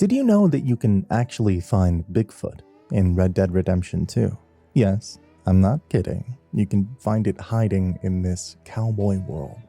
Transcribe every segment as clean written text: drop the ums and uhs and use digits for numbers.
Did you know that you can actually find Bigfoot in Red Dead Redemption 2? Yes, I'm not kidding. You can find it hiding in this cowboy world.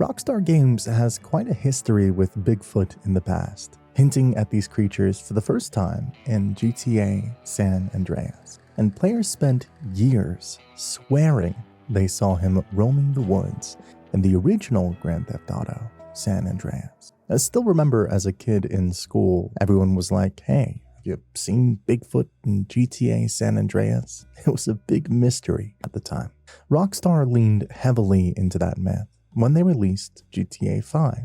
Rockstar Games has quite a history with Bigfoot in the past, hinting at these creatures for the first time in GTA San Andreas. And players spent years swearing they saw him roaming the woods in the original Grand Theft Auto San Andreas. I still remember as a kid in school, everyone was like, hey, have you seen Bigfoot in GTA San Andreas? It was a big mystery at the time. Rockstar leaned heavily into that myth when they released GTA 5.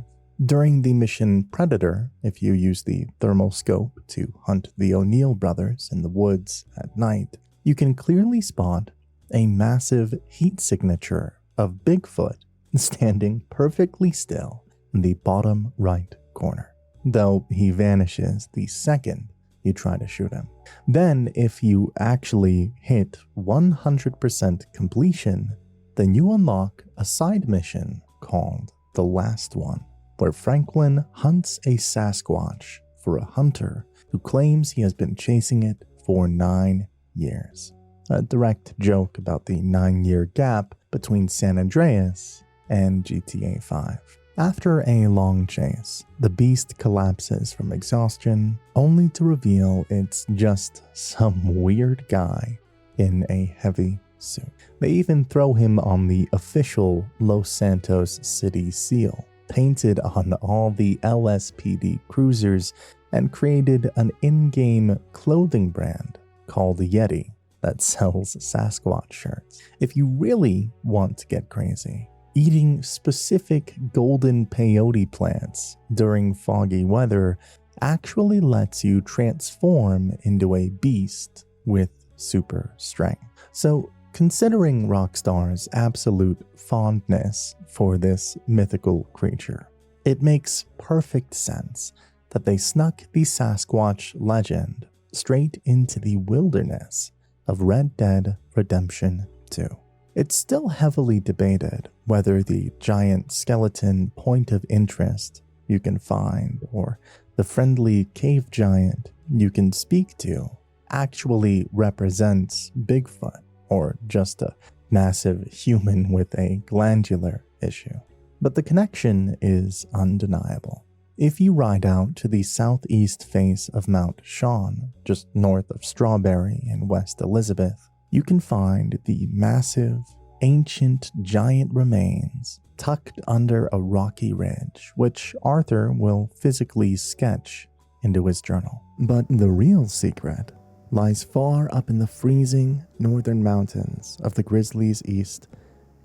During the mission Predator, if you use the thermal scope to hunt the O'Neill brothers in the woods at night, you can clearly spot a massive heat signature of Bigfoot standing perfectly still in the bottom right corner, though he vanishes the second you try to shoot him. Then, if you actually hit 100% completion, then you unlock a side mission called The Last One, where Franklin hunts a Sasquatch for a hunter who claims he has been chasing it for 9 years. A direct joke about the 9-year gap between San Andreas and GTA 5. After a long chase, the beast collapses from exhaustion, only to reveal it's just some weird guy in a heavy suit. They even throw him on the official Los Santos City seal, painted on all the LSPD cruisers, and created an in-game clothing brand called Yeti that sells Sasquatch shirts. If you really want to get crazy, eating specific golden peyote plants during foggy weather actually lets you transform into a beast with super strength. So, considering Rockstar's absolute fondness for this mythical creature, it makes perfect sense that they snuck the Sasquatch legend straight into the wilderness of Red Dead Redemption 2. It's still heavily debated whether the giant skeleton point of interest you can find or the friendly cave giant you can speak to actually represents Bigfoot or just a massive human with a glandular issue. But the connection is undeniable. If you ride out to the southeast face of Mount Shawn, just north of Strawberry in West Elizabeth, you can find the massive, ancient giant remains tucked under a rocky ridge, which Arthur will physically sketch into his journal. But the real secret lies far up in the freezing northern mountains of the Grizzlies East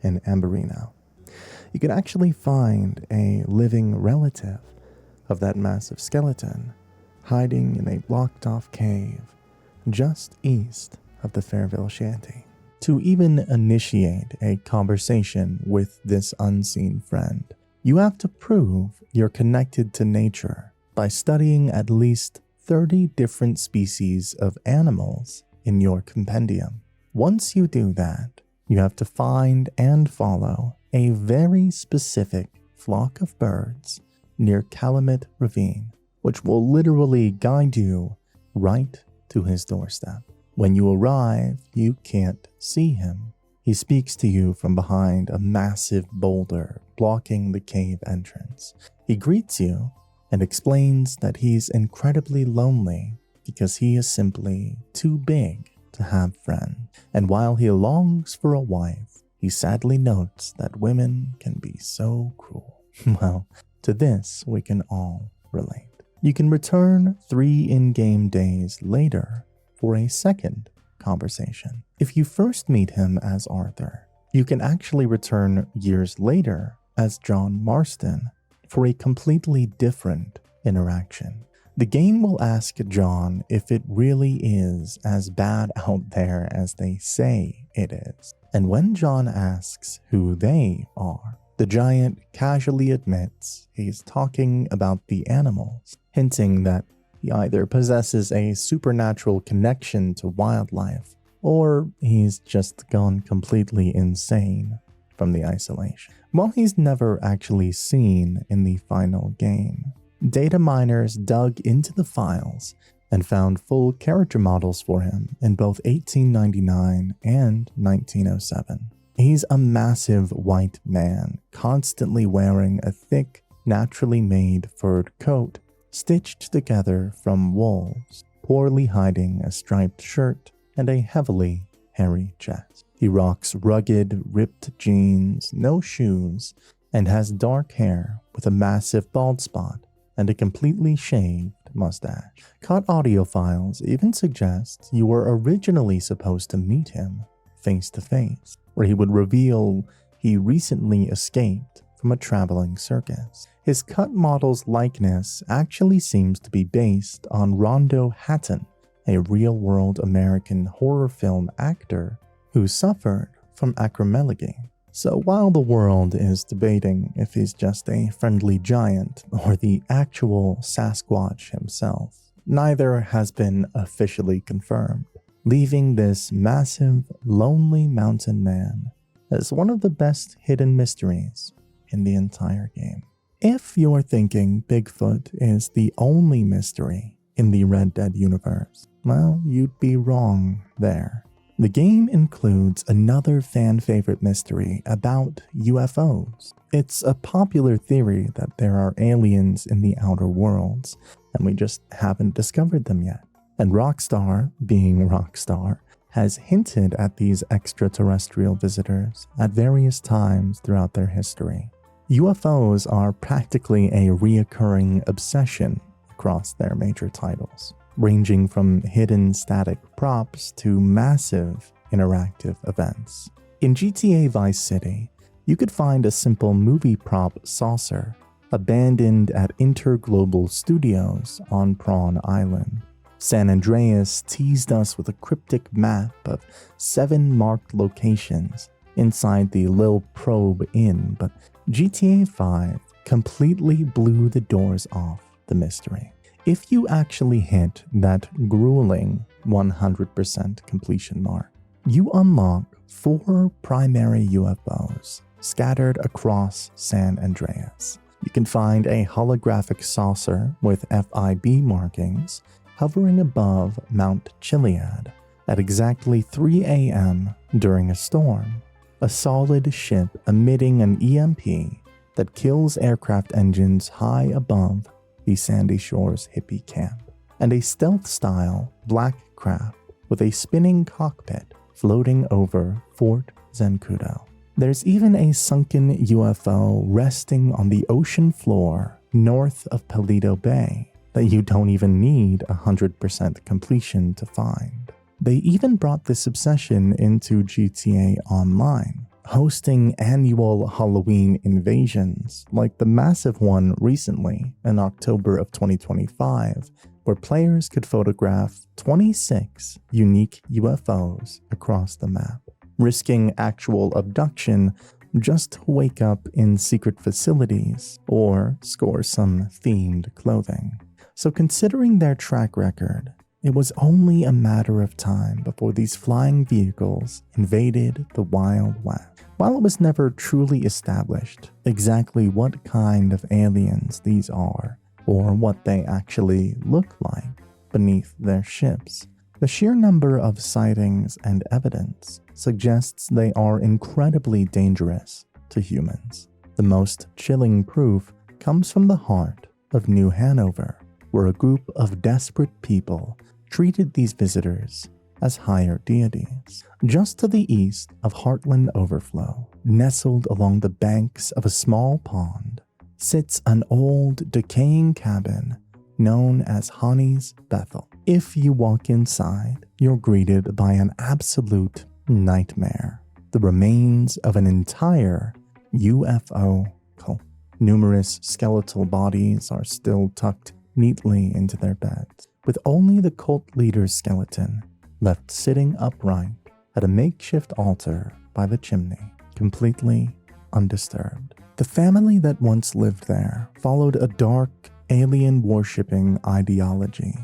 in Aberdine. You can actually find a living relative of that massive skeleton hiding in a blocked-off cave just east of the Fairville Shanty. To even initiate a conversation with this unseen friend, you have to prove you're connected to nature by studying at least 30 different species of animals in your compendium. Once you do that, you have to find and follow a very specific flock of birds near Calumet Ravine, which will literally guide you right to his doorstep. When you arrive, you can't see him. He speaks to you from behind a massive boulder blocking the cave entrance. He greets you and explains that he's incredibly lonely because he is simply too big to have friends. And while he longs for a wife, he sadly notes that women can be so cruel. Well, to this we can all relate. You can return 3 in-game days later for a second conversation. If you first meet him as Arthur, you can actually return years later as John Marston for a completely different interaction. The game will ask John if it really is as bad out there as they say it is. And when John asks who they are, the giant casually admits he's talking about the animals, hinting that he either possesses a supernatural connection to wildlife, or he's just gone completely insane from the isolation. While he's never actually seen in the final game, Data miners dug into the files and found full character models for him in both 1899 and 1907. He's a massive white man, constantly wearing a thick, naturally made furred coat stitched together from wolves, poorly hiding a striped shirt and a heavily hairy chest. He rocks rugged, ripped jeans, no shoes, and has dark hair with a massive bald spot and a completely shaved mustache. Cut audio files even suggest you were originally supposed to meet him face to face, where he would reveal he recently escaped from a traveling circus. His cut model's likeness actually seems to be based on Rondo Hatton, a real-world American horror film actor who suffered from acromegaly. So while the world is debating if he's just a friendly giant or the actual Sasquatch himself, neither has been officially confirmed, leaving this massive, lonely mountain man as one of the best hidden mysteries in the entire game. If you're thinking Bigfoot is the only mystery in the Red Dead universe, well, you'd be wrong there. The game includes another fan-favorite mystery about UFOs. It's a popular theory that there are aliens in the outer worlds, and we just haven't discovered them yet. And Rockstar, being Rockstar, has hinted at these extraterrestrial visitors at various times throughout their history. UFOs are practically a reoccurring obsession across their major titles, ranging from hidden static props to massive interactive events. In GTA Vice City, you could find a simple movie prop saucer abandoned at Interglobal Studios on Prawn Island. San Andreas teased us with a cryptic map of 7 marked locations inside the Lil Probe Inn, but GTA 5 completely blew the doors off the mystery. If you actually hit that grueling 100% completion mark, you unlock 4 primary UFOs scattered across San Andreas. You can find a holographic saucer with FIB markings hovering above Mount Chiliad at exactly 3 a.m. during a storm, a solid ship emitting an EMP that kills aircraft engines high above the Sandy Shores hippie camp, and a stealth-style black craft with a spinning cockpit floating over Fort Zancudo. There's even a sunken UFO resting on the ocean floor north of Paleto Bay that you don't even need 100% completion to find. They even brought this obsession into GTA Online, hosting annual Halloween invasions like the massive one recently in October of 2025, where players could photograph 26 unique UFOs across the map, risking actual abduction just to wake up in secret facilities or score some themed clothing. So considering their track record, it was only a matter of time before these flying vehicles invaded the Wild West. While it was never truly established exactly what kind of aliens these are, or what they actually look like beneath their ships, the sheer number of sightings and evidence suggests they are incredibly dangerous to humans. The most chilling proof comes from the heart of New Hanover, where a group of desperate people treated these visitors as higher deities. Just to the east of Heartland Overflow, nestled along the banks of a small pond, sits an old, decaying cabin known as Honey's Bethel. If you walk inside, you're greeted by an absolute nightmare: the remains of an entire UFO cult. Numerous skeletal bodies are still tucked neatly into their beds, with only the cult leader's skeleton left sitting upright at a makeshift altar by the chimney, completely undisturbed. The family that once lived there followed a dark, alien-worshipping ideology,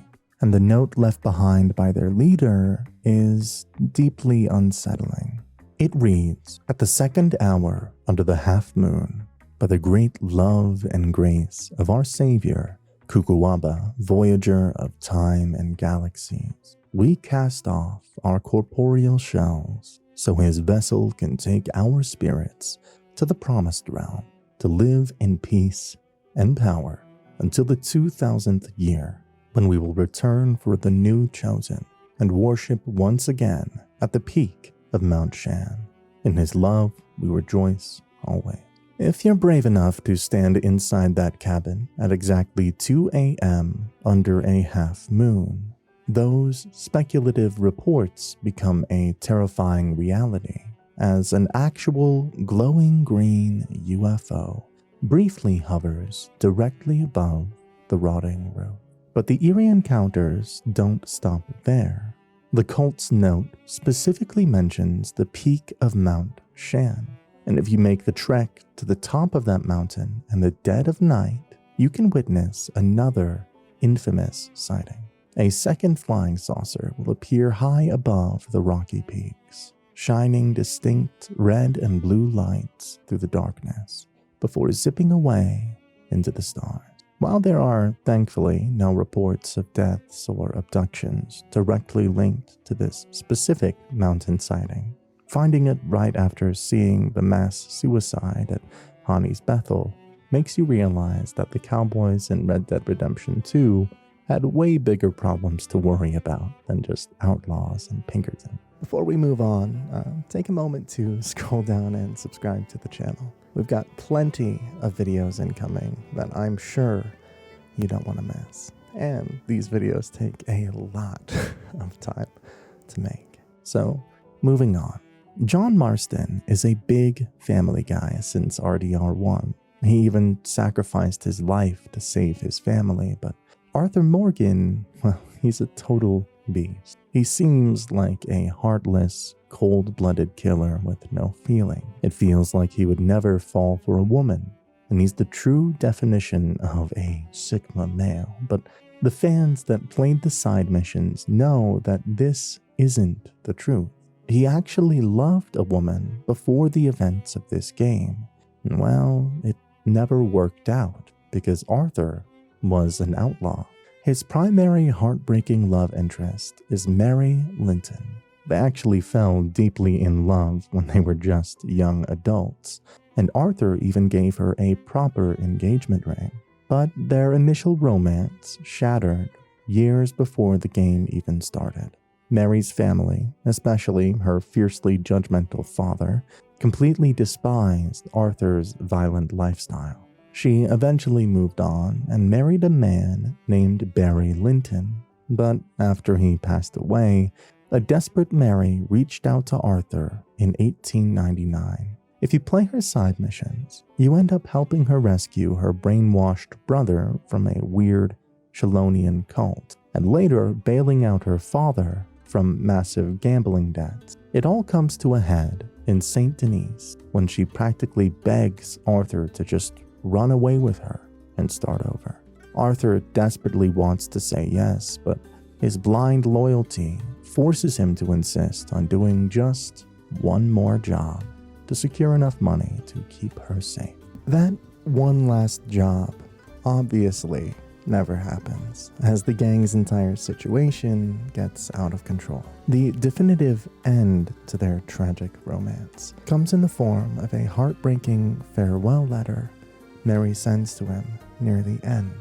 and the note left behind by their leader is deeply unsettling. It reads, "At the second hour under the half moon, by the great love and grace of our Savior, Kukuwaba, voyager of time and galaxies, we cast off our corporeal shells so his vessel can take our spirits to the promised realm to live in peace and power until the 2000th year, when we will return for the new chosen and worship once again at the peak of Mount Shan. In his love, we rejoice always. If you're brave enough to stand inside that cabin at exactly 2 a.m. under a half moon, those speculative reports become a terrifying reality as an actual glowing green UFO briefly hovers directly above the rotting roof. But the eerie encounters don't stop there. The cult's note specifically mentions the peak of Mount Shan, and if you make the trek to the top of that mountain in the dead of night, you can witness another infamous sighting. A second flying saucer will appear high above the rocky peaks, shining distinct red and blue lights through the darkness before zipping away into the stars. While there are, thankfully, no reports of deaths or abductions directly linked to this specific mountain sighting, finding it right after seeing the mass suicide at Hani's Bethel makes you realize that the cowboys in Red Dead Redemption 2 had way bigger problems to worry about than just outlaws in Pinkerton. Before we move on, take a moment to scroll down and subscribe to the channel. We've got plenty of videos incoming that I'm sure you don't want to miss. And these videos take a lot of time to make. So, moving on. John Marston is a big family guy since RDR1. He even sacrificed his life to save his family, but Arthur Morgan, well, he's a total beast. He seems like a heartless, cold-blooded killer with no feeling. It feels like he would never fall for a woman, and he's the true definition of a Sigma male. But the fans that played the side missions know that this isn't the truth. He actually loved a woman before the events of this game. And well, it never worked out because Arthur was an outlaw. His primary heartbreaking love interest is Mary Linton. They actually fell deeply in love when they were just young adults, and Arthur even gave her a proper engagement ring. But their initial romance shattered years before the game even started. Mary's family, especially her fiercely judgmental father, completely despised Arthur's violent lifestyle. She eventually moved on and married a man named Barry Linton, but after he passed away, a desperate Mary reached out to Arthur in 1899. If you play her side missions, you end up helping her rescue her brainwashed brother from a weird Trelawny cult, and later bailing out her father from massive gambling debts. It all comes to a head in Saint Denis when she practically begs Arthur to just run away with her and start over. Arthur desperately wants to say yes, but his blind loyalty forces him to insist on doing just one more job to secure enough money to keep her safe. That one last job obviously never happens, as the gang's entire situation gets out of control. The definitive end to their tragic romance comes in the form of a heartbreaking farewell letter Mary sends to him near the end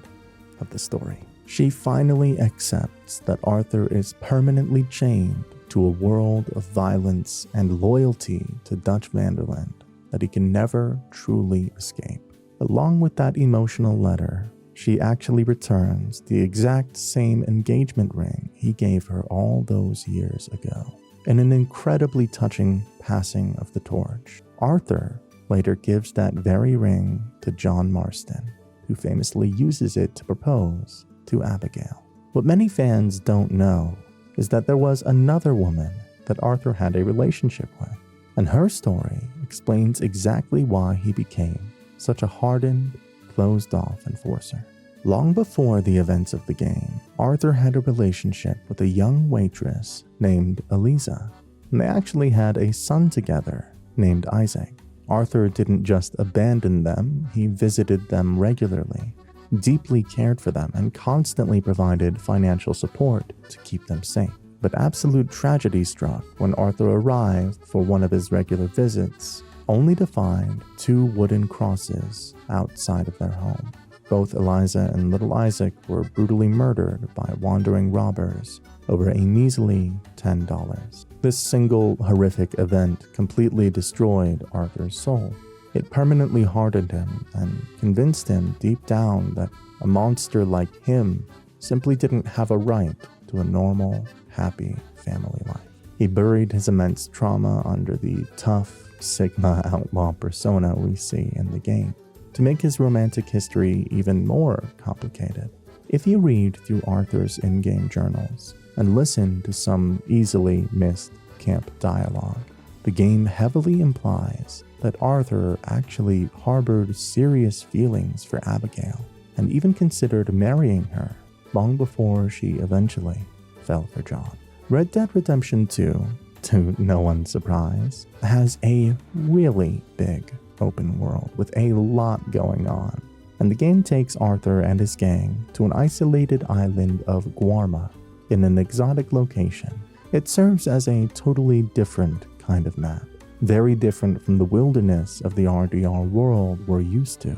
of the story. She finally accepts that Arthur is permanently chained to a world of violence and loyalty to Dutch Vanderland that he can never truly escape. Along with that emotional letter, she actually returns the exact same engagement ring he gave her all those years ago. In an incredibly touching passing of the torch, Arthur later gives that very ring to John Marston, who famously uses it to propose to Abigail. What many fans don't know is that there was another woman that Arthur had a relationship with, and her story explains exactly why he became such a hardened, closed-off enforcer. Long before the events of the game, Arthur had a relationship with a young waitress named Eliza, and they actually had a son together named Isaac. Arthur didn't just abandon them, he visited them regularly, deeply cared for them and constantly provided financial support to keep them safe. But absolute tragedy struck when Arthur arrived for one of his regular visits, only to find 2 wooden crosses outside of their home. Both Eliza and little Isaac were brutally murdered by wandering robbers over a measly $10. This single horrific event completely destroyed Arthur's soul. It permanently hardened him and convinced him deep down that a monster like him simply didn't have a right to a normal, happy family life. He buried his immense trauma under the tough, Sigma outlaw persona we see in the game, to make his romantic history even more complicated. If you read through Arthur's in-game journals and listen to some easily missed camp dialogue, the game heavily implies that Arthur actually harbored serious feelings for Abigail and even considered marrying her long before she eventually fell for John. Red Dead Redemption 2, to no one's surprise, has a really big open world with a lot going on, and the game takes Arthur and his gang to an isolated island of Guarma in an exotic location. It serves as a totally different kind of map, very different from the wilderness of the RDR world we're used to,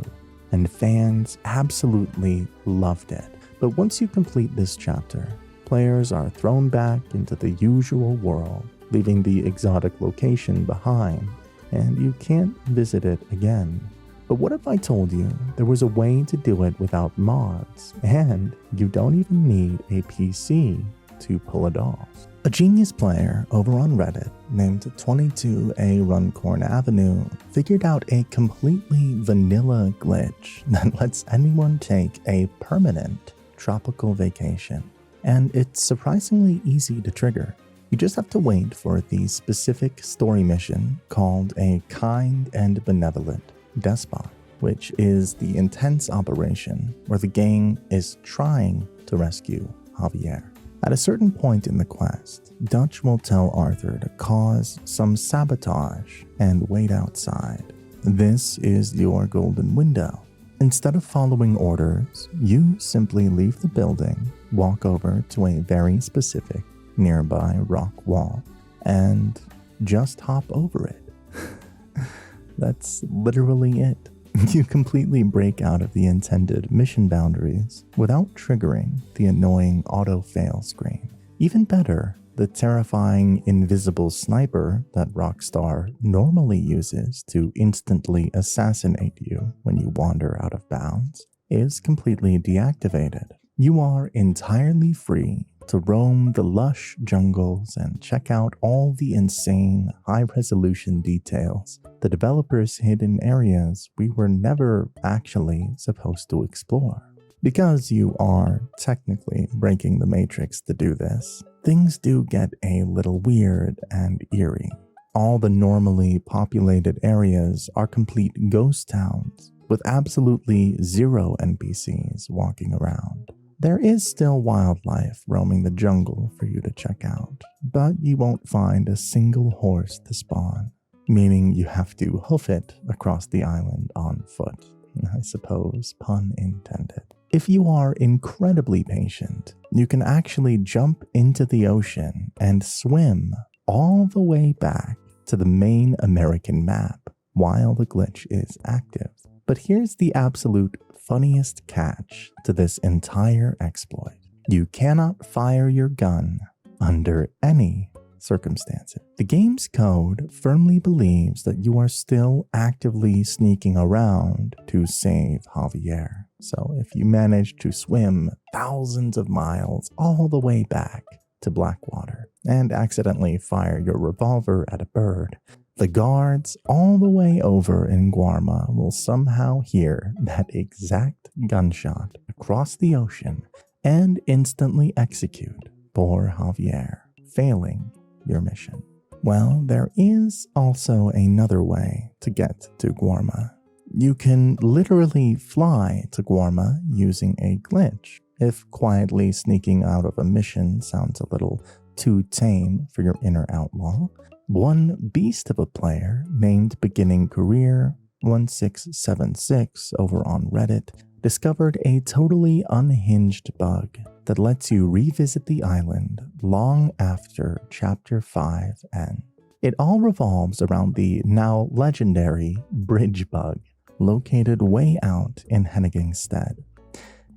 and fans absolutely loved it. But once you complete this chapter, players are thrown back into the usual world, leaving the exotic location behind, and you can't visit it again. But what if I told you there was a way to do it without mods, and you don't even need a PC to pull it off? A genius player over on Reddit named 22A Runcorn Avenue figured out a completely vanilla glitch that lets anyone take a permanent tropical vacation, and it's surprisingly easy to trigger. You just have to wait for the specific story mission called a kind and benevolent despot, which is the intense operation where the gang is trying to rescue Javier. At a certain point in the quest, Dutch will tell Arthur to cause some sabotage and wait outside. This is your golden window. Instead of following orders, you simply leave the building, walk over to a very specific nearby rock wall, and just hop over it. That's literally it. You completely break out of the intended mission boundaries without triggering the annoying auto-fail screen. Even better, the terrifying invisible sniper that Rockstar normally uses to instantly assassinate you when you wander out of bounds is completely deactivated. You are entirely free to roam the lush jungles and check out all the insane high-resolution details the developers hid in areas we were never actually supposed to explore. Because you are technically breaking the Matrix to do this, things do get a little weird and eerie. All the normally populated areas are complete ghost towns, with absolutely zero NPCs walking around. There is still wildlife roaming the jungle for you to check out, but you won't find a single horse to spawn, meaning you have to hoof it across the island on foot. I suppose, pun intended. If you are incredibly patient, you can actually jump into the ocean and swim all the way back to the main American map while the glitch is active. But here's the absolute funniest catch to this entire exploit. You cannot fire your gun under any circumstances. The game's code firmly believes that you are still actively sneaking around to save Javier. So if you manage to swim thousands of miles all the way back to Blackwater and accidentally fire your revolver at a bird, the guards all the way over in Guarma will somehow hear that exact gunshot across the ocean and instantly execute poor Javier, failing your mission. Well, there is also another way to get to Guarma. You can literally fly to Guarma using a glitch. If quietly sneaking out of a mission sounds a little too tame for your inner outlaw, one beast of a player named Beginning Career 1676 over on Reddit discovered a totally unhinged bug that lets you revisit the island long after Chapter 5 ends. It all revolves around the now legendary bridge bug, located way out in Hennigingstead.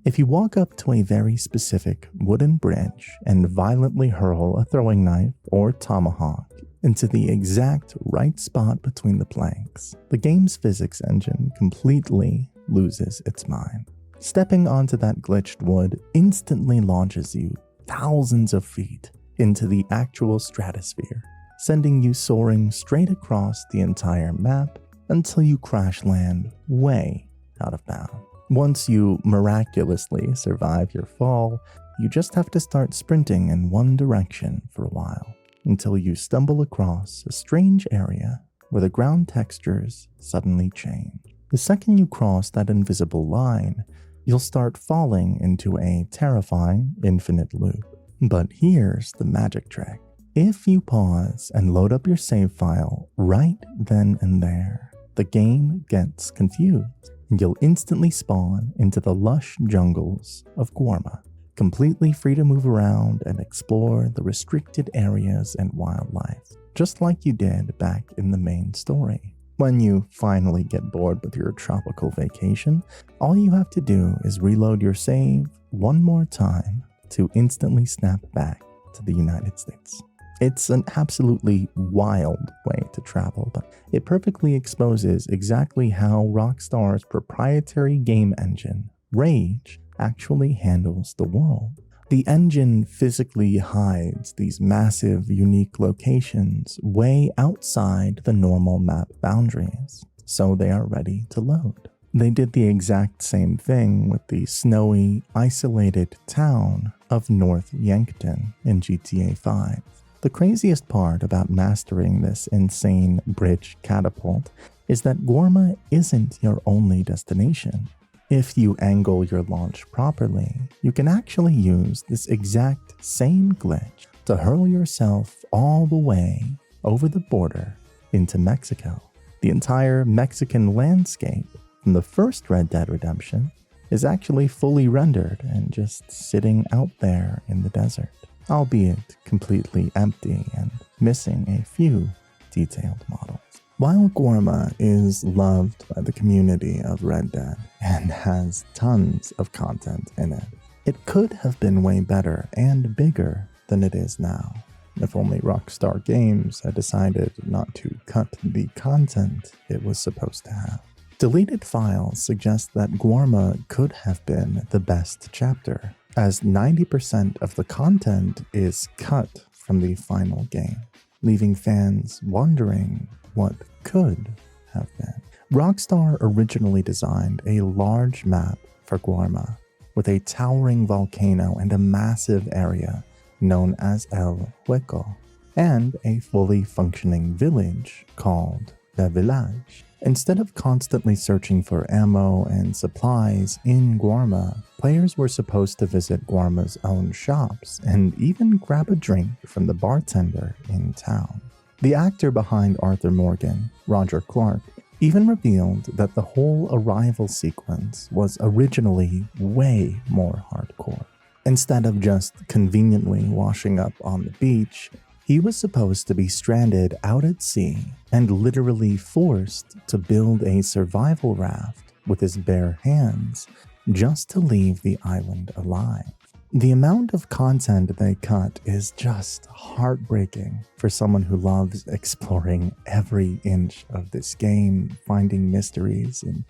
If you walk up to a very specific wooden bridge and violently hurl a throwing knife or tomahawk into the exact right spot between the planks, the game's physics engine completely loses its mind. Stepping onto that glitched wood instantly launches you thousands of feet into the actual stratosphere, sending you soaring straight across the entire map until you crash land way out of bounds. Once you miraculously survive your fall, you just have to start sprinting in one direction for a while, until you stumble across a strange area where the ground textures suddenly change. The second you cross that invisible line, you'll start falling into a terrifying infinite loop. But here's the magic trick. If you pause and load up your save file right then and there, the game gets confused. You'll instantly spawn into the lush jungles of Guarma, completely free to move around and explore the restricted areas and wildlife, just like you did back in the main story. When you finally get bored with your tropical vacation, all you have to do is reload your save one more time to instantly snap back to the United States. It's an absolutely wild way to travel, but it perfectly exposes exactly how Rockstar's proprietary game engine, Rage, actually handles the world. The engine physically hides these massive, unique locations way outside the normal map boundaries, so they are ready to load. They did the exact same thing with the snowy, isolated town of North Yankton in GTA 5. The craziest part about mastering this insane bridge catapult is that Guarma isn't your only destination. If you angle your launch properly, you can actually use this exact same glitch to hurl yourself all the way over the border into Mexico. The entire Mexican landscape from the first Red Dead Redemption is actually fully rendered and just sitting out there in the desert, albeit completely empty and missing a few detailed models. While Guarma is loved by the community of Red Dead and has tons of content in it, it could have been way better and bigger than it is now, if only Rockstar Games had decided not to cut the content it was supposed to have. Deleted files suggest that Guarma could have been the best chapter, as 90% of the content is cut from the final game, leaving fans wondering what could have been. Rockstar originally designed a large map for Guarma, with a towering volcano and a massive area known as El Hueco, and a fully functioning village called Le Village. Instead of constantly searching for ammo and supplies in Guarma, players were supposed to visit Guarma's own shops and even grab a drink from the bartender in town. The actor behind Arthur Morgan, Roger Clark, even revealed that the whole arrival sequence was originally way more hardcore. Instead of just conveniently washing up on the beach, he was supposed to be stranded out at sea and literally forced to build a survival raft with his bare hands just to leave the island alive. The amount of content they cut is just heartbreaking for someone who loves exploring every inch of this game, finding mysteries, and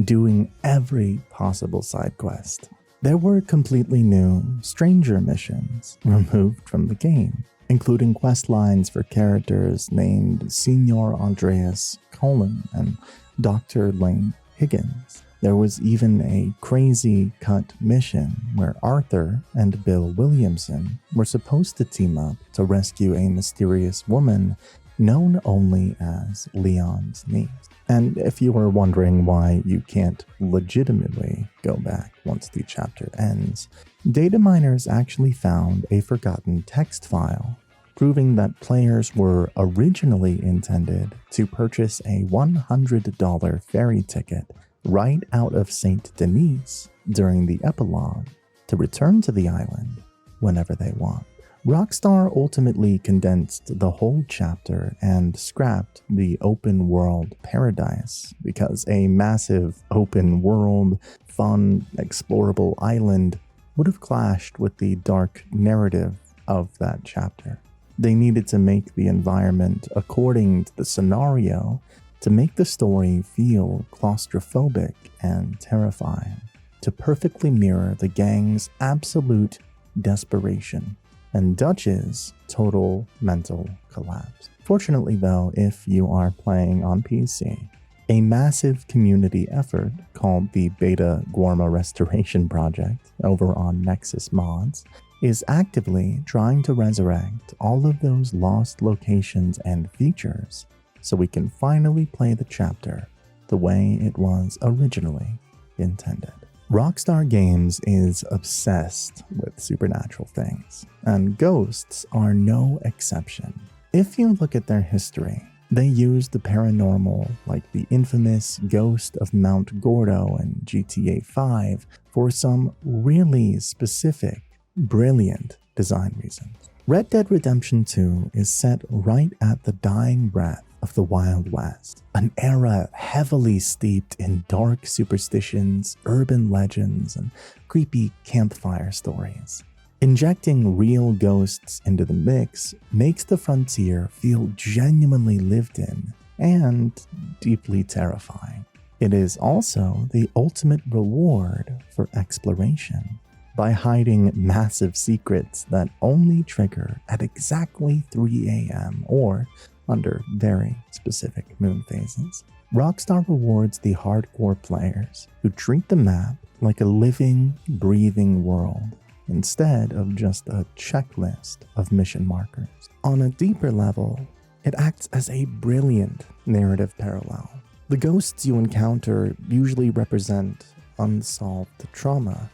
doing every possible side quest. There were completely new, stranger missions removed from the game, including quest lines for characters named Senior Andreas Cullen and Dr. Lane Higgins. There was even a crazy cut mission where Arthur and Bill Williamson were supposed to team up to rescue a mysterious woman known only as Leon's niece. And if you were wondering why you can't legitimately go back once the chapter ends, data miners actually found a forgotten text file proving that players were originally intended to purchase a $100 ferry ticket right out of Saint Denis during the epilogue to return to the island whenever they want. Rockstar ultimately condensed the whole chapter and scrapped the open world paradise because a massive open world, fun, explorable island would have clashed with the dark narrative of that chapter. They needed to make the environment according to the scenario to make the story feel claustrophobic and terrifying, to perfectly mirror the gang's absolute desperation and Dutch's total mental collapse. Fortunately though, if you are playing on PC, a massive community effort called the Beta Guarma Restoration Project over on Nexus Mods is actively trying to resurrect all of those lost locations and features so we can finally play the chapter the way it was originally intended. Rockstar Games is obsessed with supernatural things, and ghosts are no exception. If you look at their history, they use the paranormal like the infamous Ghost of Mount Gordo in GTA 5 for some really specific, brilliant design reasons. Red Dead Redemption 2 is set right at the dying breath of the Wild West, an era heavily steeped in dark superstitions, urban legends, and creepy campfire stories. Injecting real ghosts into the mix makes the frontier feel genuinely lived in and deeply terrifying. It is also the ultimate reward for exploration. By hiding massive secrets that only trigger at exactly 3 a.m. or under very specific moon phases, Rockstar rewards the hardcore players who treat the map like a living, breathing world instead of just a checklist of mission markers. On a deeper level, it acts as a brilliant narrative parallel. The ghosts you encounter usually represent unsolved trauma,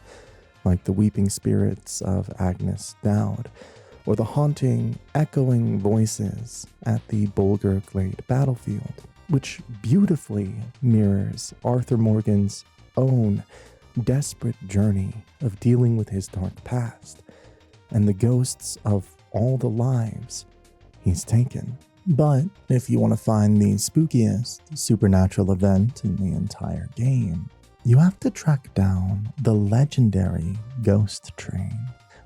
like the weeping spirits of Agnes Dowd, or the haunting, echoing voices at the Bulgar Glade battlefield, which beautifully mirrors Arthur Morgan's own desperate journey of dealing with his dark past and the ghosts of all the lives he's taken. But if you want to find the spookiest supernatural event in the entire game, you have to track down the legendary Ghost Train.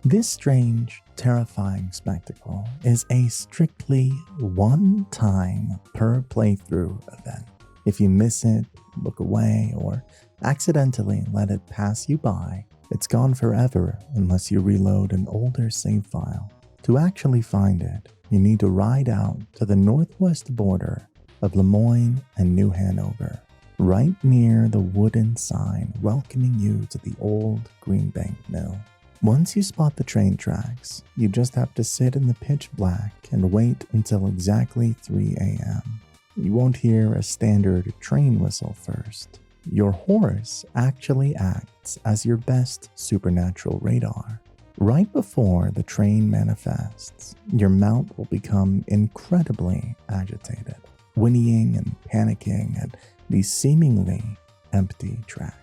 This strange, terrifying spectacle is a strictly one time per playthrough event. If you miss it, look away, or accidentally let it pass you by, it's gone forever unless you reload an older save file. To actually find it, you need to ride out to the northwest border of Lemoyne and New Hanover, right near the wooden sign welcoming you to the old Greenbank Mill. Once you spot the train tracks, you just have to sit in the pitch black and wait until exactly 3 a.m. You won't hear a standard train whistle first. Your horse actually acts as your best supernatural radar. Right before the train manifests, your mount will become incredibly agitated, whinnying and panicking at these seemingly empty tracks.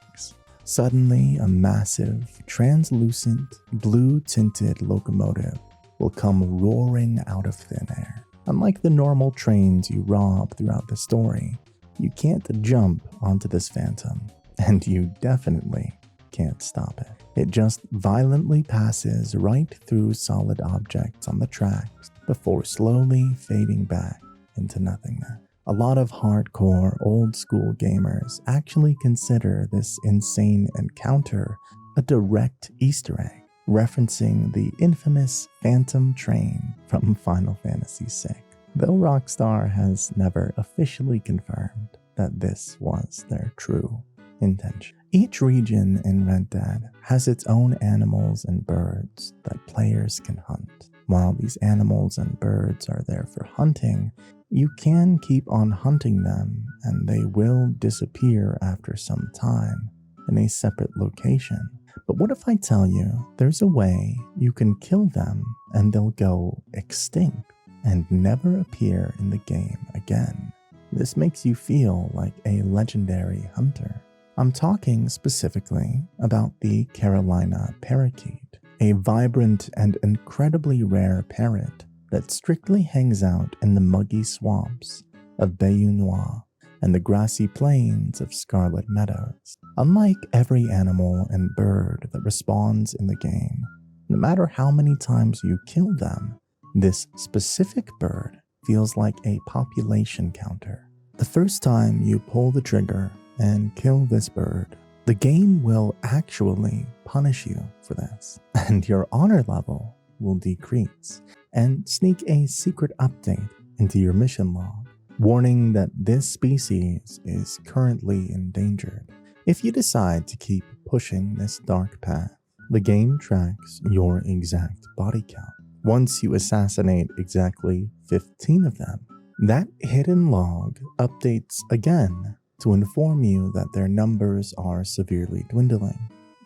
Suddenly, a massive, translucent, blue-tinted locomotive will come roaring out of thin air. Unlike the normal trains you rob throughout the story, you can't jump onto this phantom, and you definitely can't stop it. It just violently passes right through solid objects on the tracks before slowly fading back into nothingness. A lot of hardcore old-school gamers actually consider this insane encounter a direct Easter egg, referencing the infamous Phantom Train from Final Fantasy VI, though Rockstar has never officially confirmed that this was their true intention. Each region in Red Dead has its own animals and birds that players can hunt. While these animals and birds are there for hunting, you can keep on hunting them and they will disappear after some time in a separate location. But what if I tell you there's a way you can kill them and they'll go extinct and never appear in the game again? This makes you feel like a legendary hunter. I'm talking specifically about the Carolina parakeet, a vibrant and incredibly rare parrot that strictly hangs out in the muggy swamps of Bayou Noir and the grassy plains of Scarlet Meadows. Unlike every animal and bird that respawns in the game, no matter how many times you kill them, this specific bird feels like a population counter. The first time you pull the trigger and kill this bird, the game will actually punish you for this, and your honor level will decrease, and sneak a secret update into your mission log, warning that this species is currently endangered. If you decide to keep pushing this dark path, the game tracks your exact body count. Once you assassinate exactly 15 of them, that hidden log updates again to inform you that their numbers are severely dwindling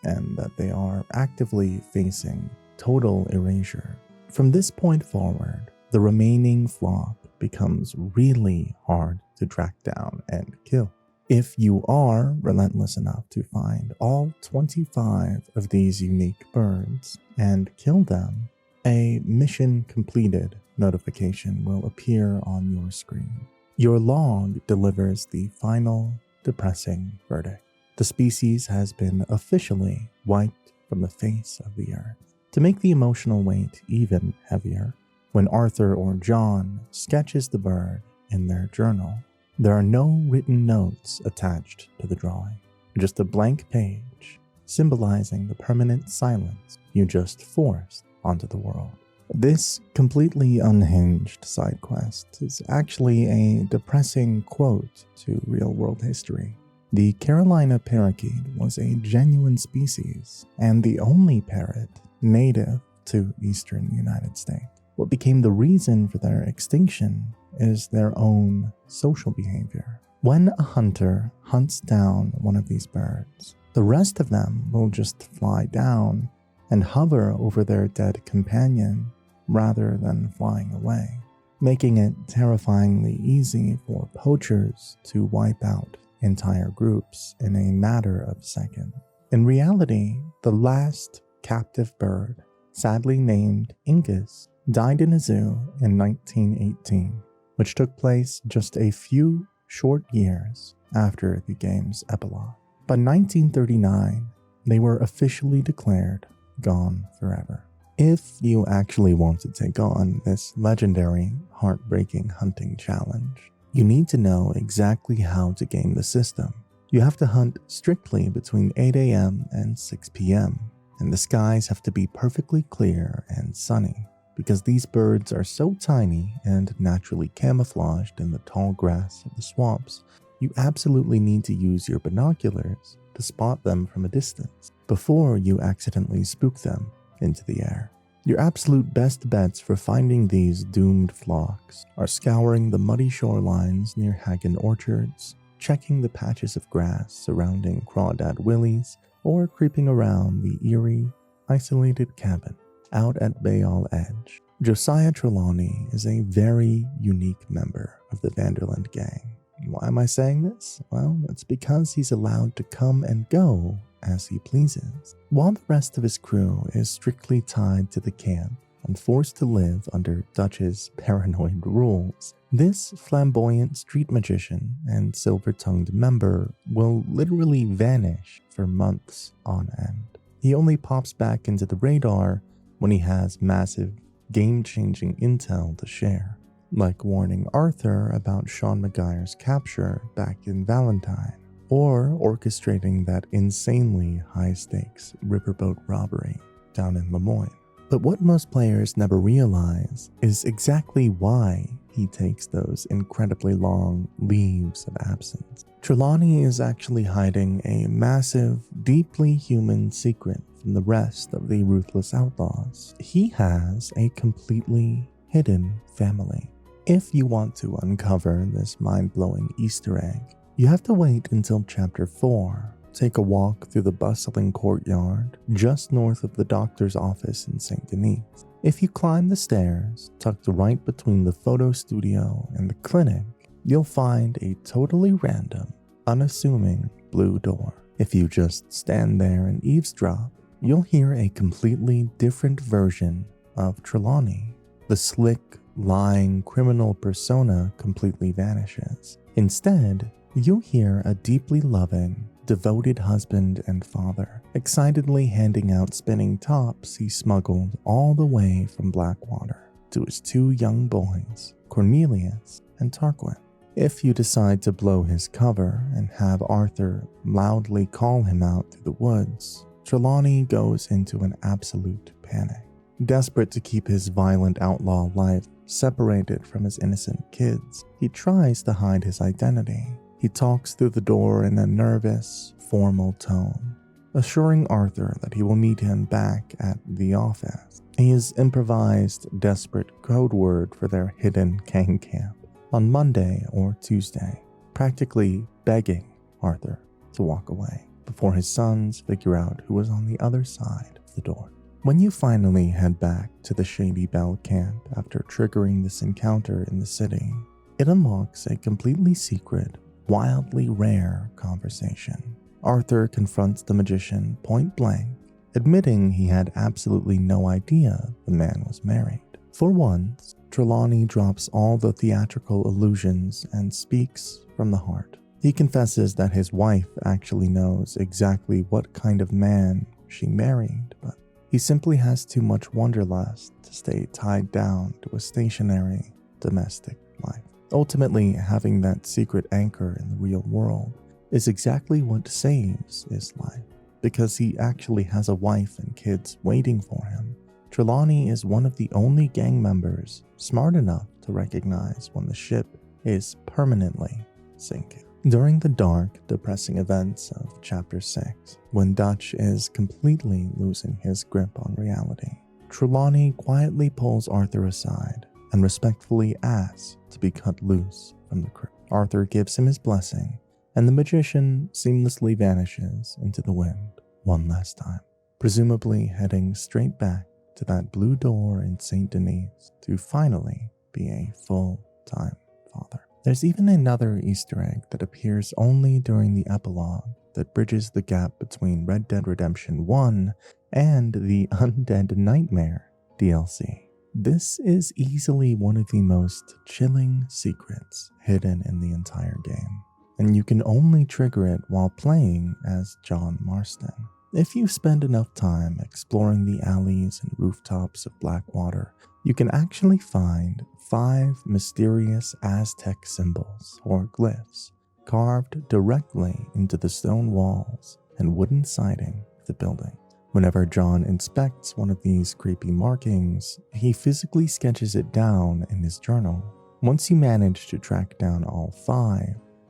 and that they are actively facing total erasure. From this point forward, the remaining flock becomes really hard to track down and kill. If you are relentless enough to find all 25 of these unique birds and kill them, a mission completed notification will appear on your screen. Your log delivers the final, depressing verdict. The species has been officially wiped from the face of the earth. To make the emotional weight even heavier, when Arthur or John sketches the bird in their journal, there are no written notes attached to the drawing, just a blank page symbolizing the permanent silence you just forced onto the world. This completely unhinged side quest is actually a depressing quote to real-world history. The Carolina parakeet was a genuine species and the only parrot native to eastern United States. What became the reason for their extinction is their own social behavior. When a hunter hunts down one of these birds, the rest of them will just fly down and hover over their dead companion rather than flying away, making it terrifyingly easy for poachers to wipe out entire groups in a matter of seconds. In reality, the last captive bird, sadly named Ingus, died in a zoo in 1918, which took place just a few short years after the game's epilogue. By 1939, they were officially declared gone forever. If you actually want to take on this legendary, heartbreaking hunting challenge, you need to know exactly how to game the system. You have to hunt strictly between 8 a.m. and 6 p.m., and the skies have to be perfectly clear and sunny, because these birds are so tiny and naturally camouflaged in the tall grass of the swamps. You absolutely need to use your binoculars to spot them from a distance before you accidentally spook them into the air. Your absolute best bets for finding these doomed flocks are scouring the muddy shorelines near Hagen orchards, checking the patches of grass surrounding Crawdad Willie's, or creeping around the eerie, isolated cabin out at Bayall Edge. Josiah Trelawny is a very unique member of the Vanderland gang. Why am I saying this? Well, it's because he's allowed to come and go as he pleases, while the rest of his crew is strictly tied to the camp and forced to live under Dutch's paranoid rules. This flamboyant street magician and silver-tongued member will literally vanish for months on end. He only pops back into the radar when he has massive, game-changing intel to share, like warning Arthur about Sean Maguire's capture back in Valentine, or orchestrating that insanely high-stakes riverboat robbery down in Lemoyne. But what most players never realize is exactly why he takes those incredibly long leaves of absence. Trelawny is actually hiding a massive, deeply human secret from the rest of the ruthless outlaws. He has a completely hidden family. If you want to uncover this mind-blowing Easter egg, you have to wait until Chapter 4. Take a walk through the bustling courtyard just north of the doctor's office in Saint Denis. If you climb the stairs, tucked right between the photo studio and the clinic, you'll find a totally random, unassuming blue door. If you just stand there and eavesdrop, you'll hear a completely different version of Trelawny. The slick, lying criminal persona completely vanishes. Instead, you'll hear a deeply loving, devoted husband and father excitedly handing out spinning tops he smuggled all the way from Blackwater to his two young boys, Cornelius and Tarquin. If you decide to blow his cover and have Arthur loudly call him out through the woods, Trelawny goes into an absolute panic. Desperate to keep his violent outlaw life separated from his innocent kids, he tries to hide his identity. He talks through the door in a nervous, formal tone, assuring Arthur that he will meet him back at the office. His improvised, desperate code word for their hidden gang camp on Monday or Tuesday, practically begging Arthur to walk away before his sons figure out who was on the other side of the door. When you finally head back to the Shady Bell camp after triggering this encounter in the city, it unlocks a completely secret, wildly rare conversation. Arthur confronts the magician point blank, admitting he had absolutely no idea the man was married. For once, Trelawny drops all the theatrical illusions and speaks from the heart. He confesses that his wife actually knows exactly what kind of man she married, but he simply has too much wanderlust to stay tied down to a stationary, domestic life. Ultimately, having that secret anchor in the real world is exactly what saves his life, because he actually has a wife and kids waiting for him. Trelawny is one of the only gang members smart enough to recognize when the ship is permanently sinking. During the dark, depressing events of Chapter 6, when Dutch is completely losing his grip on reality, Trelawny quietly pulls Arthur aside and respectfully asks to be cut loose from the crew. Arthur gives him his blessing, and the magician seamlessly vanishes into the wind one last time, presumably heading straight back to that blue door in Saint Denis to finally be a full-time father. There's even another Easter egg that appears only during the epilogue that bridges the gap between Red Dead Redemption 1 and the Undead Nightmare DLC. This is easily one of the most chilling secrets hidden in the entire game, and you can only trigger it while playing as John Marston. If you spend enough time exploring the alleys and rooftops of Blackwater, you can actually find 5 mysterious Aztec symbols or glyphs carved directly into the stone walls and wooden siding of the building. Whenever John inspects one of these creepy markings, he physically sketches it down in his journal. Once you manage to track down all 5,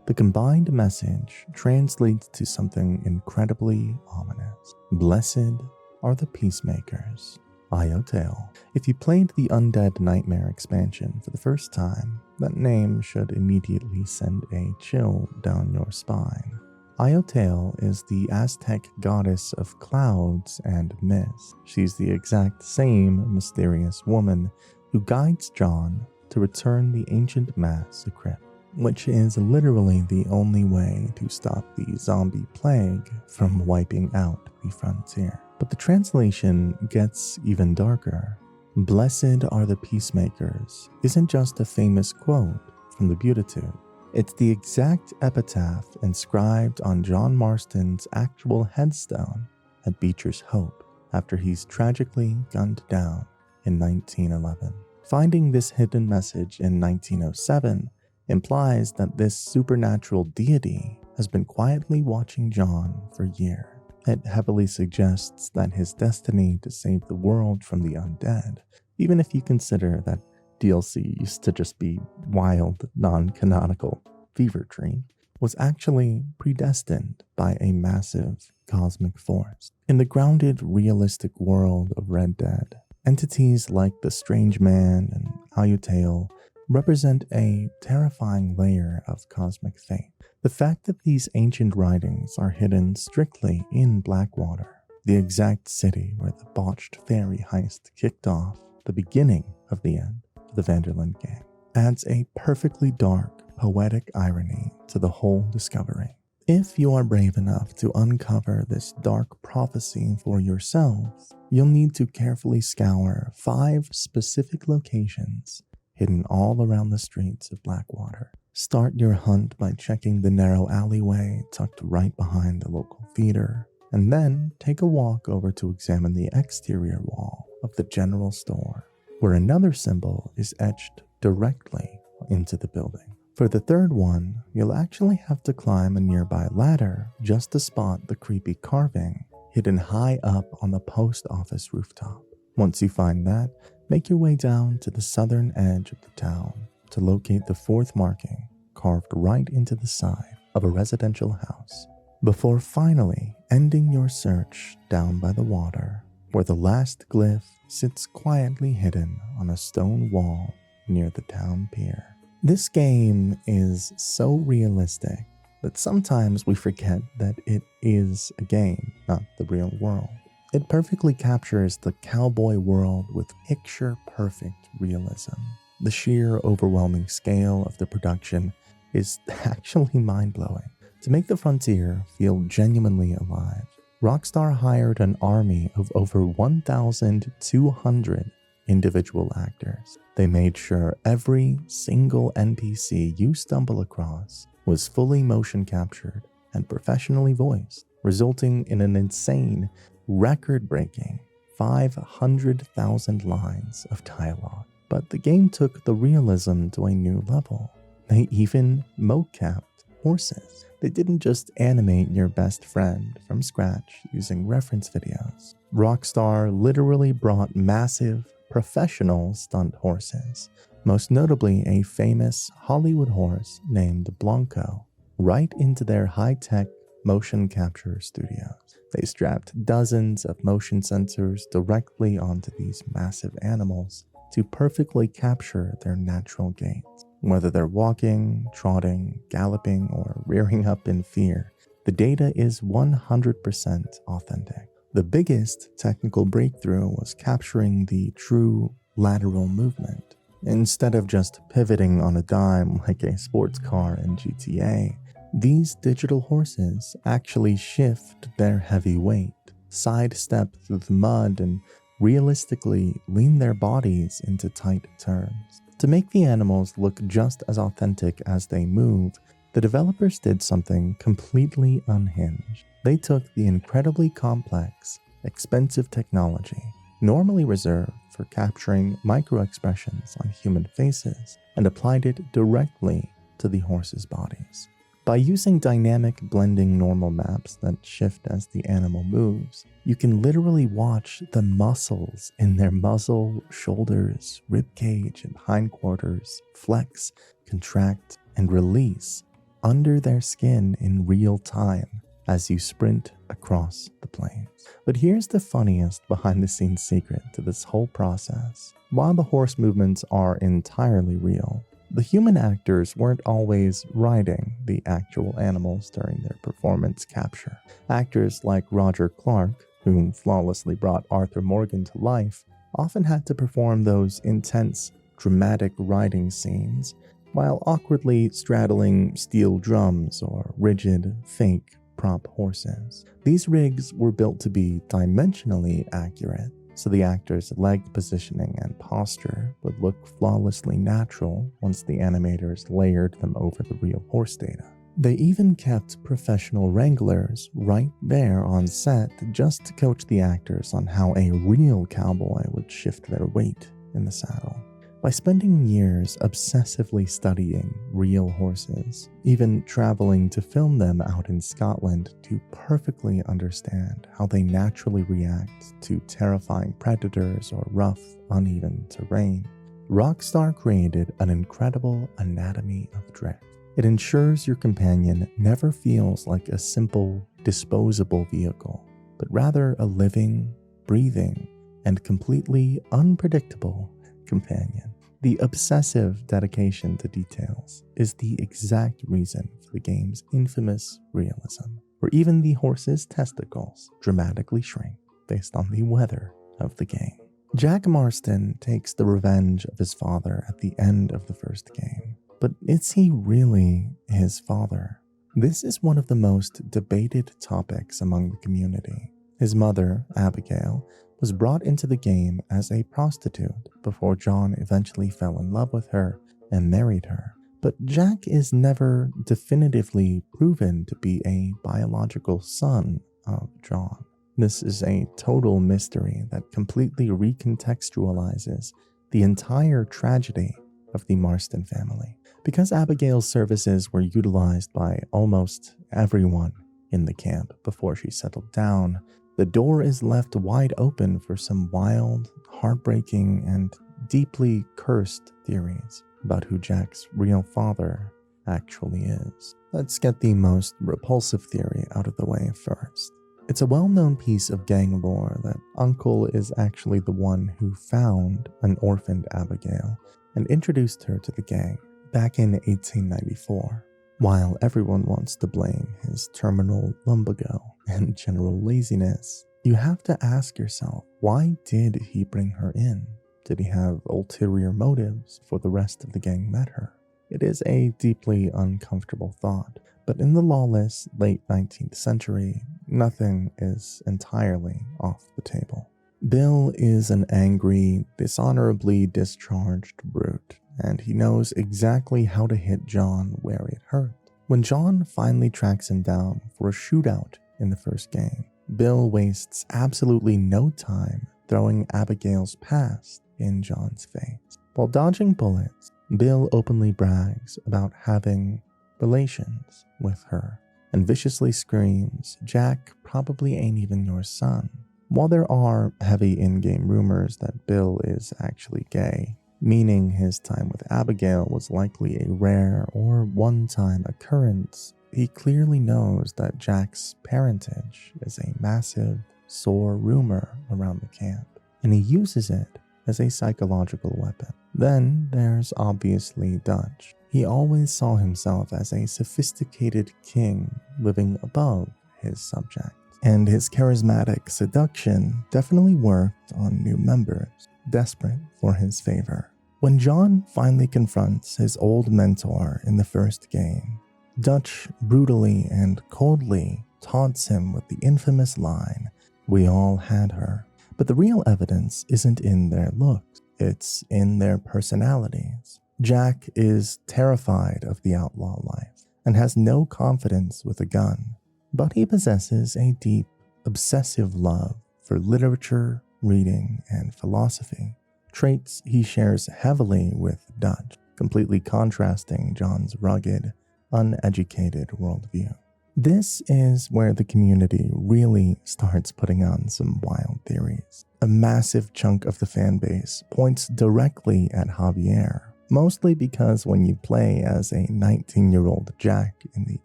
the combined message translates to something incredibly ominous. Blessed are the peacemakers. Iotail. If you played the Undead Nightmare expansion for the first time, that name should immediately send a chill down your spine. Iotail is the Aztec goddess of clouds and mist. She's the exact same mysterious woman who guides John to return the ancient massacre, which is literally the only way to stop the zombie plague from wiping out the frontier. But the translation gets even darker. Blessed are the peacemakers isn't just a famous quote from the Beatitude. It's the exact epitaph inscribed on John Marston's actual headstone at Beecher's Hope after he's tragically gunned down in 1911. Finding this hidden message in 1907 implies that this supernatural deity has been quietly watching John for years. It heavily suggests that his destiny to save the world from the undead, even if you consider that DLC used to just be wild, non-canonical fever dream, was actually predestined by a massive cosmic force. In the grounded, realistic world of Red Dead, entities like the Strange Man and Iotail represent a terrifying layer of cosmic fate. The fact that these ancient writings are hidden strictly in Blackwater, the exact city where the botched ferry heist kicked off the beginning of the end of the Vanderland gang, adds a perfectly dark, poetic irony to the whole discovery. If you are brave enough to uncover this dark prophecy for yourselves, you'll need to carefully scour 5 specific locations hidden all around the streets of Blackwater. Start your hunt by checking the narrow alleyway tucked right behind the local theater, and then take a walk over to examine the exterior wall of the general store, where another symbol is etched directly into the building. For the third one, you'll actually have to climb a nearby ladder just to spot the creepy carving hidden high up on the post office rooftop. Once you find that, make your way down to the southern edge of the town to locate the 4th marking carved right into the side of a residential house, before finally ending your search down by the water, where the last glyph sits quietly hidden on a stone wall near the town pier. This game is so realistic that sometimes we forget that it is a game, not the real world. It perfectly captures the cowboy world with picture-perfect realism. The sheer overwhelming scale of the production is actually mind-blowing. To make the frontier feel genuinely alive, Rockstar hired an army of over 1,200 individual actors. They made sure every single NPC you stumble across was fully motion captured and professionally voiced, resulting in an insane, record-breaking 500,000 lines of dialogue. But the game took the realism to a new level. They even mocapped horses. They didn't just animate your best friend from scratch using reference videos. Rockstar literally brought massive, professional stunt horses, most notably a famous Hollywood horse named Blanco, right into their high-tech motion capture studios. They strapped dozens of motion sensors directly onto these massive animals to perfectly capture their natural gaits. Whether they're walking, trotting, galloping, or rearing up in fear, the data is 100% authentic. The biggest technical breakthrough was capturing the true lateral movement. Instead of just pivoting on a dime like a sports car in GTA, these digital horses actually shift their heavy weight, sidestep through the mud, and realistically lean their bodies into tight turns. To make the animals look just as authentic as they move, the developers did something completely unhinged. They took the incredibly complex, expensive technology normally reserved for capturing micro-expressions on human faces and applied it directly to the horses' bodies. By using dynamic blending normal maps that shift as the animal moves, you can literally watch the muscles in their muzzle, shoulders, ribcage, and hindquarters flex, contract, and release under their skin in real time as you sprint across the plains. But here's the funniest behind-the-scenes secret to this whole process. While the horse movements are entirely real, the human actors weren't always riding the actual animals during their performance capture. Actors like Roger Clark, who flawlessly brought Arthur Morgan to life, often had to perform those intense, dramatic riding scenes while awkwardly straddling steel drums or rigid, fake prop horses. These rigs were built to be dimensionally accurate, so the actors' leg positioning and posture would look flawlessly natural once the animators layered them over the real horse data. They even kept professional wranglers right there on set just to coach the actors on how a real cowboy would shift their weight in the saddle. By spending years obsessively studying real horses, even traveling to film them out in Scotland to perfectly understand how they naturally react to terrifying predators or rough, uneven terrain, Rockstar created an incredible anatomy of drift. It ensures your companion never feels like a simple, disposable vehicle, but rather a living, breathing, and completely unpredictable companion. The obsessive dedication to details is the exact reason for the game's infamous realism, where even the horse's testicles dramatically shrink based on the weather of the game. Jack Marston takes the revenge of his father at the end of the first game, but is he really his father? This is one of the most debated topics among the community. His mother, Abigail, was brought into the game as a prostitute before John eventually fell in love with her and married her. But Jack is never definitively proven to be a biological son of John. This is a total mystery that completely recontextualizes the entire tragedy of the Marston family. Because Abigail's services were utilized by almost everyone in the camp before she settled down, the door is left wide open for some wild, heartbreaking, and deeply cursed theories about who Jack's real father actually is. Let's get the most repulsive theory out of the way first. It's a well-known piece of gang lore that Uncle is actually the one who found an orphaned Abigail and introduced her to the gang back in 1894. While everyone wants to blame his terminal lumbago and general laziness, you have to ask yourself, why did he bring her in? Did he have ulterior motives before the rest of the gang met her? It is a deeply uncomfortable thought, but in the lawless late 19th century, nothing is entirely off the table. Bill is an angry, dishonorably discharged brute, and he knows exactly how to hit John where it hurt. When John finally tracks him down for a shootout in the first game, Bill wastes absolutely no time throwing Abigail's past in John's face. While dodging bullets, Bill openly brags about having relations with her and viciously screams, "Jack probably ain't even your son." While there are heavy in-game rumors that Bill is actually gay, meaning his time with Abigail was likely a rare or one-time occurrence, he clearly knows that Jack's parentage is a massive, sore rumor around the camp, and he uses it as a psychological weapon. Then there's obviously Dutch. He always saw himself as a sophisticated king living above his subjects, and his charismatic seduction definitely worked on new members, desperate for his favor. When John finally confronts his old mentor in the first game, Dutch brutally and coldly taunts him with the infamous line, "We all had her." But the real evidence isn't in their looks, it's in their personalities. Jack is terrified of the outlaw life and has no confidence with a gun, but he possesses a deep, obsessive love for literature, reading, and philosophy, traits he shares heavily with Dutch, completely contrasting John's rugged, uneducated worldview. This is where the community really starts putting on some wild theories. A massive chunk of the fan base points directly at Javier, mostly because when you play as a 19-year-old Jack in the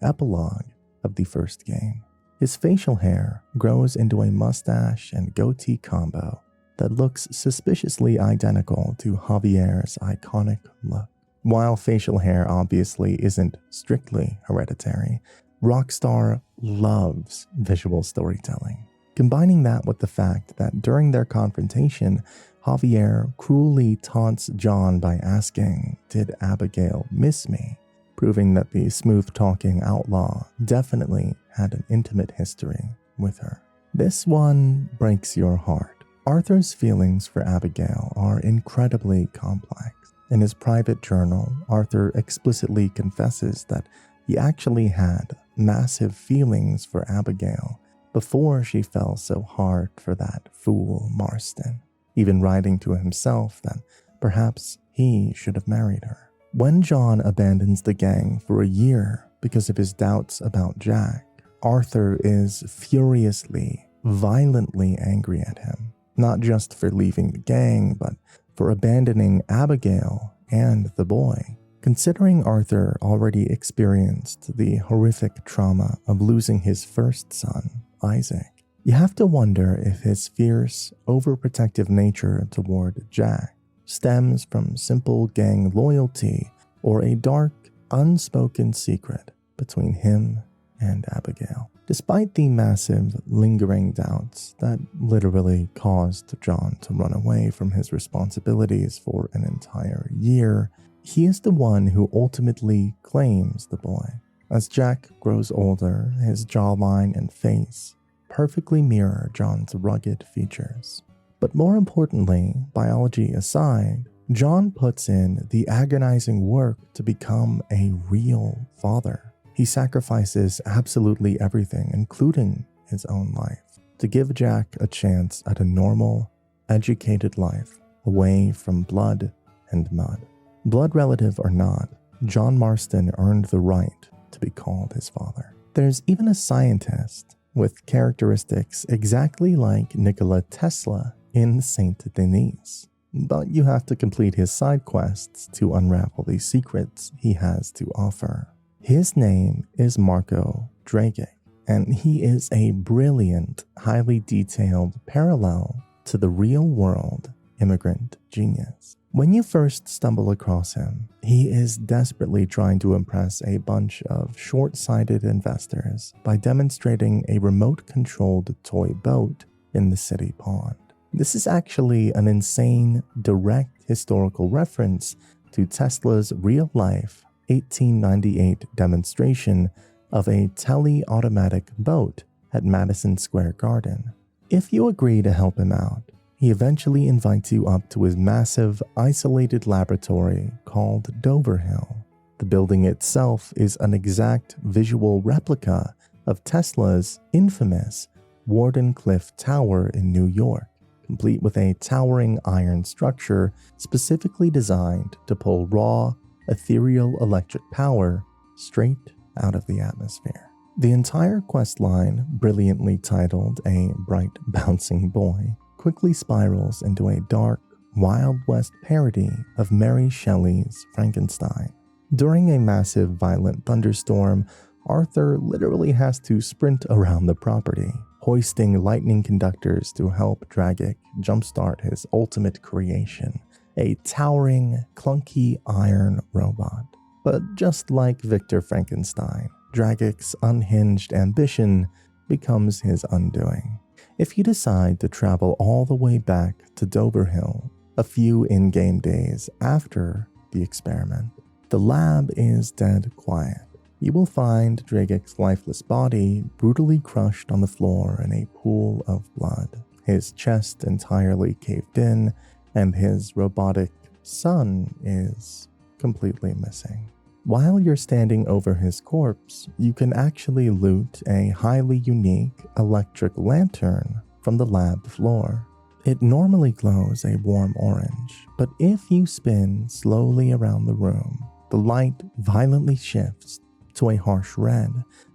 epilogue of the first game, his facial hair grows into a mustache and goatee combo that looks suspiciously identical to Javier's iconic look. While facial hair obviously isn't strictly hereditary, Rockstar loves visual storytelling. Combining that with the fact that during their confrontation, Javier cruelly taunts John by asking, "Did Abigail miss me?" proving that the smooth-talking outlaw definitely had an intimate history with her. This one breaks your heart. Arthur's feelings for Abigail are incredibly complex. In his private journal, Arthur explicitly confesses that he actually had massive feelings for Abigail before she fell so hard for that fool Marston, even writing to himself that perhaps he should have married her. When John abandons the gang for a year because of his doubts about Jack, Arthur is furiously, violently angry at him, not just for leaving the gang, but for abandoning Abigail and the boy. Considering Arthur already experienced the horrific trauma of losing his first son, Isaac, you have to wonder if his fierce, overprotective nature toward Jack stems from simple gang loyalty or a dark, unspoken secret between him and Abigail. Despite the massive, lingering doubts that literally caused John to run away from his responsibilities for an entire year, he is the one who ultimately claims the boy. As Jack grows older, his jawline and face perfectly mirror John's rugged features. But more importantly, biology aside, John puts in the agonizing work to become a real father. He sacrifices absolutely everything, including his own life, to give Jack a chance at a normal, educated life away from blood and mud. Blood relative or not, John Marston earned the right to be called his father. There's even a scientist with characteristics exactly like Nikola Tesla in Saint Denis, but you have to complete his side quests to unravel the secrets he has to offer. His name is Marco Dragic, and he is a brilliant, highly detailed parallel to the real-world immigrant genius. When you first stumble across him, he is desperately trying to impress a bunch of short-sighted investors by demonstrating a remote-controlled toy boat in the city pond. This is actually an insane, direct historical reference to Tesla's real-life 1898 demonstration of a tele-automatic boat at Madison Square Garden. If you agree to help him out, he eventually invites you up to his massive, isolated laboratory called Dover Hill. The building itself is an exact visual replica of Tesla's infamous Wardenclyffe Tower in New York, complete with a towering iron structure specifically designed to pull raw, ethereal electric power straight out of the atmosphere. The entire questline, brilliantly titled A Bright Bouncing Boy, quickly spirals into a dark, Wild West parody of Mary Shelley's Frankenstein. During a massive, violent thunderstorm, Arthur literally has to sprint around the property, hoisting lightning conductors to help Dragic jumpstart his ultimate creation, a towering, clunky iron robot. But just like Victor Frankenstein, Dragic's unhinged ambition becomes his undoing. If you decide to travel all the way back to Dover Hill, a few in-game days after the experiment, the lab is dead quiet. You will find Dragic's lifeless body brutally crushed on the floor in a pool of blood, his chest entirely caved in, and his robotic son is completely missing. While you're standing over his corpse, you can actually loot a highly unique electric lantern from the lab floor. It normally glows a warm orange, but if you spin slowly around the room, the light violently shifts to a harsh red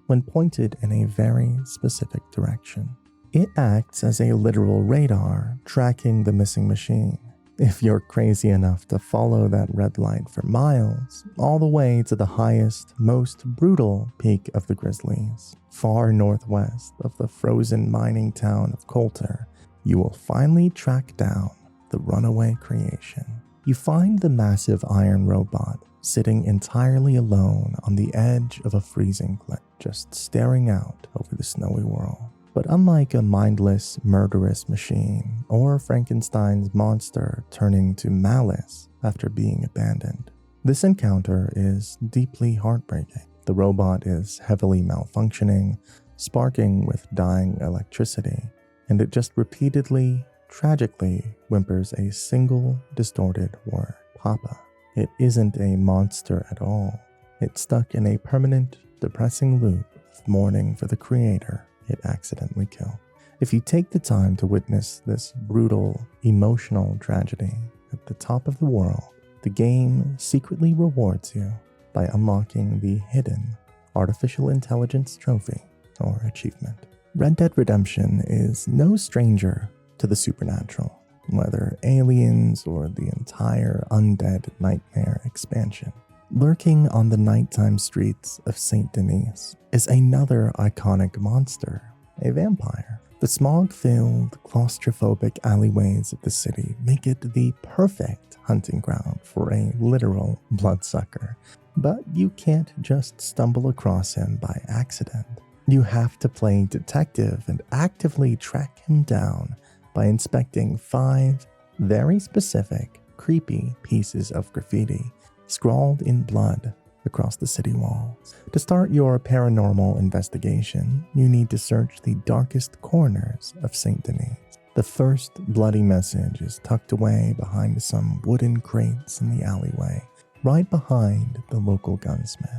when pointed in a very specific direction. It acts as a literal radar tracking the missing machine. If you're crazy enough to follow that red light for miles, all the way to the highest, most brutal peak of the Grizzlies, far northwest of the frozen mining town of Coulter, you will finally track down the runaway creation. You find the massive iron robot sitting entirely alone on the edge of a freezing cliff, just staring out over the snowy world. But unlike a mindless, murderous machine, or Frankenstein's monster turning to malice after being abandoned, this encounter is deeply heartbreaking. The robot is heavily malfunctioning, sparking with dying electricity, and it just repeatedly, tragically whimpers a single distorted word, Papa. It isn't a monster at all. It's stuck in a permanent, depressing loop of mourning for the creator it accidentally killed. If you take the time to witness this brutal, emotional tragedy at the top of the world, the game secretly rewards you by unlocking the hidden Artificial Intelligence Trophy or achievement. Red Dead Redemption is no stranger to the supernatural, whether aliens or the entire Undead Nightmare expansion. Lurking on the nighttime streets of Saint Denis is another iconic monster, a vampire. The smog-filled, claustrophobic alleyways of the city make it the perfect hunting ground for a literal bloodsucker. But you can't just stumble across him by accident. You have to play detective and actively track him down by inspecting 5 very specific, creepy pieces of graffiti scrawled in blood across the city walls. To start your paranormal investigation, you need to search the darkest corners of Saint Denis. The first bloody message is tucked away behind some wooden crates in the alleyway, right behind the local gunsmith.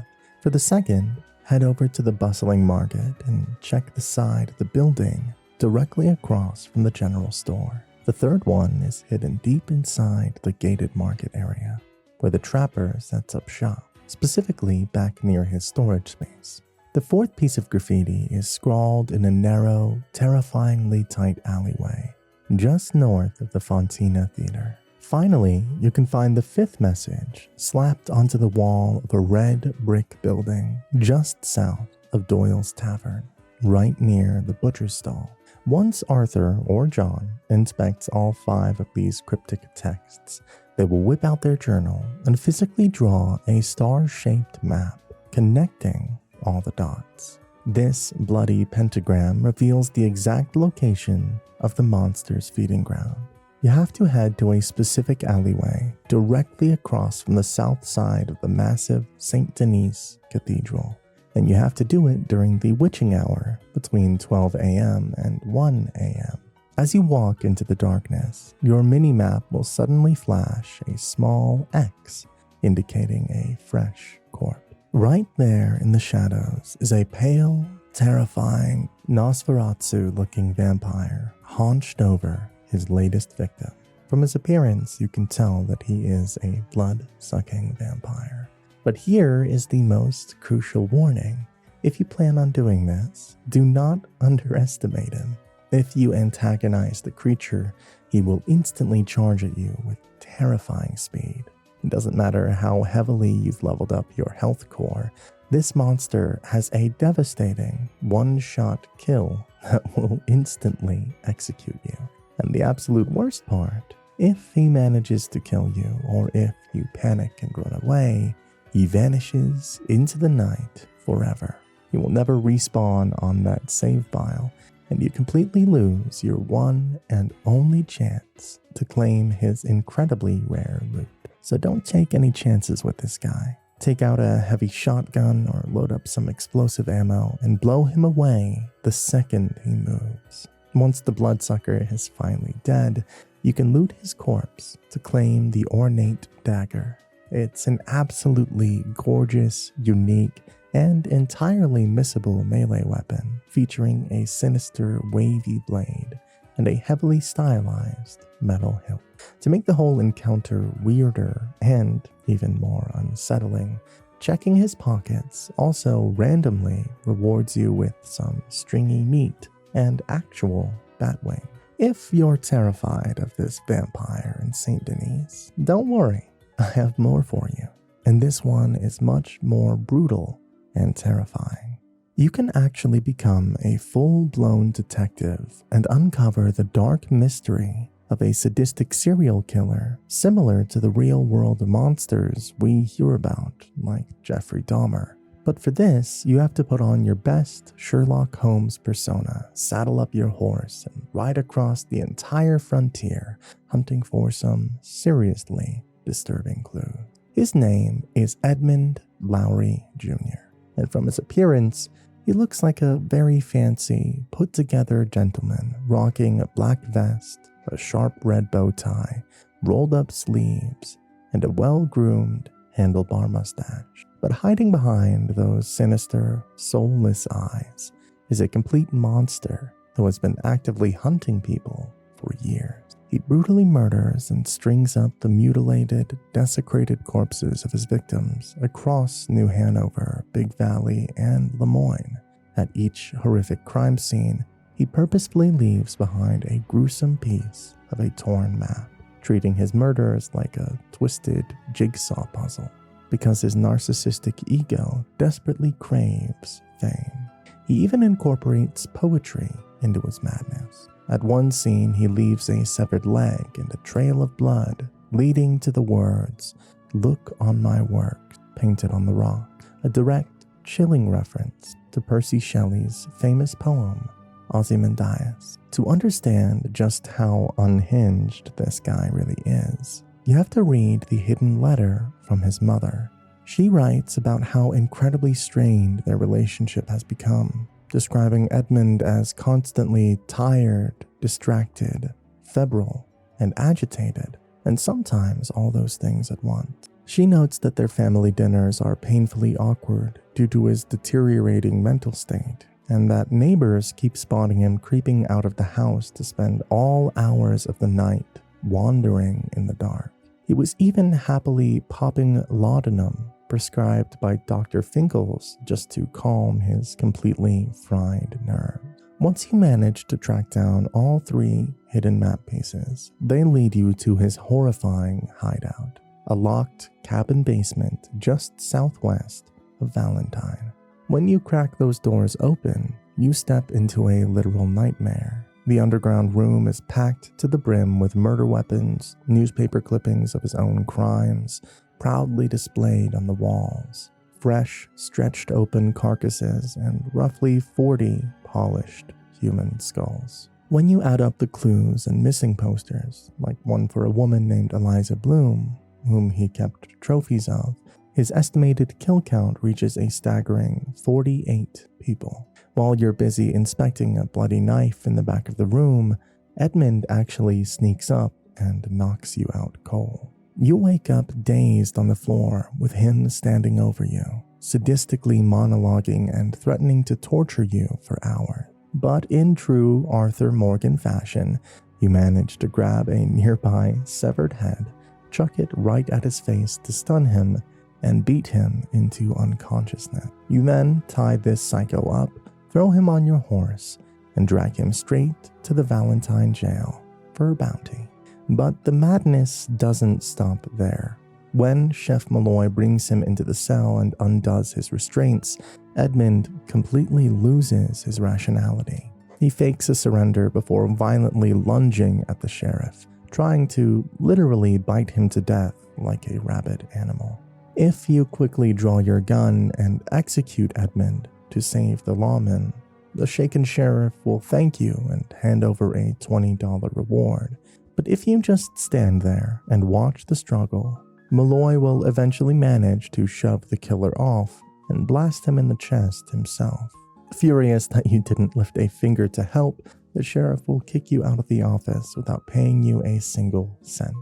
For the second, head over to the bustling market and check the side of the building directly across from the general store. The third one is hidden deep inside the gated market area, where the trapper sets up shop, specifically back near his storage space. The fourth piece of graffiti is scrawled in a narrow, terrifyingly tight alleyway, just north of the Fontina Theater. Finally, you can find the fifth message slapped onto the wall of a red brick building just south of Doyle's Tavern, right near the butcher's stall. Once Arthur or John inspects all 5 of these cryptic texts, they will whip out their journal and physically draw a star-shaped map connecting all the dots. This bloody pentagram reveals the exact location of the monster's feeding ground. You have to head to a specific alleyway directly across from the south side of the massive Saint Denis Cathedral, and you have to do it during the witching hour between 12 a.m. and 1 a.m. As you walk into the darkness, your mini-map will suddenly flash a small X indicating a fresh corpse. Right there in the shadows is a pale, terrifying, Nosferatu-looking vampire hunched over his latest victim. From his appearance, you can tell that he is a blood-sucking vampire. But here is the most crucial warning. If you plan on doing this, do not underestimate him. If you antagonize the creature, he will instantly charge at you with terrifying speed. It doesn't matter how heavily you've leveled up your health core, this monster has a devastating one-shot kill that will instantly execute you. And the absolute worst part, if he manages to kill you, or if you panic and run away, he vanishes into the night forever. He will never respawn on that save file, and you completely lose your one and only chance to claim his incredibly rare loot. So don't take any chances with this guy. Take out a heavy shotgun or load up some explosive ammo and blow him away the second he moves. Once the bloodsucker is finally dead, you can loot his corpse to claim the ornate dagger. It's an absolutely gorgeous, unique, and entirely missable melee weapon featuring a sinister wavy blade and a heavily stylized metal hilt. To make the whole encounter weirder and even more unsettling, checking his pockets also randomly rewards you with some stringy meat and actual batwing. If you're terrified of this vampire in Saint Denis, don't worry, I have more for you. And this one is much more brutal and terrifying. You can actually become a full-blown detective and uncover the dark mystery of a sadistic serial killer similar to the real-world monsters we hear about, like Jeffrey Dahmer. But for this, you have to put on your best Sherlock Holmes persona, saddle up your horse, and ride across the entire frontier, hunting for some seriously disturbing clues. His name is Edmund Lowry Jr., and from his appearance, he looks like a very fancy, put-together gentleman rocking a black vest, a sharp red bow tie, rolled-up sleeves, and a well-groomed handlebar mustache. But hiding behind those sinister, soulless eyes is a complete monster who has been actively hunting people for years. He brutally murders and strings up the mutilated, desecrated corpses of his victims across New Hanover, Big Valley, and Lemoyne. At each horrific crime scene, he purposefully leaves behind a gruesome piece of a torn map, treating his murders like a twisted jigsaw puzzle, because his narcissistic ego desperately craves fame. He even incorporates poetry into his madness. At one scene, he leaves a severed leg and a trail of blood, leading to the words, "Look on my work," painted on the rock, a direct, chilling reference to Percy Shelley's famous poem, Ozymandias. To understand just how unhinged this guy really is, you have to read the hidden letter from his mother, She writes about how incredibly strained their relationship has become, describing Edmund as constantly tired, distracted, febrile, and agitated, and sometimes all those things at once. She notes that their family dinners are painfully awkward due to his deteriorating mental state, and that neighbors keep spotting him creeping out of the house to spend all hours of the night wandering in the dark. He was even happily popping laudanum prescribed by Dr. Finkel's just to calm his completely fried nerves. Once you manage to track down all 3 hidden map pieces, they lead you to his horrifying hideout, a locked cabin basement just southwest of Valentine. When you crack those doors open, you step into a literal nightmare. The underground room is packed to the brim with murder weapons, newspaper clippings of his own crimes, proudly displayed on the walls, fresh, stretched open carcasses, and roughly 40 polished human skulls. When you add up the clues and missing posters, like one for a woman named Eliza Bloom, whom he kept trophies of, his estimated kill count reaches a staggering 48 people. While you're busy inspecting a bloody knife in the back of the room, Edmund actually sneaks up and knocks you out cold. You wake up dazed on the floor with him standing over you, sadistically monologuing and threatening to torture you for hours. But in true Arthur Morgan fashion, you manage to grab a nearby severed head, chuck it right at his face to stun him, and beat him into unconsciousness. You then tie this psycho up, throw him on your horse, and drag him straight to the Valentine jail for a bounty. But the madness doesn't stop there. When Chef Malloy brings him into the cell and undoes his restraints, Edmund completely loses his rationality. He fakes a surrender before violently lunging at the sheriff, trying to literally bite him to death like a rabid animal. If you quickly draw your gun and execute Edmund to save the lawman, the shaken sheriff will thank you and hand over a $20 reward. But if you just stand there and watch the struggle, Malloy will eventually manage to shove the killer off and blast him in the chest himself. Furious that you didn't lift a finger to help, the sheriff will kick you out of the office without paying you a single cent.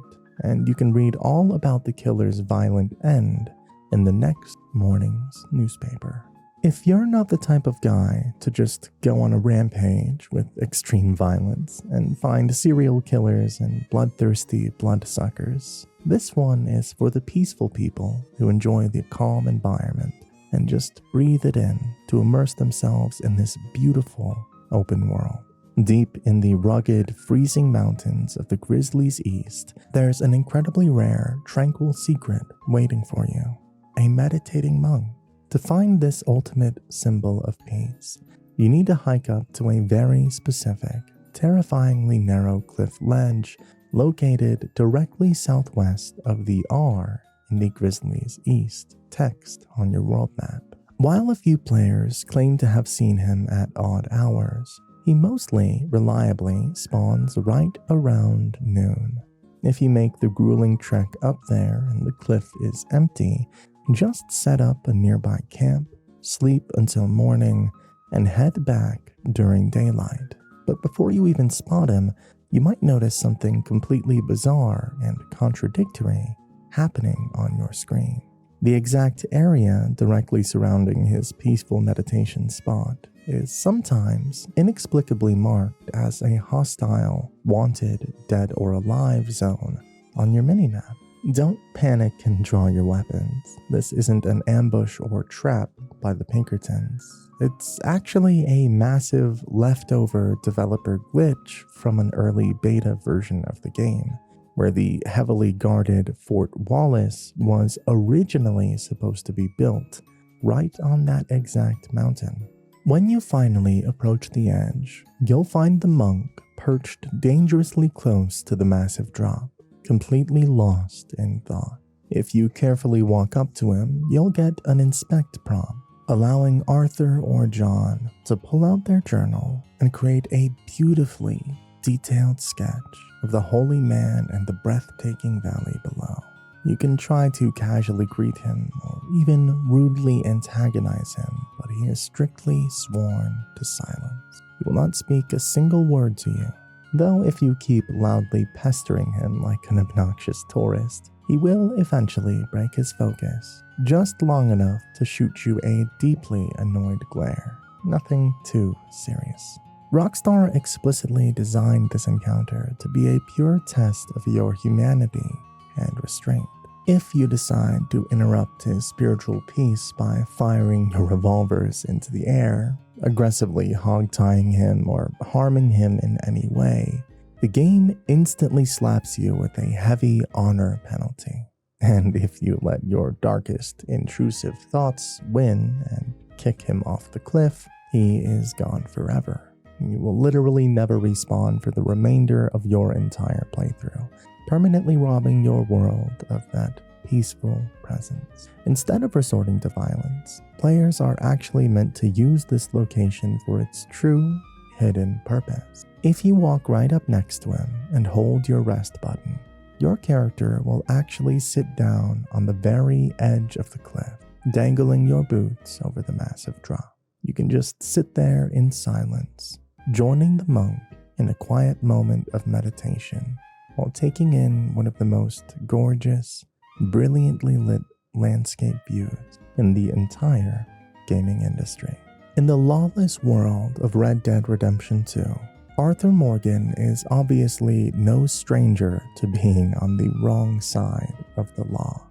And you can read all about the killer's violent end in the next morning's newspaper. If you're not the type of guy to just go on a rampage with extreme violence and find serial killers and bloodthirsty bloodsuckers, this one is for the peaceful people who enjoy the calm environment and just breathe it in to immerse themselves in this beautiful open world. Deep in the rugged, freezing mountains of the Grizzlies East, there's an incredibly rare, tranquil secret waiting for you: a meditating monk. To find this ultimate symbol of peace, you need to hike up to a very specific, terrifyingly narrow cliff ledge located directly southwest of the R in the Grizzlies East text on your world map. While a few players claim to have seen him at odd hours, he mostly reliably spawns right around noon. If you make the grueling trek up there and the cliff is empty, just set up a nearby camp, sleep until morning, and head back during daylight. But before you even spot him, you might notice something completely bizarre and contradictory happening on your screen. The exact area directly surrounding his peaceful meditation spot is sometimes inexplicably marked as a hostile, wanted, dead or alive zone on your minimap. Don't panic and draw your weapons. This isn't an ambush or trap by the Pinkertons. It's actually a massive leftover developer glitch from an early beta version of the game, where the heavily guarded Fort Wallace was originally supposed to be built right on that exact mountain. When you finally approach the edge, you'll find the monk perched dangerously close to the massive drop, completely lost in thought. If you carefully walk up to him, you'll get an inspect prompt, allowing Arthur or John to pull out their journal and create a beautifully detailed sketch of the holy man and the breathtaking valley below. You can try to casually greet him or even rudely antagonize him, but he is strictly sworn to silence. He will not speak a single word to you, though if you keep loudly pestering him like an obnoxious tourist, he will eventually break his focus, just long enough to shoot you a deeply annoyed glare. Nothing too serious. Rockstar explicitly designed this encounter to be a pure test of your humanity and restraint. If you decide to interrupt his spiritual peace by firing your revolvers into the air, aggressively hog-tying him or harming him in any way, the game instantly slaps you with a heavy honor penalty. And if you let your darkest intrusive thoughts win and kick him off the cliff, he is gone forever. You will literally never respawn for the remainder of your entire playthrough, permanently robbing your world of that peaceful presence. Instead of resorting to violence, players are actually meant to use this location for its true, hidden purpose. If you walk right up next to him and hold your rest button, your character will actually sit down on the very edge of the cliff, dangling your boots over the massive drop. You can just sit there in silence, joining the monk in a quiet moment of meditation while taking in one of the most gorgeous, brilliantly lit landscape views in the entire gaming industry. In the lawless world of Red Dead Redemption 2, Arthur Morgan is obviously no stranger to being on the wrong side of the law.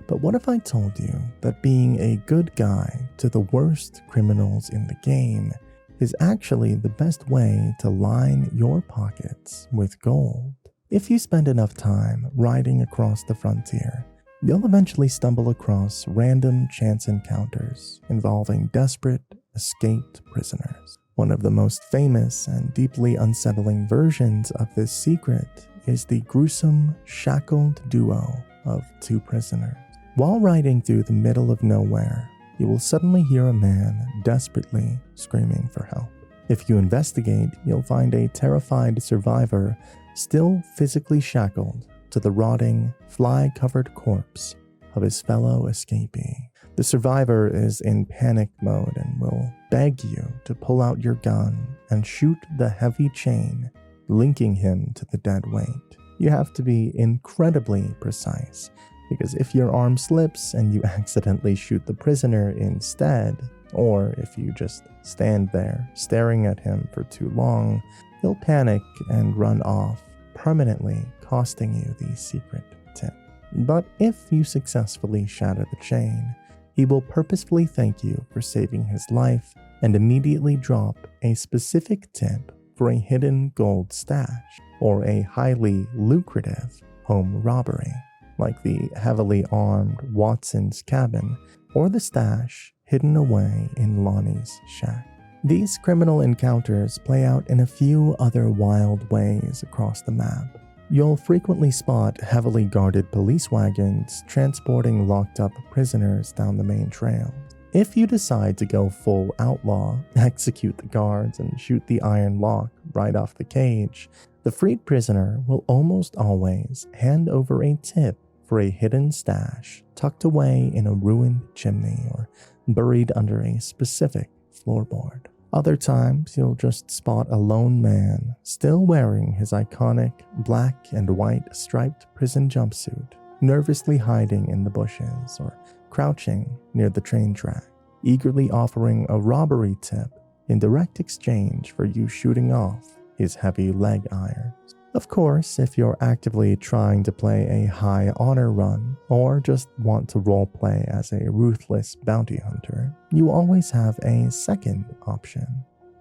But what if I told you that being a good guy to the worst criminals in the game is actually the best way to line your pockets with gold? If you spend enough time riding across the frontier, you'll eventually stumble across random chance encounters involving desperate, escaped prisoners. One of the most famous and deeply unsettling versions of this secret is the gruesome, shackled duo of two prisoners. While riding through the middle of nowhere, you will suddenly hear a man desperately screaming for help. If you investigate, you'll find a terrified survivor still physically shackled to the rotting, fly-covered corpse of his fellow escapee. The survivor is in panic mode and will beg you to pull out your gun and shoot the heavy chain linking him to the dead weight. You have to be incredibly precise, because if your arm slips and you accidentally shoot the prisoner instead, or if you just stand there staring at him for too long, he'll panic and run off, permanently costing you the secret tip. But if you successfully shatter the chain, he will purposefully thank you for saving his life and immediately drop a specific tip for a hidden gold stash or a highly lucrative home robbery, like the heavily armed Watson's cabin or the stash hidden away in Lonnie's shack. These criminal encounters play out in a few other wild ways across the map. You'll frequently spot heavily guarded police wagons transporting locked-up prisoners down the main trail. If you decide to go full outlaw, execute the guards, and shoot the iron lock right off the cage, the freed prisoner will almost always hand over a tip for a hidden stash tucked away in a ruined chimney or buried under a specific floorboard. Other times, you'll just spot a lone man still wearing his iconic black and white striped prison jumpsuit, nervously hiding in the bushes or crouching near the train track, eagerly offering a robbery tip in direct exchange for you shooting off his heavy leg irons. Of course, if you're actively trying to play a high honor run, or just want to roleplay as a ruthless bounty hunter, you always have a second option.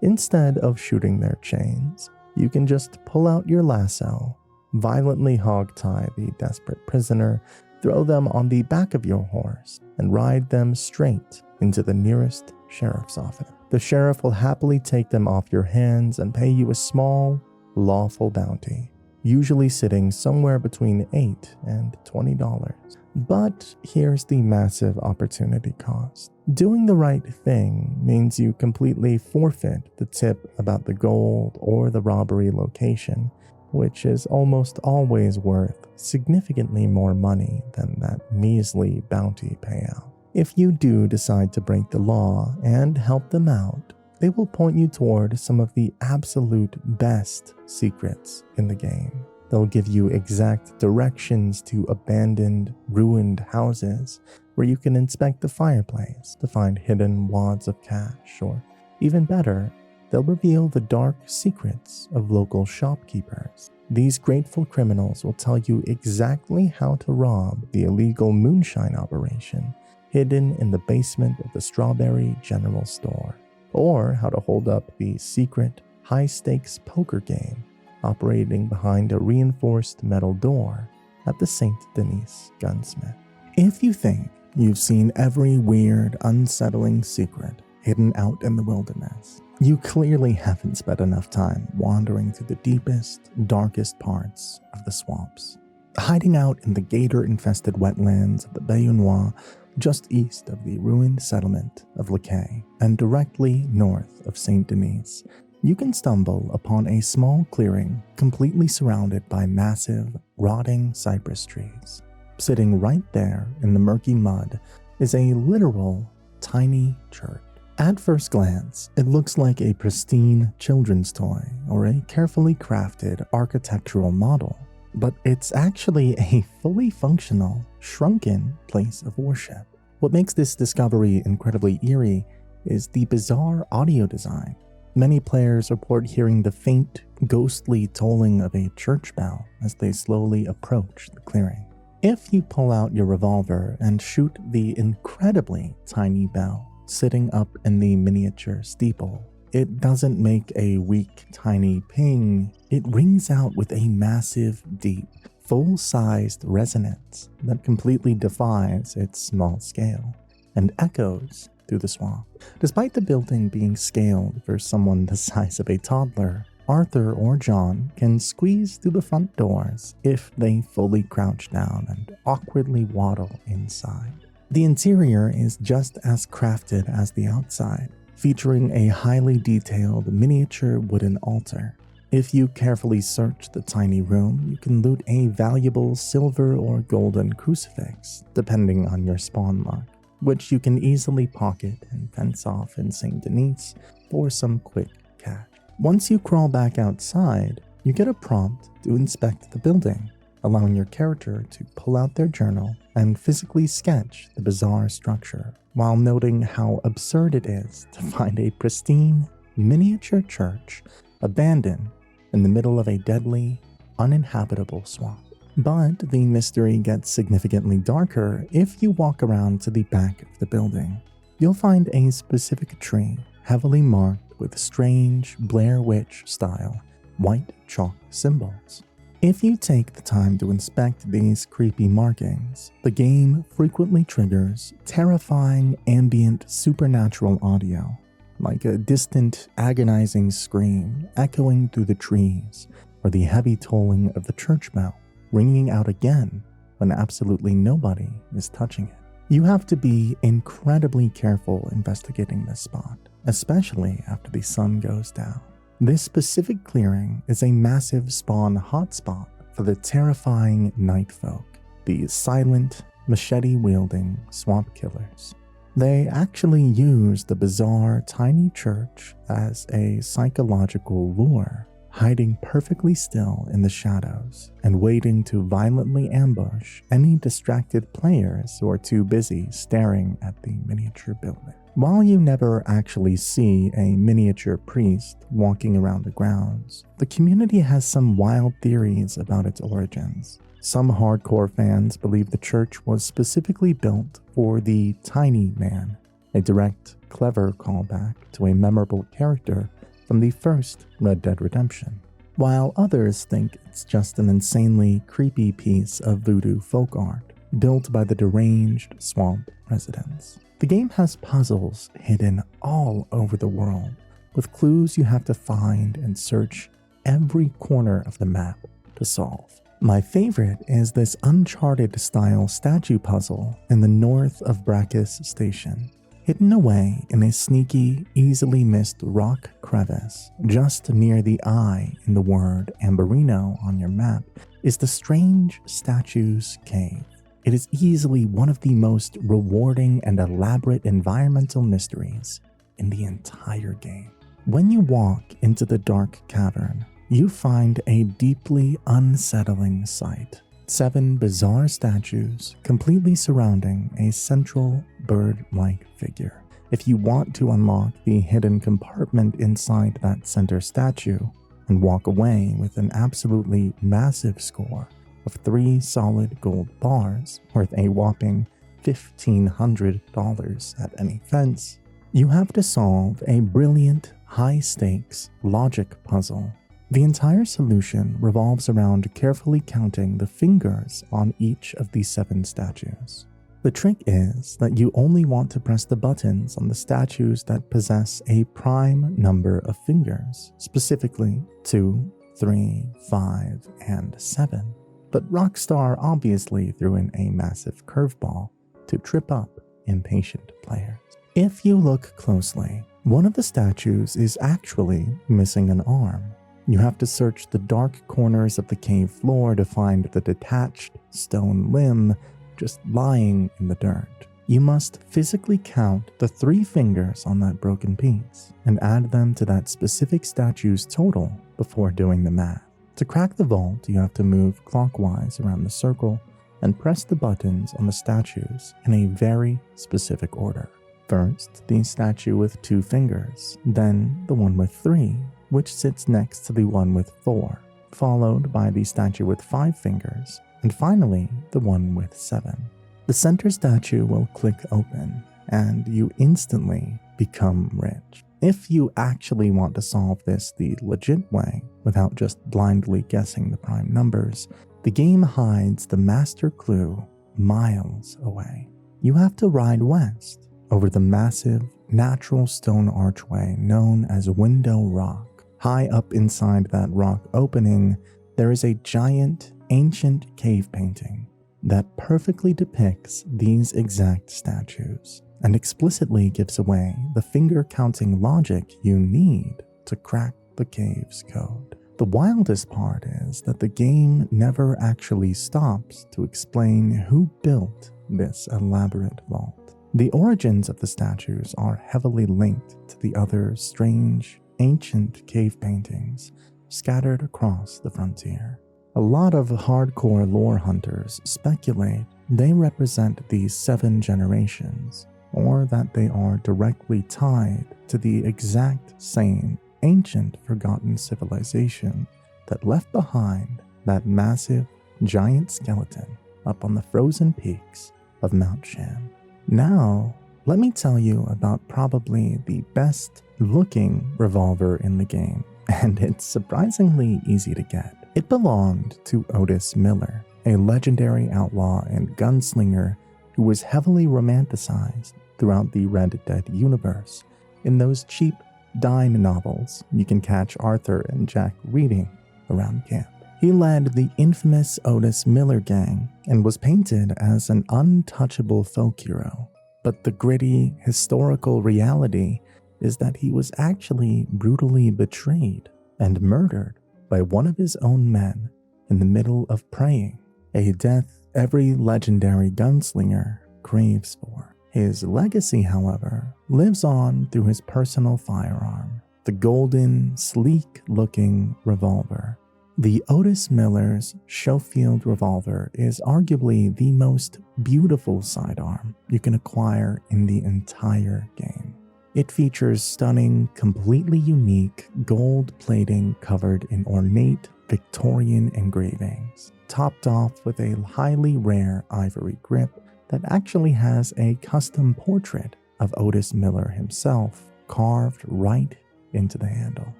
Instead of shooting their chains, you can just pull out your lasso, violently hog-tie the desperate prisoner, throw them on the back of your horse, and ride them straight into the nearest sheriff's office. The sheriff will happily take them off your hands and pay you a small, lawful bounty, usually sitting somewhere between $8 and $20. But here's the massive opportunity cost. Doing the right thing means you completely forfeit the tip about the gold or the robbery location, which is almost always worth significantly more money than that measly bounty payout. If you do decide to break the law and help them out, they will point you toward some of the absolute best secrets in the game. They'll give you exact directions to abandoned, ruined houses where you can inspect the fireplace to find hidden wads of cash, or even better, they'll reveal the dark secrets of local shopkeepers. These grateful criminals will tell you exactly how to rob the illegal moonshine operation hidden in the basement of the Strawberry General Store, or how to hold up the secret, high-stakes poker game operating behind a reinforced metal door at the Saint Denis gunsmith. If you think you've seen every weird, unsettling secret hidden out in the wilderness, you clearly haven't spent enough time wandering through the deepest, darkest parts of the swamps. Hiding out in the gator-infested wetlands of the Bayou Noir, just east of the ruined settlement of Laquais, and directly north of Saint Denis, you can stumble upon a small clearing completely surrounded by massive, rotting cypress trees. Sitting right there in the murky mud is a literal tiny church. At first glance, it looks like a pristine children's toy or a carefully crafted architectural model, but it's actually a fully functional, shrunken place of worship. What makes this discovery incredibly eerie is the bizarre audio design. Many players report hearing the faint, ghostly tolling of a church bell as they slowly approach the clearing. If you pull out your revolver and shoot the incredibly tiny bell sitting up in the miniature steeple, it doesn't make a weak, tiny ping. It rings out with a massive, deep, full-sized resonance that completely defies its small scale and echoes through the swamp. Despite the building being scaled for someone the size of a toddler, Arthur or John can squeeze through the front doors if they fully crouch down and awkwardly waddle inside. The interior is just as crafted as the outside, featuring a highly detailed miniature wooden altar. If you carefully search the tiny room, you can loot a valuable silver or golden crucifix, depending on your spawn luck, which you can easily pocket and fence off in Saint Denis for some quick cash. Once you crawl back outside, you get a prompt to inspect the building, allowing your character to pull out their journal and physically sketch the bizarre structure, while noting how absurd it is to find a pristine, miniature church abandoned in the middle of a deadly, uninhabitable swamp. But the mystery gets significantly darker if you walk around to the back of the building. You'll find a specific tree heavily marked with strange Blair Witch-style white chalk symbols. If you take the time to inspect these creepy markings, the game frequently triggers terrifying ambient supernatural audio, like a distant, agonizing scream echoing through the trees, or the heavy tolling of the church bell, ringing out again when absolutely nobody is touching it. You have to be incredibly careful investigating this spot, especially after the sun goes down. This specific clearing is a massive spawn hotspot for the terrifying night folk, the silent, machete-wielding swamp killers. They actually use the bizarre tiny church as a psychological lure, hiding perfectly still in the shadows and waiting to violently ambush any distracted players who are too busy staring at the miniature building. While you never actually see a miniature priest walking around the grounds, the community has some wild theories about its origins. Some hardcore fans believe the church was specifically built for the Tiny Man, a direct, clever callback to a memorable character from the first Red Dead Redemption, while others think it's just an insanely creepy piece of voodoo folk art built by the deranged swamp residents. The game has puzzles hidden all over the world, with clues you have to find and search every corner of the map to solve. My favorite is this Uncharted-style statue puzzle in the north of Brackus Station. Hidden away in a sneaky, easily missed rock crevice just near the eye in the word Amberino on your map is the strange statue's cave. It is easily one of the most rewarding and elaborate environmental mysteries in the entire game. When you walk into the dark cavern, you find a deeply unsettling sight. 7 bizarre statues completely surrounding a central bird-like figure. If you want to unlock the hidden compartment inside that center statue and walk away with an absolutely massive score of 3 solid gold bars worth a whopping $1,500 at any fence, you have to solve a brilliant, high-stakes logic puzzle. The entire solution revolves around carefully counting the fingers on each of the 7 statues. The trick is that you only want to press the buttons on the statues that possess a prime number of fingers, specifically 2, 3, 5, and 7. But Rockstar obviously threw in a massive curveball to trip up impatient players. If you look closely, one of the statues is actually missing an arm. You have to search the dark corners of the cave floor to find the detached stone limb just lying in the dirt. You must physically count the 3 fingers on that broken piece and add them to that specific statue's total before doing the math. To crack the vault, you have to move clockwise around the circle and press the buttons on the statues in a very specific order. First, the statue with 2 fingers, then the one with 3, which sits next to the one with 4, followed by the statue with 5 fingers, and finally the one with 7. The center statue will click open, and you instantly become rich. If you actually want to solve this the legit way, without just blindly guessing the prime numbers, the game hides the master clue miles away. You have to ride west over the massive, natural stone archway known as Window Rock. High up inside that rock opening, there is a giant, ancient cave painting that perfectly depicts these exact statues and explicitly gives away the finger-counting logic you need to crack the cave's code. The wildest part is that the game never actually stops to explain who built this elaborate vault. The origins of the statues are heavily linked to the other strange, ancient cave paintings scattered across the frontier. A lot of hardcore lore hunters speculate they represent the 7 generations, or that they are directly tied to the exact same ancient forgotten civilization that left behind that massive, giant skeleton up on the frozen peaks of Mount Shan. Now, let me tell you about probably the best looking revolver in the game, and it's surprisingly easy to get. It belonged to Otis Miller, a legendary outlaw and gunslinger who was heavily romanticized throughout the Red Dead universe in those cheap dime novels you can catch Arthur and Jack reading around camp. He led the infamous Otis Miller gang and was painted as an untouchable folk hero. But the gritty, historical reality is that he was actually brutally betrayed and murdered by one of his own men in the middle of praying, a death every legendary gunslinger craves for. His legacy, however, lives on through his personal firearm, the golden, sleek-looking revolver. The Otis Miller's Schofield revolver is arguably the most beautiful sidearm you can acquire in the entire game. It features stunning, completely unique gold plating covered in ornate Victorian engravings, topped off with a highly rare ivory grip that actually has a custom portrait of Otis Miller himself carved right into the handle.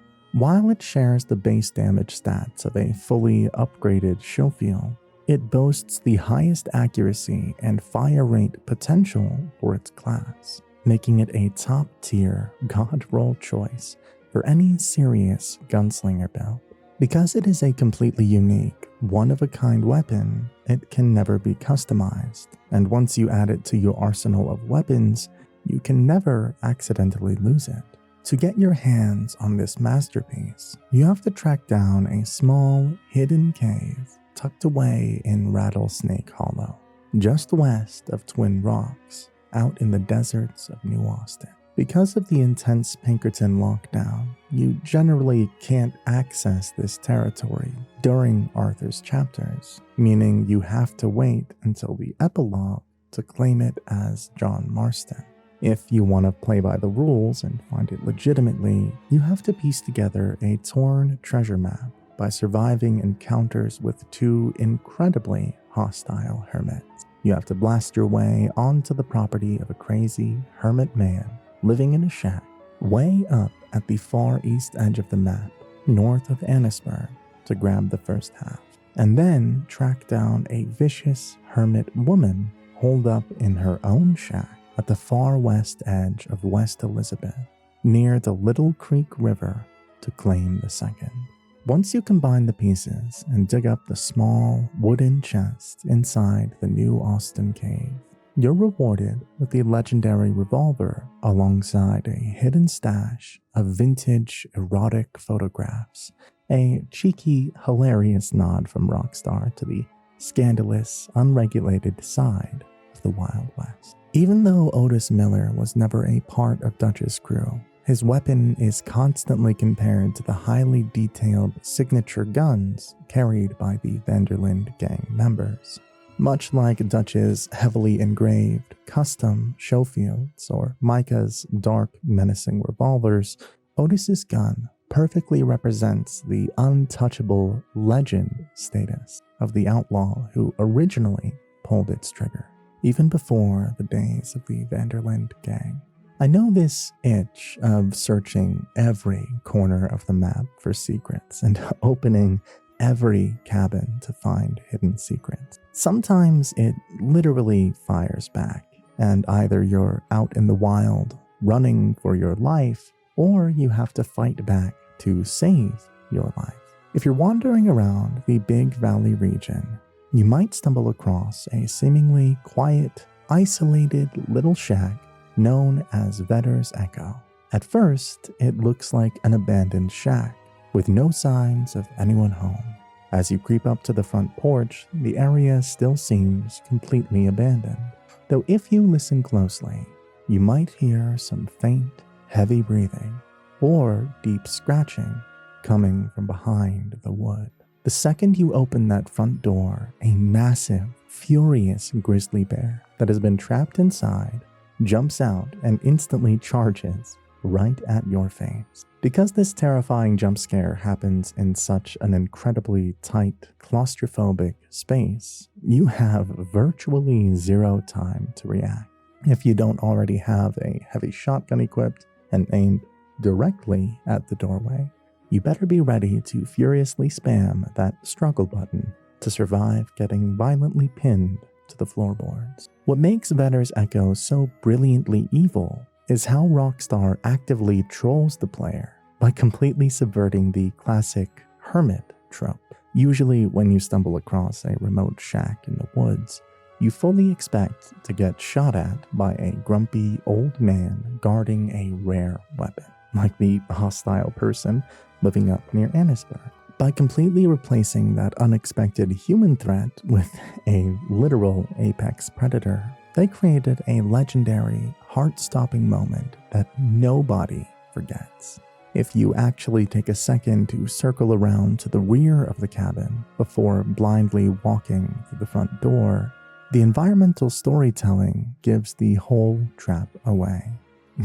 While it shares the base damage stats of a fully upgraded Schofield, it boasts the highest accuracy and fire rate potential for its class, making it a top-tier god roll choice for any serious gunslinger build. Because it is a completely unique, one-of-a-kind weapon, it can never be customized, and once you add it to your arsenal of weapons, you can never accidentally lose it. To get your hands on this masterpiece, you have to track down a small, hidden cave tucked away in Rattlesnake Hollow. just west of Twin Rocks, out in the deserts of New Austin. Because of the intense Pinkerton lockdown, you generally can't access this territory during Arthur's chapters, meaning you have to wait until the epilogue to claim it as John Marston. If you want to play by the rules and find it legitimately, you have to piece together a torn treasure map by surviving encounters with two incredibly hostile hermits. You have to blast your way onto the property of a crazy hermit man living in a shack way up at the far east edge of the map, north of Annisburg, to grab the first half, and then track down a vicious hermit woman holed up in her own shack at the far west edge of West Elizabeth, near the Little Creek River, to claim the second. Once you combine the pieces and dig up the small wooden chest inside the New Austin cave, you're rewarded with the legendary revolver alongside a hidden stash of vintage erotic photographs, a cheeky, hilarious nod from Rockstar to the scandalous, unregulated side of the Wild West. Even though Otis Miller was never a part of Dutch's crew, his weapon is constantly compared to the highly detailed signature guns carried by the Vanderlinde gang members. Much like Dutch's heavily engraved custom Schofields or Micah's dark, menacing revolvers, Otis's gun perfectly represents the untouchable legend status of the outlaw who originally pulled its trigger, even before the days of the Vanderlinde gang. I know this itch of searching every corner of the map for secrets and opening every cabin to find hidden secrets. Sometimes it literally fires back, and either you're out in the wild running for your life, or you have to fight back to save your life. If you're wandering around the Big Valley region, you might stumble across a seemingly quiet, isolated little shack known as Vedder's Echo. At first, it looks like an abandoned shack, with no signs of anyone home. As you creep up to the front porch, the area still seems completely abandoned, though if you listen closely, you might hear some faint, heavy breathing or deep scratching coming from behind the wood. The second you open that front door, a massive, furious grizzly bear that has been trapped inside jumps out and instantly charges right at your face. Because this terrifying jump scare happens in such an incredibly tight, claustrophobic space, you have virtually zero time to react. If you don't already have a heavy shotgun equipped and aimed directly at the doorway, you better be ready to furiously spam that struggle button to survive getting violently pinned to the floorboards. What makes Vedder's Echo so brilliantly evil is how Rockstar actively trolls the player by completely subverting the classic hermit trope. Usually when you stumble across a remote shack in the woods, you fully expect to get shot at by a grumpy old man guarding a rare weapon, like the hostile person living up near Annisburg. By completely replacing that unexpected human threat with a literal apex predator, they created a legendary, heart-stopping moment that nobody forgets. If you actually take a second to circle around to the rear of the cabin before blindly walking through the front door, the environmental storytelling gives the whole trap away.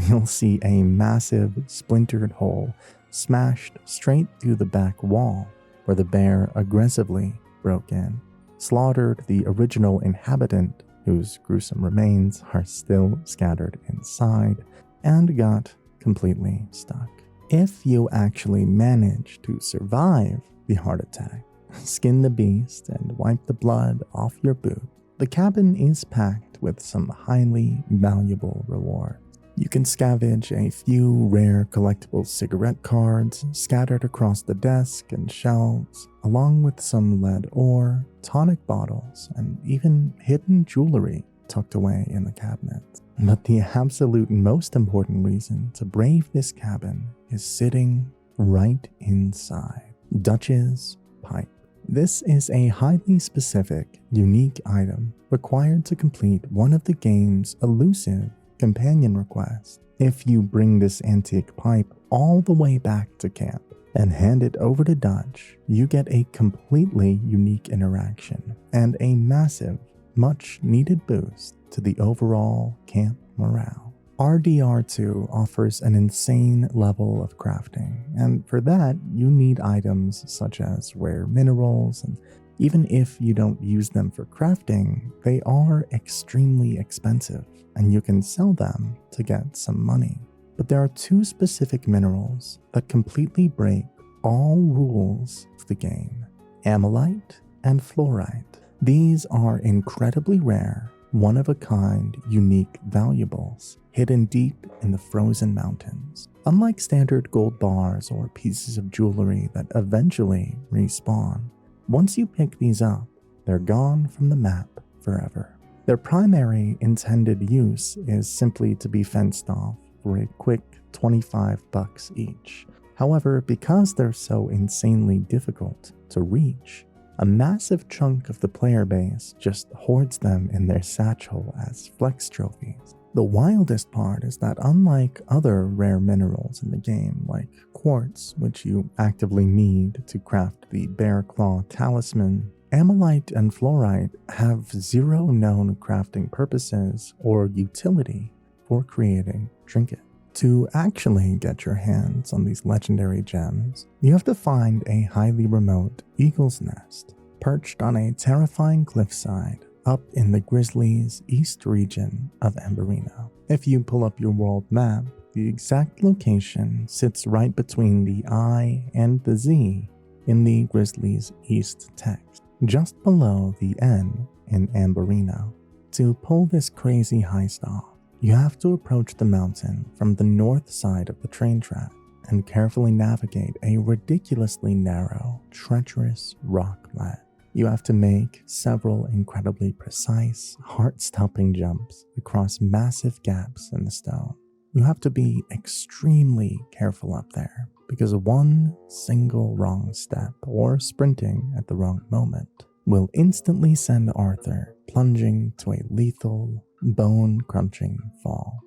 You'll see a massive, splintered hole smashed straight through the back wall, where the bear aggressively broke in, slaughtered the original inhabitant, whose gruesome remains are still scattered inside, and got completely stuck. If you actually manage to survive the heart attack, skin the beast, and wipe the blood off your boot, the cabin is packed with some highly valuable rewards. You can scavenge a few rare collectible cigarette cards scattered across the desk and shelves, along with some lead ore, tonic bottles, and even hidden jewelry tucked away in the cabinets. But the absolute most important reason to brave this cabin is sitting right inside Dutch's pipe. This is a highly specific, unique item required to complete one of the game's elusive companion requests. If you bring this antique pipe all the way back to camp and hand it over to Dutch, you get a completely unique interaction and a massive, much needed boost to the overall camp morale. RDR2 offers an insane level of crafting, and for that you need items such as rare minerals, and even if you don't use them for crafting, they are extremely expensive and you can sell them to get some money. But there are two specific minerals that completely break all rules of the game: amylite and fluorite. These are incredibly rare, one-of-a-kind, unique valuables hidden deep in the frozen mountains. Unlike standard gold bars or pieces of jewelry that eventually respawn, once you pick these up, they're gone from the map forever. Their primary intended use is simply to be fenced off for a quick $25 each. However, because they're so insanely difficult to reach, a massive chunk of the player base just hoards them in their satchel as flex trophies. The wildest part is that unlike other rare minerals in the game, like quartz, which you actively need to craft the bear claw talisman, amylite and fluorite have zero known crafting purposes or utility for creating trinkets. To actually get your hands on these legendary gems, you have to find a highly remote eagle's nest perched on a terrifying cliffside up in the Grizzlies' east region of Aberdine. If you pull up your world map, the exact location sits right between the I and the Z in the Grizzlies' east text, just below the N in Aberdine. To pull this crazy heist off, you have to approach the mountain from the north side of the train track and carefully navigate a ridiculously narrow, treacherous rock ledge. You have to make several incredibly precise, heart-stopping jumps across massive gaps in the stone. You have to be extremely careful up there, because one single wrong step or sprinting at the wrong moment will instantly send Arthur plunging to a lethal, bone-crunching fall.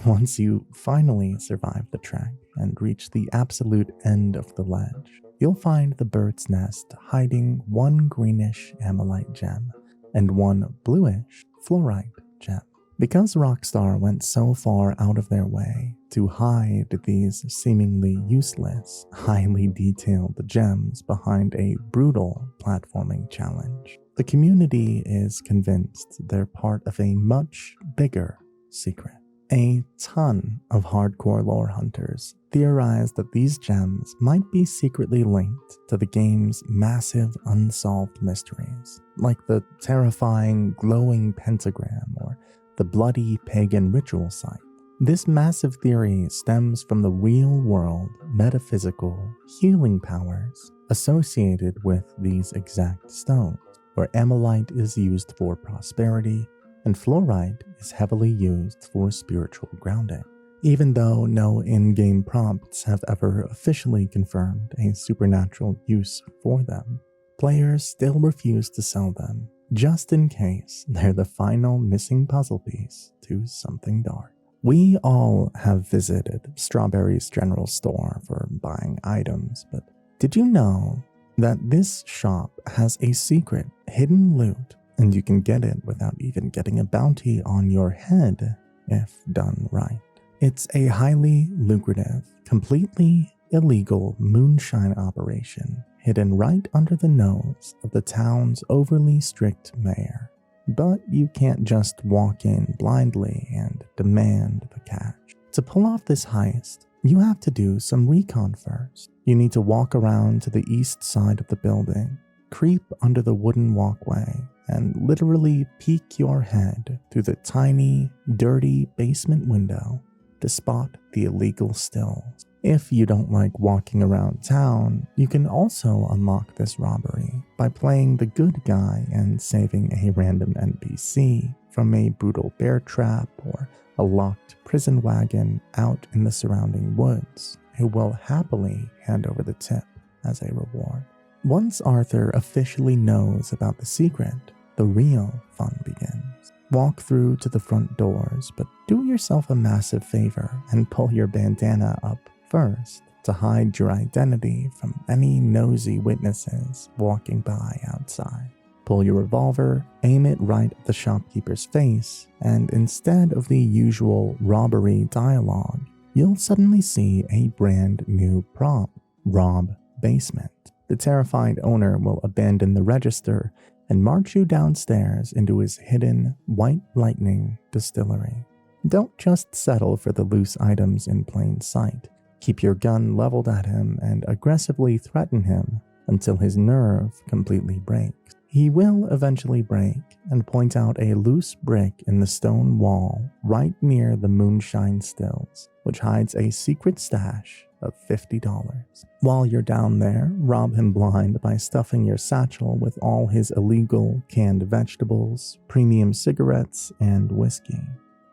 Once you finally survive the trek and reach the absolute end of the ledge, you'll find the bird's nest hiding one greenish amylite gem and one bluish fluorite gem. Because Rockstar went so far out of their way to hide these seemingly useless, highly detailed gems behind a brutal platforming challenge, the community is convinced they're part of a much bigger secret. A ton of hardcore lore hunters theorize that these gems might be secretly linked to the game's massive unsolved mysteries, like the terrifying glowing pentagram or the bloody pagan ritual site. This massive theory stems from the real-world, metaphysical, healing powers associated with these exact stones, where amylite is used for prosperity and fluorite is heavily used for spiritual grounding. Even though no in-game prompts have ever officially confirmed a supernatural use for them, players still refuse to sell them, just in case they're the final missing puzzle piece to something dark. We all have visited Strawberry's general store for buying items, but did you know that this shop has a secret hidden loot, and you can get it without even getting a bounty on your head if done right? It's a highly lucrative, completely illegal moonshine operation hidden right under the nose of the town's overly strict mayor. But you can't just walk in blindly and demand the cash. To pull off this heist, you have to do some recon first. You need to walk around to the east side of the building, creep under the wooden walkway, and literally peek your head through the tiny, dirty basement window to spot the illegal stills. If you don't like walking around town, you can also unlock this robbery by playing the good guy and saving a random NPC from a brutal bear trap or a locked prison wagon out in the surrounding woods, who will happily hand over the tip as a reward. Once Arthur officially knows about the secret, the real fun begins. Walk through to the front doors, but do yourself a massive favor and pull your bandana up first to hide your identity from any nosy witnesses walking by outside. Pull your revolver, aim it right at the shopkeeper's face, and instead of the usual robbery dialogue, you'll suddenly see a brand new prompt: rob basement. The terrified owner will abandon the register and march you downstairs into his hidden white lightning distillery. Don't just settle for the loose items in plain sight. Keep your gun leveled at him and aggressively threaten him until his nerve completely breaks. He will eventually break and point out a loose brick in the stone wall right near the moonshine stills, which hides a secret stash of $50. While you're down there, rob him blind by stuffing your satchel with all his illegal canned vegetables, premium cigarettes, and whiskey.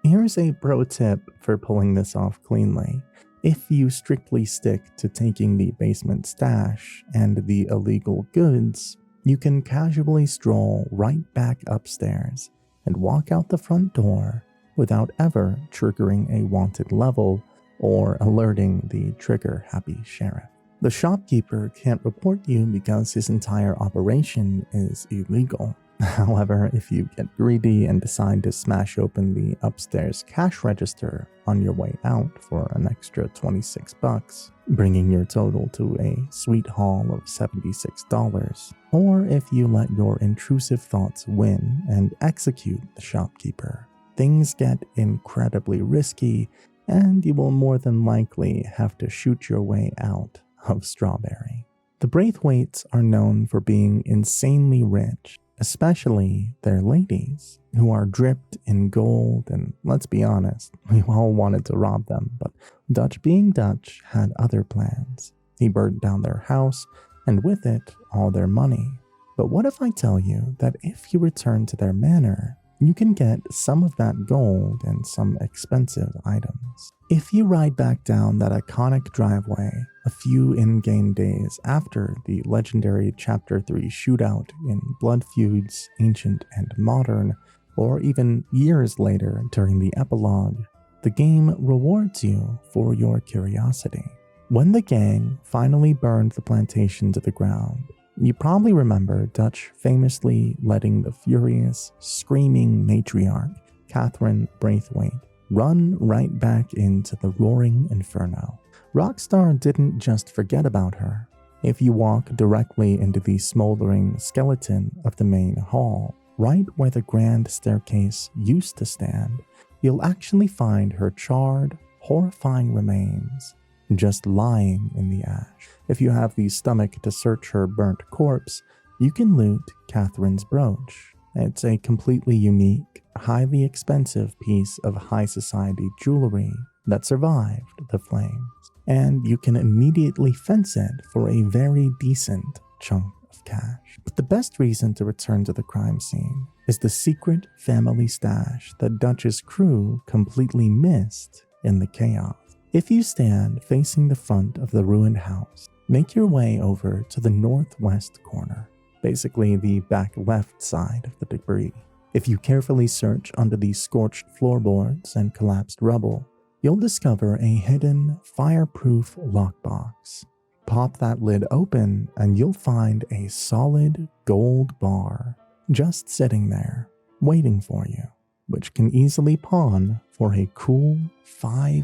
Here's a pro tip for pulling this off cleanly. If you strictly stick to taking the basement stash and the illegal goods, you can casually stroll right back upstairs and walk out the front door without ever triggering a wanted level or alerting the trigger-happy sheriff. The shopkeeper can't report you because his entire operation is illegal. However, if you get greedy and decide to smash open the upstairs cash register on your way out for an extra $26, bringing your total to a sweet haul of $76, or if you let your intrusive thoughts win and execute the shopkeeper, things get incredibly risky and you will more than likely have to shoot your way out of Strawberry. The Braithwaites are known for being insanely rich, especially their ladies, who are dripped in gold, and let's be honest, we all wanted to rob them, but Dutch being Dutch had other plans. He burned down their house, and with it, all their money. But what if I tell you that if you return to their manor, you can get some of that gold and some expensive items? If you ride back down that iconic driveway a few in-game days after the legendary Chapter 3 shootout in Blood Feuds Ancient and Modern, or even years later during the epilogue, the game rewards you for your curiosity. When the gang finally burned the plantation to the ground, you probably remember Dutch famously letting the furious, screaming matriarch, Catherine Braithweight, run right back into the roaring inferno. Rockstar didn't just forget about her. If you walk directly into the smoldering skeleton of the main hall, right where the grand staircase used to stand, you'll actually find her charred, horrifying remains just lying in the ash. If you have the stomach to search her burnt corpse, you can loot Catherine's brooch. It's a completely unique, highly expensive piece of high society jewelry that survived the flames, and you can immediately fence it for a very decent chunk of cash. But the best reason to return to the crime scene is the secret family stash that Dutch's crew completely missed in the chaos. If you stand facing the front of the ruined house, make your way over to the northwest corner, basically the back left side of the debris. If you carefully search under the scorched floorboards and collapsed rubble, you'll discover a hidden, fireproof lockbox. Pop that lid open and you'll find a solid gold bar just sitting there, waiting for you, which can easily pawn for a cool $500.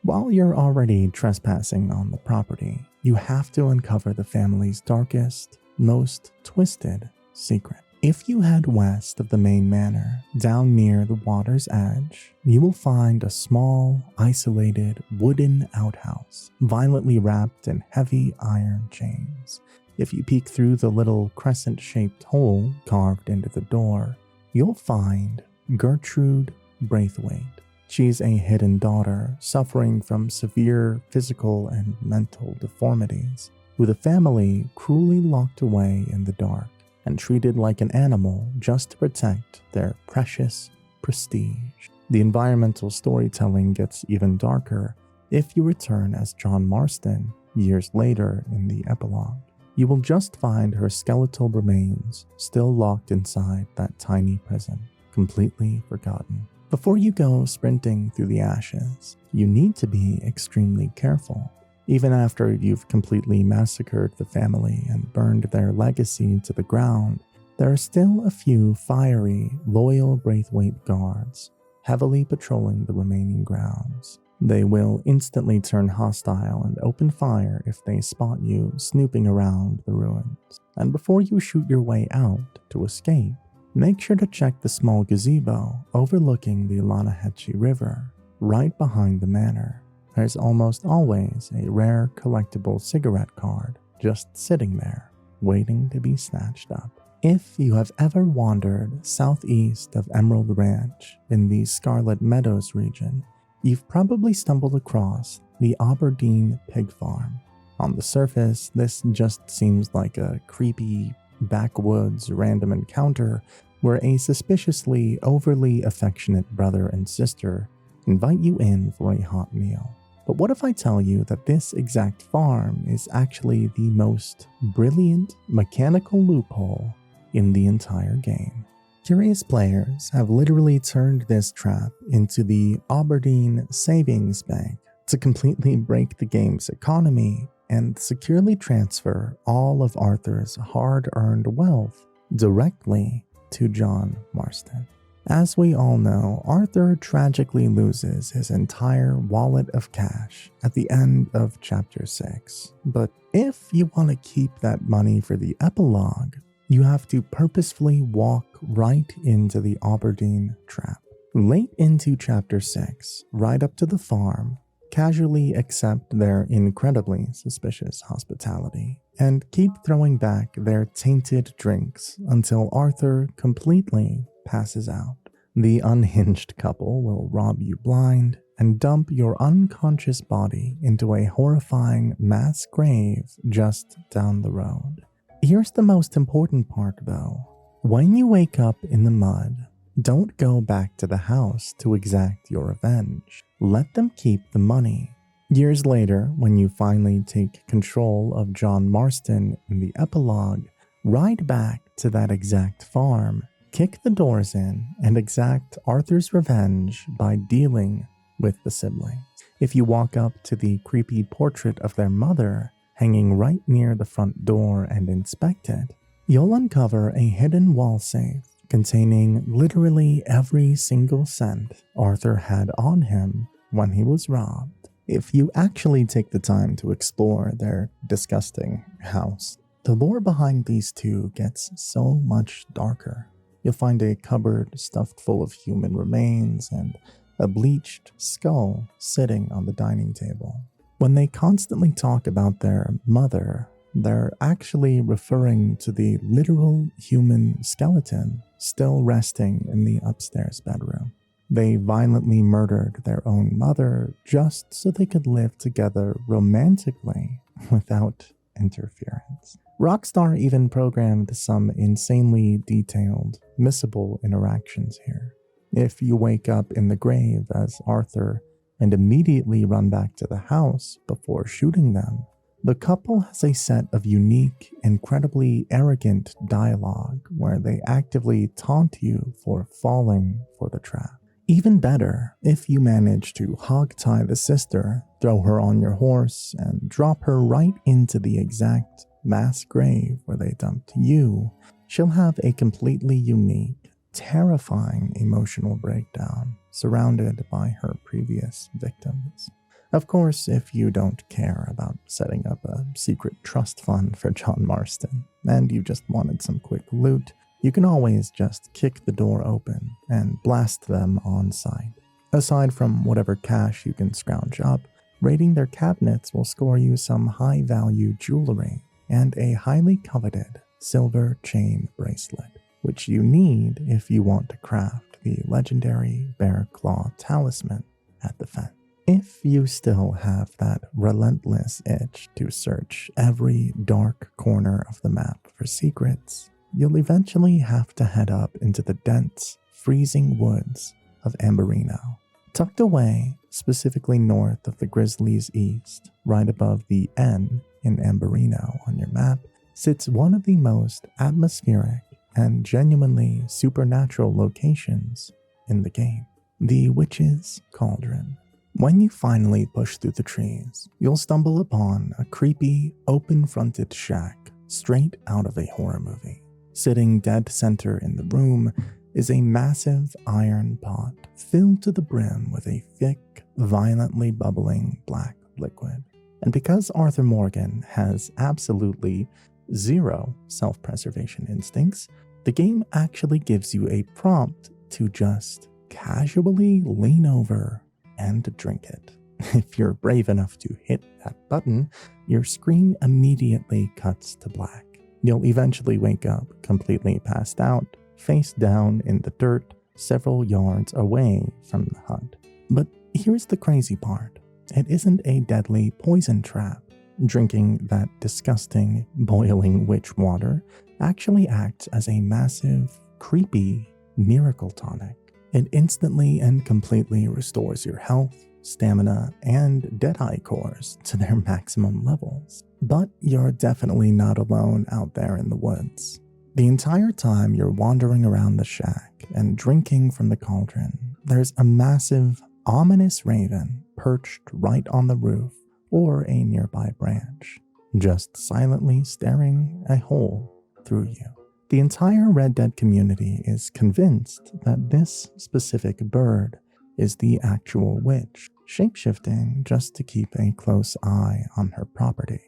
While you're already trespassing on the property, you have to uncover the family's darkest, most twisted secret. If you head west of the main manor, down near the water's edge, you will find a small, isolated wooden outhouse, violently wrapped in heavy iron chains. If you peek through the little crescent-shaped hole carved into the door, you'll find Gertrude Braithweight. She's a hidden daughter suffering from severe physical and mental deformities, with a family cruelly locked away in the dark and treated like an animal just to protect their precious prestige. The environmental storytelling gets even darker if you return as Jack Marston years later in the epilogue, you will just find her skeletal remains still locked inside that tiny prison, completely forgotten. Before you go sprinting through the ashes, you need to be extremely careful. Even after you've completely massacred the family and burned their legacy to the ground, there are still a few fiery, loyal Braithweight guards heavily patrolling the remaining grounds. They will instantly turn hostile and open fire if they spot you snooping around the ruins. And before you shoot your way out to escape, make sure to check the small gazebo overlooking the Lanahetchee River, right behind the manor. There's almost always a rare collectible cigarette card just sitting there, waiting to be snatched up. If you have ever wandered southeast of Emerald Ranch in the Scarlet Meadows region, you've probably stumbled across the Aberdine pig farm. On the surface, this just seems like a creepy backwoods random encounter where a suspiciously overly affectionate brother and sister invite you in for a hot meal. But what if I tell you that this exact farm is actually the most brilliant mechanical loophole in the entire game? Curious players have literally turned this trap into the Aberdine Savings Bank to completely break the game's economy and securely transfer all of Arthur's hard-earned wealth directly to John Marston. As we all know, Arthur tragically loses his entire wallet of cash at the end of Chapter 6. But if you want to keep that money for the epilogue, you have to purposefully walk right into the Aberdine trap. Late into Chapter 6, right up to the farm, casually accept their incredibly suspicious hospitality, and keep throwing back their tainted drinks until Arthur completely passes out. The unhinged couple will rob you blind and dump your unconscious body into a horrifying mass grave just down the road. Here's the most important part though. When you wake up in the mud, don't go back to the house to exact your revenge. Let them keep the money. Years later, when you finally take control of John Marston in the epilogue, ride back to that exact farm, kick the doors in, and exact Arthur's revenge by dealing with the siblings. If you walk up to the creepy portrait of their mother hanging right near the front door and inspect it, you'll uncover a hidden wall safe containing literally every single cent Arthur had on him when he was robbed. If you actually take the time to explore their disgusting house, the lore behind these two gets so much darker. You'll find a cupboard stuffed full of human remains and a bleached skull sitting on the dining table. When they constantly talk about their mother, they're actually referring to the literal human skeleton still resting in the upstairs bedroom. They violently murdered their own mother just so they could live together romantically without interference. Rockstar even programmed some insanely detailed, missable interactions here. If you wake up in the grave as Arthur and immediately run back to the house before shooting them, the couple has a set of unique, incredibly arrogant dialogue where they actively taunt you for falling for the trap. Even better, if you manage to hogtie the sister, throw her on your horse, and drop her right into the exact mass grave where they dumped you, she'll have a completely unique, terrifying emotional breakdown surrounded by her previous victims. Of course, if you don't care about setting up a secret trust fund for John Marston, and you just wanted some quick loot, you can always just kick the door open and blast them on sight. Aside from whatever cash you can scrounge up, raiding their cabinets will score you some high-value jewelry and a highly coveted silver chain bracelet, which you need if you want to craft the legendary bear claw talisman at the fence. If you still have that relentless itch to search every dark corner of the map for secrets, you'll eventually have to head up into the dense, freezing woods of Amberino. Tucked away, specifically north of the Grizzlies east, right above the N in Amberino on your map, sits one of the most atmospheric and genuinely supernatural locations in the game, the Witch's Cauldron. When you finally push through the trees, you'll stumble upon a creepy, open-fronted shack straight out of a horror movie. Sitting dead center in the room is a massive iron pot filled to the brim with a thick, violently bubbling black liquid. And because Arthur Morgan has absolutely zero self-preservation instincts, the game actually gives you a prompt to just casually lean over and drink it. If you're brave enough to hit that button, your screen immediately cuts to black. You'll eventually wake up completely passed out, face down in the dirt, several yards away from the hut. But here's the crazy part. It isn't a deadly poison trap. Drinking that disgusting, boiling witch water actually acts as a massive, creepy miracle tonic. It instantly and completely restores your health, stamina, and Deadeye cores to their maximum levels. But you're definitely not alone out there in the woods. The entire time you're wandering around the shack and drinking from the cauldron, there's a massive, ominous raven perched right on the roof or a nearby branch, just silently staring a hole through you. The entire Red Dead community is convinced that this specific bird is the actual witch, shapeshifting just to keep a close eye on her property.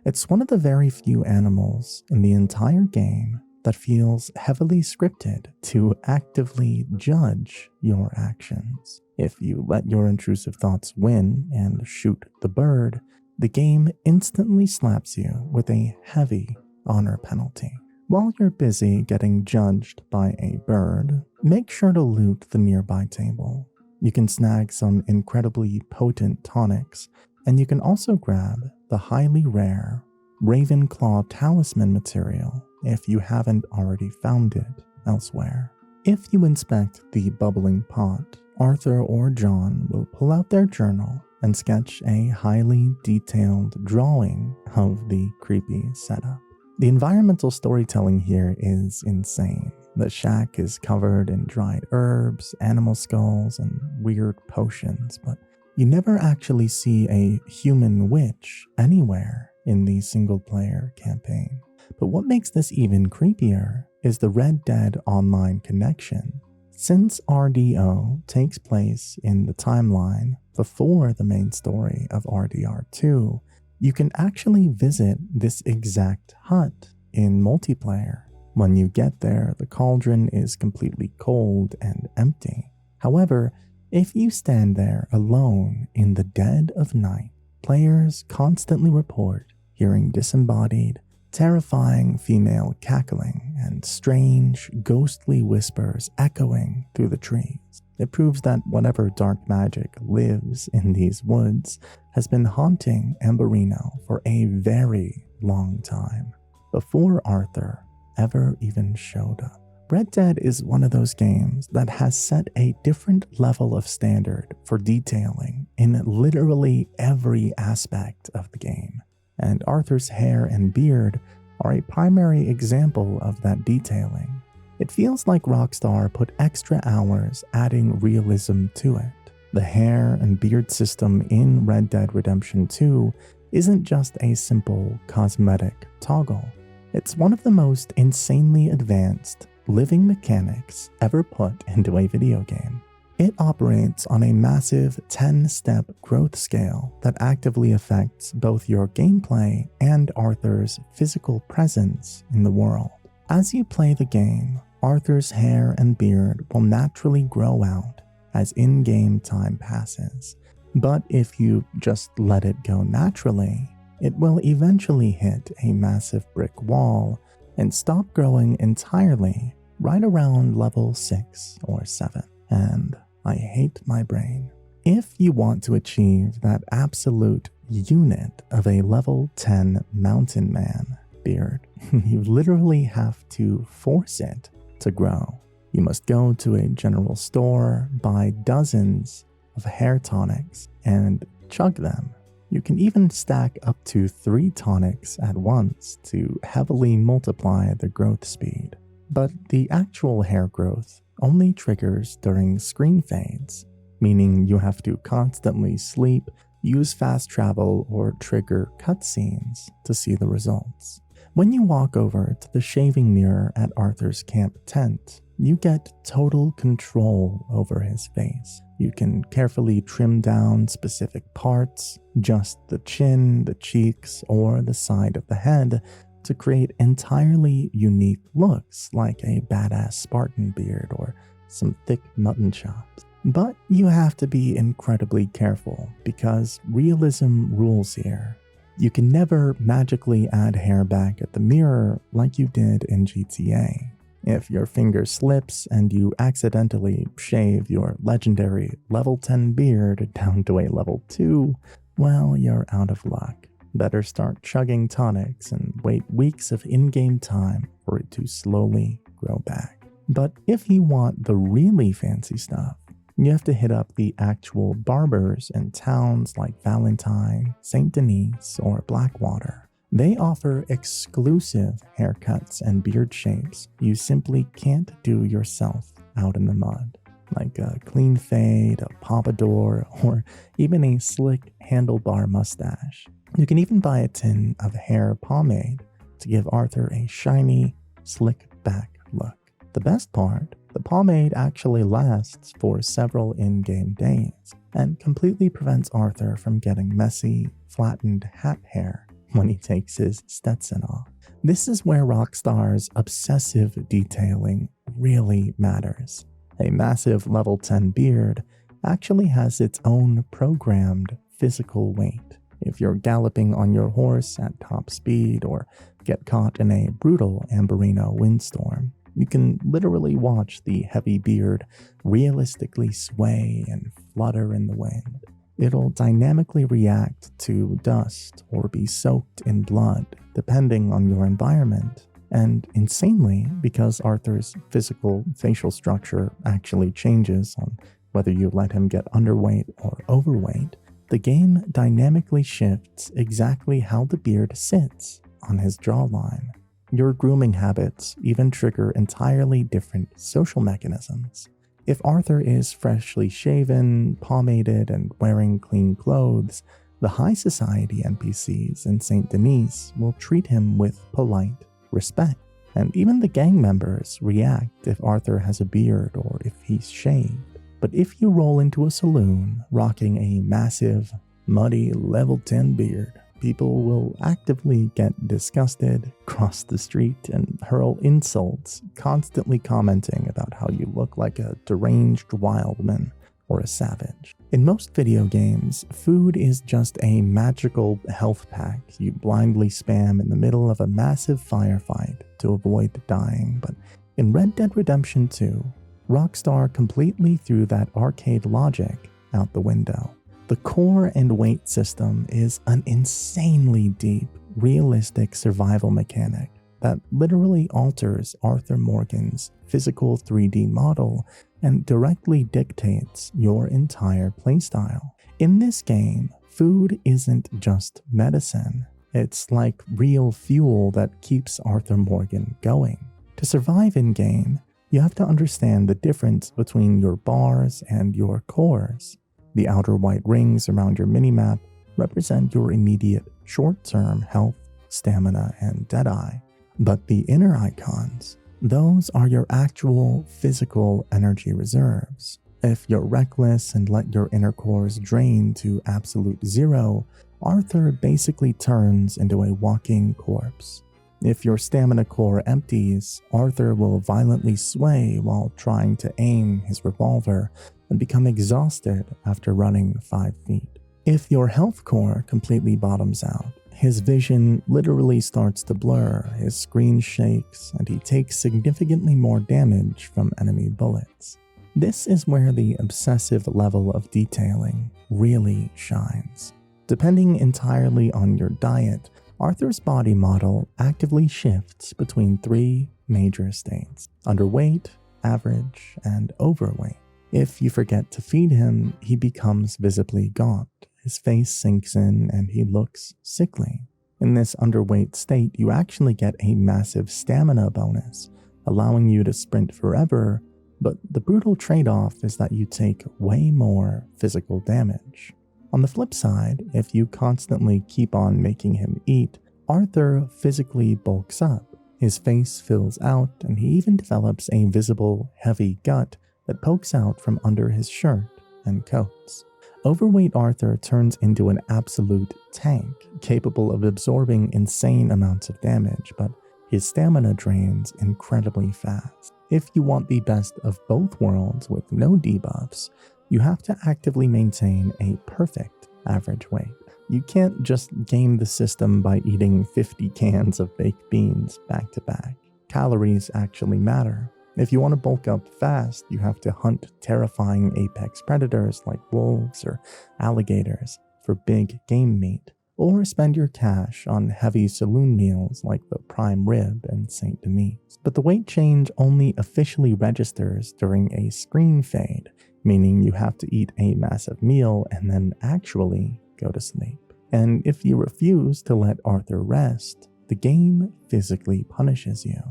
It's one of the very few animals in the entire game that feels heavily scripted to actively judge your actions. If you let your intrusive thoughts win and shoot the bird, the game instantly slaps you with a heavy honor penalty. While you're busy getting judged by a bird, make sure to loot the nearby table. You can snag some incredibly potent tonics, and you can also grab the highly rare Ravenclaw Talisman material if you haven't already found it elsewhere. If you inspect the bubbling pot, Arthur or John will pull out their journal and sketch a highly detailed drawing of the creepy setup. The environmental storytelling here is insane. The shack is covered in dried herbs, animal skulls, and weird potions, but you never actually see a human witch anywhere in the single-player campaign. But what makes this even creepier is the Red Dead Online connection. Since RDO takes place in the timeline before the main story of RDR2, you can actually visit this exact hut in multiplayer. When you get there, the cauldron is completely cold and empty. However, if you stand there alone in the dead of night, players constantly report hearing disembodied, terrifying female cackling and strange, ghostly whispers echoing through the trees. It proves that whatever dark magic lives in these woods has been haunting Amberino for a very long time, before Arthur ever even showed up. Red Dead is one of those games that has set a different level of standard for detailing in literally every aspect of the game, and Arthur's hair and beard are a primary example of that detailing. It feels like Rockstar put extra hours adding realism to it. The hair and beard system in Red Dead Redemption 2 isn't just a simple cosmetic toggle. It's one of the most insanely advanced living mechanics ever put into a video game. It operates on a massive 10-step growth scale that actively affects both your gameplay and Arthur's physical presence in the world. As you play the game, Arthur's hair and beard will naturally grow out as in-game time passes, but if you just let it go naturally, it will eventually hit a massive brick wall and stop growing entirely right around level 6 or 7, and I hate my brain. If you want to achieve that absolute unit of a level 10 mountain man beard, you literally have to force it to grow. You must go to a general store, buy dozens of hair tonics and chug them. You can even stack up to 3 tonics at once to heavily multiply the growth speed. But the actual hair growth only triggers during screen fades, meaning you have to constantly sleep, use fast travel, or trigger cutscenes to see the results. When you walk over to the shaving mirror at Arthur's camp tent, you get total control over his face. You can carefully trim down specific parts, just the chin, the cheeks, or the side of the head to create entirely unique looks like a badass Spartan beard or some thick mutton chops. But you have to be incredibly careful because realism rules here. You can never magically add hair back at the mirror like you did in GTA. If your finger slips and you accidentally shave your legendary level 10 beard down to a level 2, well, you're out of luck. Better start chugging tonics and wait weeks of in-game time for it to slowly grow back. But if you want the really fancy stuff, you have to hit up the actual barbers in towns like Valentine, Saint Denis, or Blackwater. They offer exclusive haircuts and beard shapes you simply can't do yourself out in the mud, like a clean fade, a pompadour, or even a slick handlebar mustache. You can even buy a tin of hair pomade to give Arthur a shiny, slick back look. The best part, the pomade actually lasts for several in-game days and completely prevents Arthur from getting messy, flattened hat hair when he takes his Stetson off. This is where Rockstar's obsessive detailing really matters. A massive level 10 beard actually has its own programmed physical weight. If you're galloping on your horse at top speed or get caught in a brutal Amberino windstorm, you can literally watch the heavy beard realistically sway and flutter in the wind. It'll dynamically react to dust or be soaked in blood, depending on your environment. And insanely, because Arthur's physical facial structure actually changes on whether you let him get underweight or overweight, the game dynamically shifts exactly how the beard sits on his jawline. Your grooming habits even trigger entirely different social mechanisms. If Arthur is freshly shaven, pomaded, and wearing clean clothes, the high society NPCs in Saint Denis will treat him with polite respect. And even the gang members react if Arthur has a beard or if he's shaved. But if you roll into a saloon rocking a massive, muddy level 10 beard, people will actively get disgusted, cross the street, and hurl insults, constantly commenting about how you look like a deranged wildman or a savage. In most video games, food is just a magical health pack you blindly spam in the middle of a massive firefight to avoid dying, but in Red Dead Redemption 2, Rockstar completely threw that arcade logic out the window. The core and weight system is an insanely deep, realistic survival mechanic that literally alters Arthur Morgan's physical 3D model and directly dictates your entire playstyle. In this game, food isn't just medicine. It's like real fuel that keeps Arthur Morgan going. To survive in-game, you have to understand the difference between your bars and your cores. The outer white rings around your minimap represent your immediate short-term health, stamina, and deadeye. But the inner icons, those are your actual physical energy reserves. If you're reckless and let your inner cores drain to absolute zero, Arthur basically turns into a walking corpse. If your stamina core empties, Arthur will violently sway while trying to aim his revolver and become exhausted after running 5 feet. If your health core completely bottoms out, his vision literally starts to blur, his screen shakes, and he takes significantly more damage from enemy bullets. This is where the obsessive level of detailing really shines. Depending entirely on your diet, Arthur's body model actively shifts between 3 major states: underweight, average, and overweight. If you forget to feed him, he becomes visibly gaunt. His face sinks in and he looks sickly. In this underweight state, you actually get a massive stamina bonus, allowing you to sprint forever, but the brutal trade-off is that you take way more physical damage. On the flip side, if you constantly keep on making him eat, Arthur physically bulks up. His face fills out, and he even develops a visible, heavy gut that pokes out from under his shirt and coats. Overweight Arthur turns into an absolute tank, capable of absorbing insane amounts of damage, but his stamina drains incredibly fast. If you want the best of both worlds with no debuffs, you have to actively maintain a perfect average weight. You can't just game the system by eating 50 cans of baked beans back to back. Calories actually matter. If you want to bulk up fast, you have to hunt terrifying apex predators like wolves or alligators for big game meat, or spend your cash on heavy saloon meals like the prime rib and Saint Denis. But the weight change only officially registers during a screen fade, meaning you have to eat a massive meal and then actually go to sleep. And if you refuse to let Arthur rest, the game physically punishes you.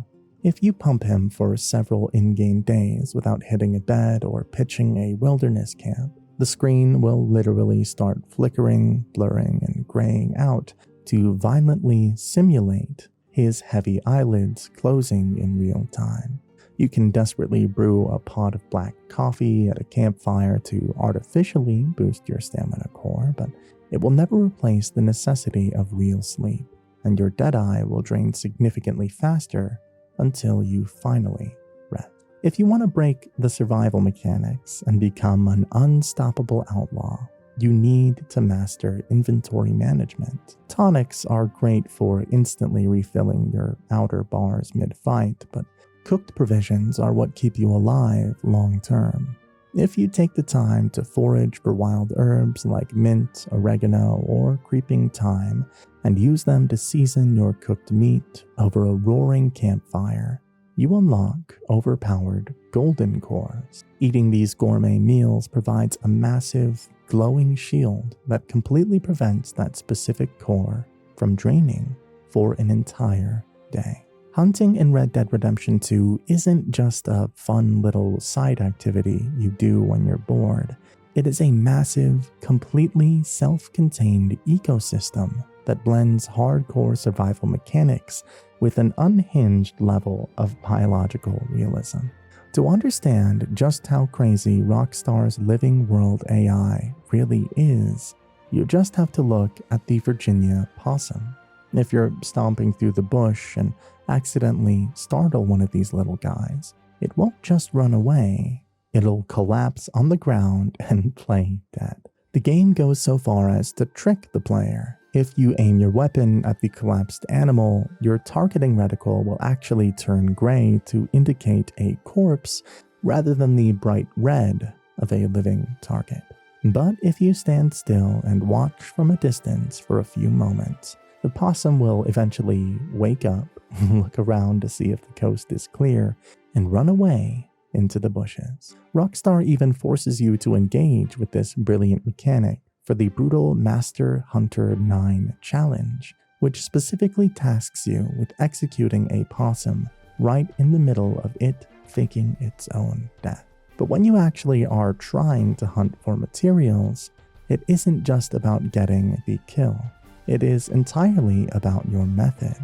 If you pump him for several in-game days without hitting a bed or pitching a wilderness camp, the screen will literally start flickering, blurring, and graying out to violently simulate his heavy eyelids closing in real time. You can desperately brew a pot of black coffee at a campfire to artificially boost your stamina core, but it will never replace the necessity of real sleep, and your deadeye will drain significantly faster until you finally rest. If you want to break the survival mechanics and become an unstoppable outlaw, you need to master inventory management. Tonics are great for instantly refilling your outer bars mid-fight, but cooked provisions are what keep you alive long-term. If you take the time to forage for wild herbs like mint, oregano, or creeping thyme, and use them to season your cooked meat over a roaring campfire, you unlock overpowered golden cores. Eating these gourmet meals provides a massive, glowing shield that completely prevents that specific core from draining for an entire day. Hunting in Red Dead Redemption 2 isn't just a fun little side activity you do when you're bored. It is a massive, completely self-contained ecosystem that blends hardcore survival mechanics with an unhinged level of biological realism. To understand just how crazy Rockstar's living world AI really is, you just have to look at the Virginia possum. If you're stomping through the bush and accidentally startle one of these little guys, it won't just run away, it'll collapse on the ground and play dead. The game goes so far as to trick the player. If you aim your weapon at the collapsed animal, your targeting reticle will actually turn gray to indicate a corpse rather than the bright red of a living target. But if you stand still and watch from a distance for a few moments, the possum will eventually wake up, look around to see if the coast is clear, and run away into the bushes. Rockstar even forces you to engage with this brilliant mechanic for the brutal Master Hunter 9 challenge, which specifically tasks you with executing a possum right in the middle of it faking its own death. But when you actually are trying to hunt for materials, it isn't just about getting the kill. It is entirely about your method.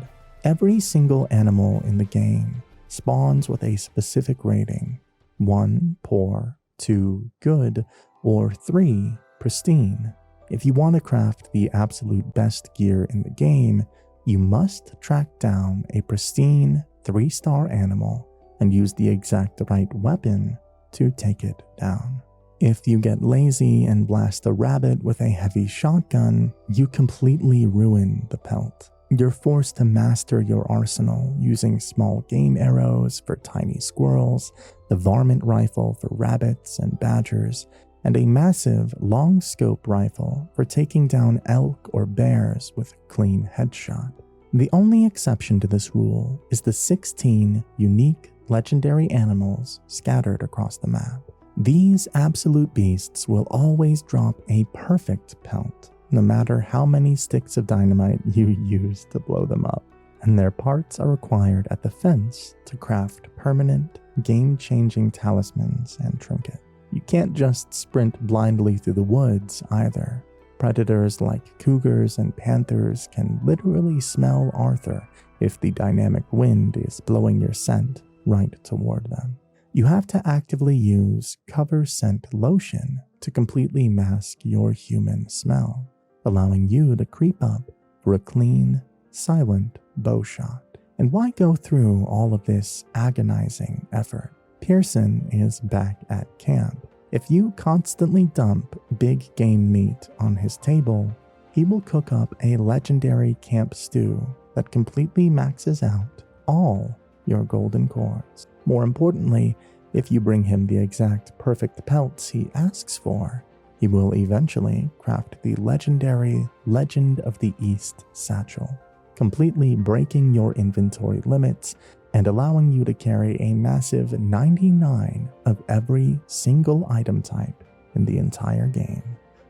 Every single animal in the game spawns with a specific rating: 1, poor, 2, good, or 3, pristine. If you want to craft the absolute best gear in the game, you must track down a pristine 3-star animal and use the exact right weapon to take it down. If you get lazy and blast a rabbit with a heavy shotgun, you completely ruin the pelt. You're forced to master your arsenal using small game arrows for tiny squirrels, the varmint rifle for rabbits and badgers, and a massive long scope rifle for taking down elk or bears with a clean headshot. The only exception to this rule is the 16 unique legendary animals scattered across the map. These absolute beasts will always drop a perfect pelt, no matter how many sticks of dynamite you use to blow them up, and their parts are required at the fence to craft permanent, game-changing talismans and trinkets. You can't just sprint blindly through the woods either. Predators like cougars and panthers can literally smell Arthur if the dynamic wind is blowing your scent right toward them. You have to actively use cover scent lotion to completely mask your human smell, allowing you to creep up for a clean, silent bow shot. And why go through all of this agonizing effort? Pearson is back at camp. If you constantly dump big game meat on his table, he will cook up a legendary camp stew that completely maxes out all your golden cores. More importantly, if you bring him the exact perfect pelts he asks for, he will eventually craft the legendary Legend of the East satchel, completely breaking your inventory limits and allowing you to carry a massive 99 of every single item type in the entire game.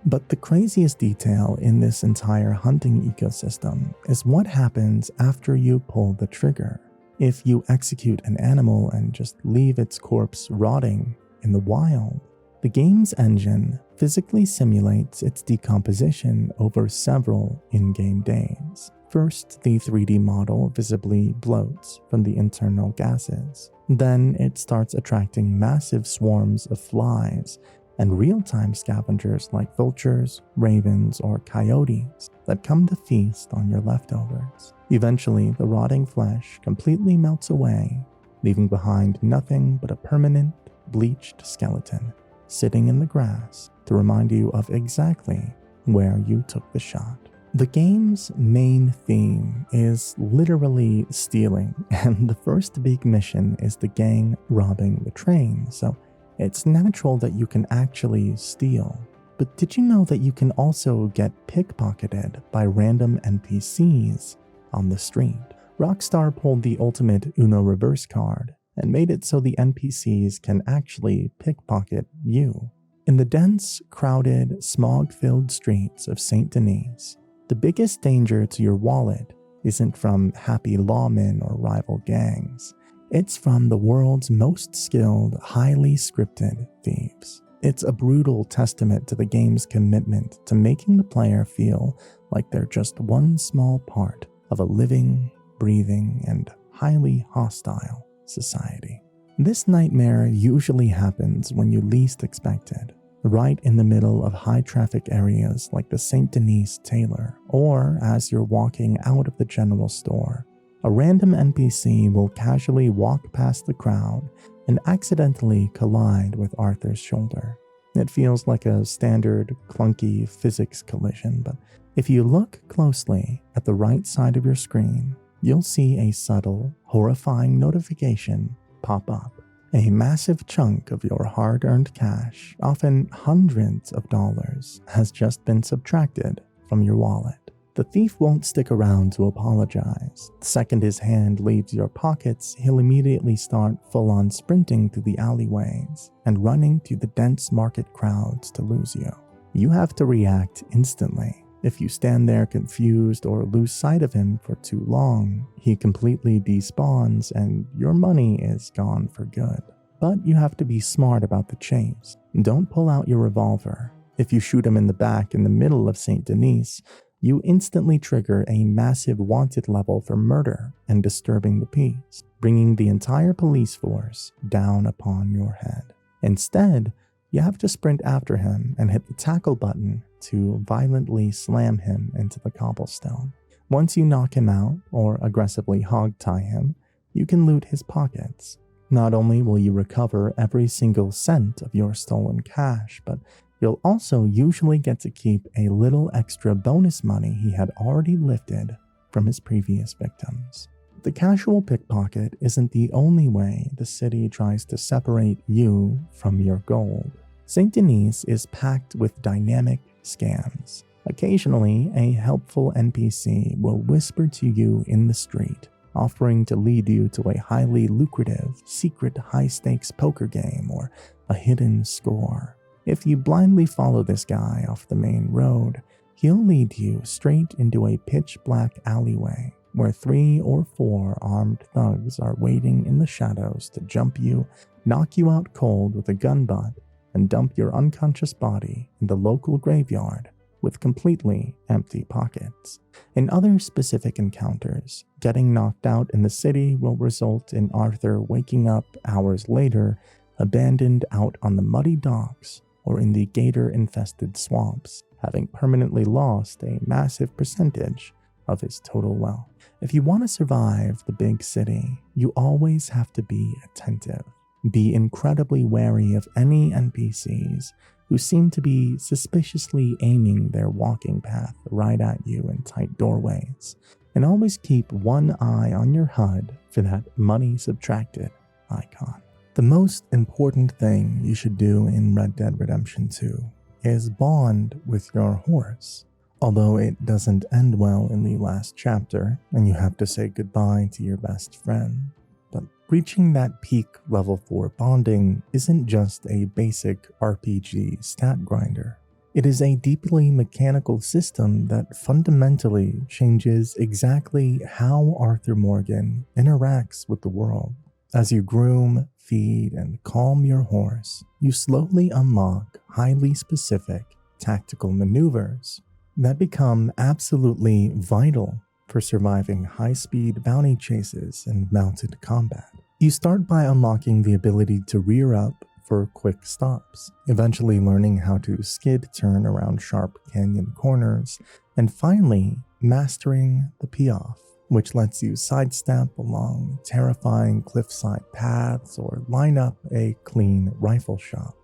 But the craziest detail in this entire hunting ecosystem is what happens after you pull the trigger. If you execute an animal and just leave its corpse rotting in the wild, the game's engine physically simulates its decomposition over several in-game days. First, the 3D model visibly bloats from the internal gases. Then it starts attracting massive swarms of flies and real-time scavengers like vultures, ravens, or coyotes that come to feast on your leftovers. Eventually, the rotting flesh completely melts away, leaving behind nothing but a permanent, bleached skeleton sitting in the grass to remind you of exactly where you took the shot. The game's main theme is literally stealing, and the first big mission is the gang robbing the train, so it's natural that you can actually steal. But did you know that you can also get pickpocketed by random NPCs on the street? Rockstar pulled the ultimate Uno reverse card and made it so the NPCs can actually pickpocket you. In the dense, crowded, smog-filled streets of Saint Denis, the biggest danger to your wallet isn't from happy lawmen or rival gangs. It's from the world's most skilled, highly scripted thieves. It's a brutal testament to the game's commitment to making the player feel like they're just one small part of a living, breathing, and highly hostile society. This nightmare usually happens when you least expect it, right in the middle of high-traffic areas like the Saint Denis Tailor, or as you're walking out of the general store. A random NPC will casually walk past the crowd and accidentally collide with Arthur's shoulder. It feels like a standard, clunky physics collision, but if you look closely at the right side of your screen, you'll see a subtle, horrifying notification pop up. A massive chunk of your hard-earned cash, often hundreds of dollars, has just been subtracted from your wallet. The thief won't stick around to apologize. The second his hand leaves your pockets, he'll immediately start full-on sprinting through the alleyways and running through the dense market crowds to lose you. You have to react instantly. If you stand there confused or lose sight of him for too long, he completely despawns and your money is gone for good. But you have to be smart about the chase. Don't pull out your revolver. If you shoot him in the back in the middle of Saint Denis, you instantly trigger a massive wanted level for murder and disturbing the peace, bringing the entire police force down upon your head. Instead, you have to sprint after him and hit the tackle button to violently slam him into the cobblestone. Once you knock him out or aggressively hog-tie him, you can loot his pockets. Not only will you recover every single cent of your stolen cash, but you'll also usually get to keep a little extra bonus money he had already lifted from his previous victims. The casual pickpocket isn't the only way the city tries to separate you from your gold. Saint Denis is packed with dynamic scams. Occasionally, a helpful NPC will whisper to you in the street, offering to lead you to a highly lucrative, secret high-stakes poker game or a hidden score. If you blindly follow this guy off the main road, he'll lead you straight into a pitch-black alleyway where 3 or 4 armed thugs are waiting in the shadows to jump you, knock you out cold with a gun butt, and dump your unconscious body in the local graveyard with completely empty pockets. In other specific encounters, getting knocked out in the city will result in Arthur waking up hours later, abandoned out on the muddy docks or in the gator-infested swamps, having permanently lost a massive percentage of his total wealth. If you want to survive the big city, you always have to be attentive. Be incredibly wary of any NPCs who seem to be suspiciously aiming their walking path right at you in tight doorways, and always keep one eye on your HUD for that money subtracted icon. The most important thing you should do in Red Dead Redemption 2 is bond with your horse. Although it doesn't end well in the last chapter, and you have to say goodbye to your best friend. But reaching that peak level 4 bonding isn't just a basic RPG stat grinder. It is a deeply mechanical system that fundamentally changes exactly how Arthur Morgan interacts with the world. As you groom, feed, and calm your horse, you slowly unlock highly specific tactical maneuvers that become absolutely vital for surviving high-speed bounty chases and mounted combat. You start by unlocking the ability to rear up for quick stops, eventually learning how to skid turn around sharp canyon corners, and finally mastering the piaffe, which lets you sidestep along terrifying cliffside paths or line up a clean rifle shot.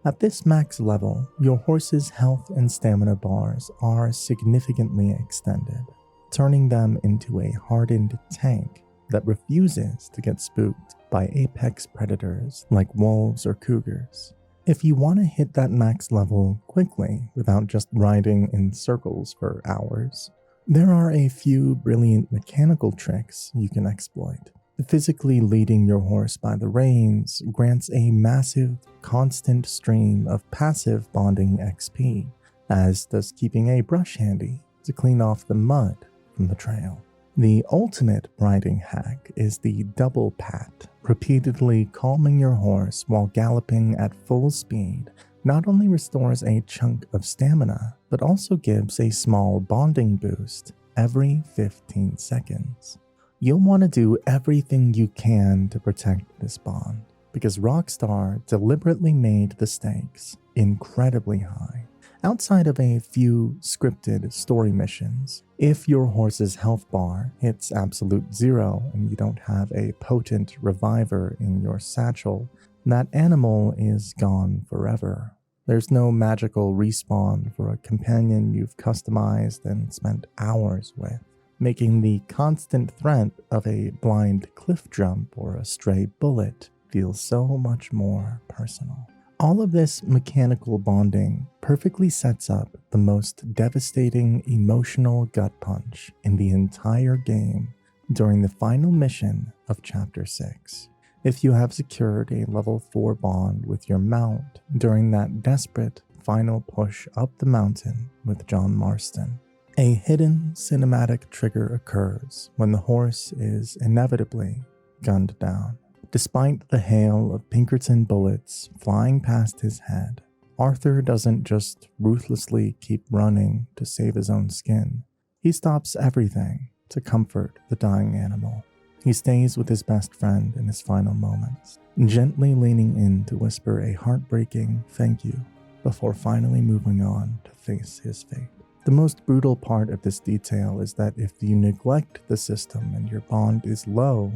At this max level, your horse's health and stamina bars are significantly extended, turning them into a hardened tank that refuses to get spooked by apex predators like wolves or cougars. If you want to hit that max level quickly without just riding in circles for hours, there are a few brilliant mechanical tricks you can exploit. Physically leading your horse by the reins grants a massive, constant stream of passive bonding XP, as does keeping a brush handy to clean off the mud from the trail. The ultimate riding hack is the double pat, repeatedly calming your horse while galloping at full speed. Not only restores a chunk of stamina, but also gives a small bonding boost every 15 seconds. You'll want to do everything you can to protect this bond, because Rockstar deliberately made the stakes incredibly high. Outside of a few scripted story missions, if your horse's health bar hits absolute 0 and you don't have a potent reviver in your satchel, that animal is gone forever. There's no magical respawn for a companion you've customized and spent hours with, making the constant threat of a blind cliff jump or a stray bullet feel so much more personal. All of this mechanical bonding perfectly sets up the most devastating emotional gut punch in the entire game during the final mission of Chapter 6. If you have secured a level 4 bond with your mount during that desperate final push up the mountain with Jack Marston, a hidden cinematic trigger occurs when the horse is inevitably gunned down. Despite the hail of Pinkerton bullets flying past his head, Arthur doesn't just ruthlessly keep running to save his own skin. He stops everything to comfort the dying animal. He stays with his best friend in his final moments, gently leaning in to whisper a heartbreaking thank you before finally moving on to face his fate. The most brutal part of this detail is that if you neglect the system and your bond is low,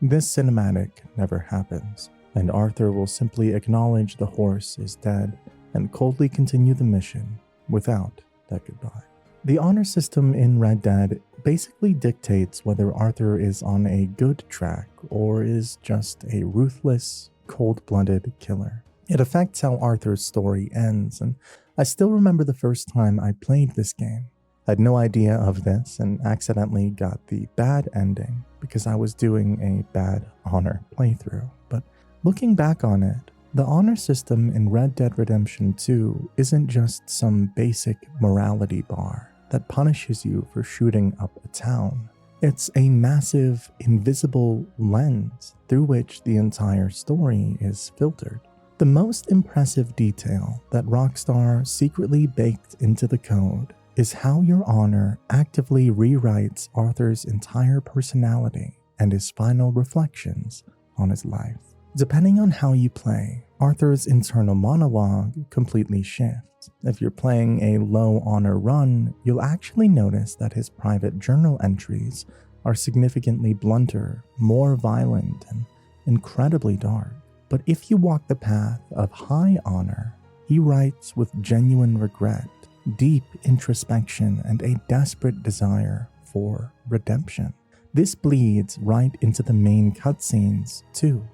this cinematic never happens, and Arthur will simply acknowledge the horse is dead and coldly continue the mission without that goodbye. The honor system in Red Dead basically dictates whether Arthur is on a good track or is just a ruthless, cold-blooded killer. It affects how Arthur's story ends, and I still remember the first time I played this game. I had no idea of this and accidentally got the bad ending because I was doing a bad honor playthrough. But looking back on it, the honor system in Red Dead Redemption 2 isn't just some basic morality bar that punishes you for shooting up a town. It's a massive, invisible lens through which the entire story is filtered. The most impressive detail that Rockstar secretly baked into the code is how your honor actively rewrites Arthur's entire personality and his final reflections on his life. Depending on how you play, Arthur's internal monologue completely shifts. If you're playing a low honor run, you'll actually notice that his private journal entries are significantly blunter, more violent, and incredibly dark. But if you walk the path of high honor, he writes with genuine regret, deep introspection, and a desperate desire for redemption. This bleeds right into the main cutscenes, too.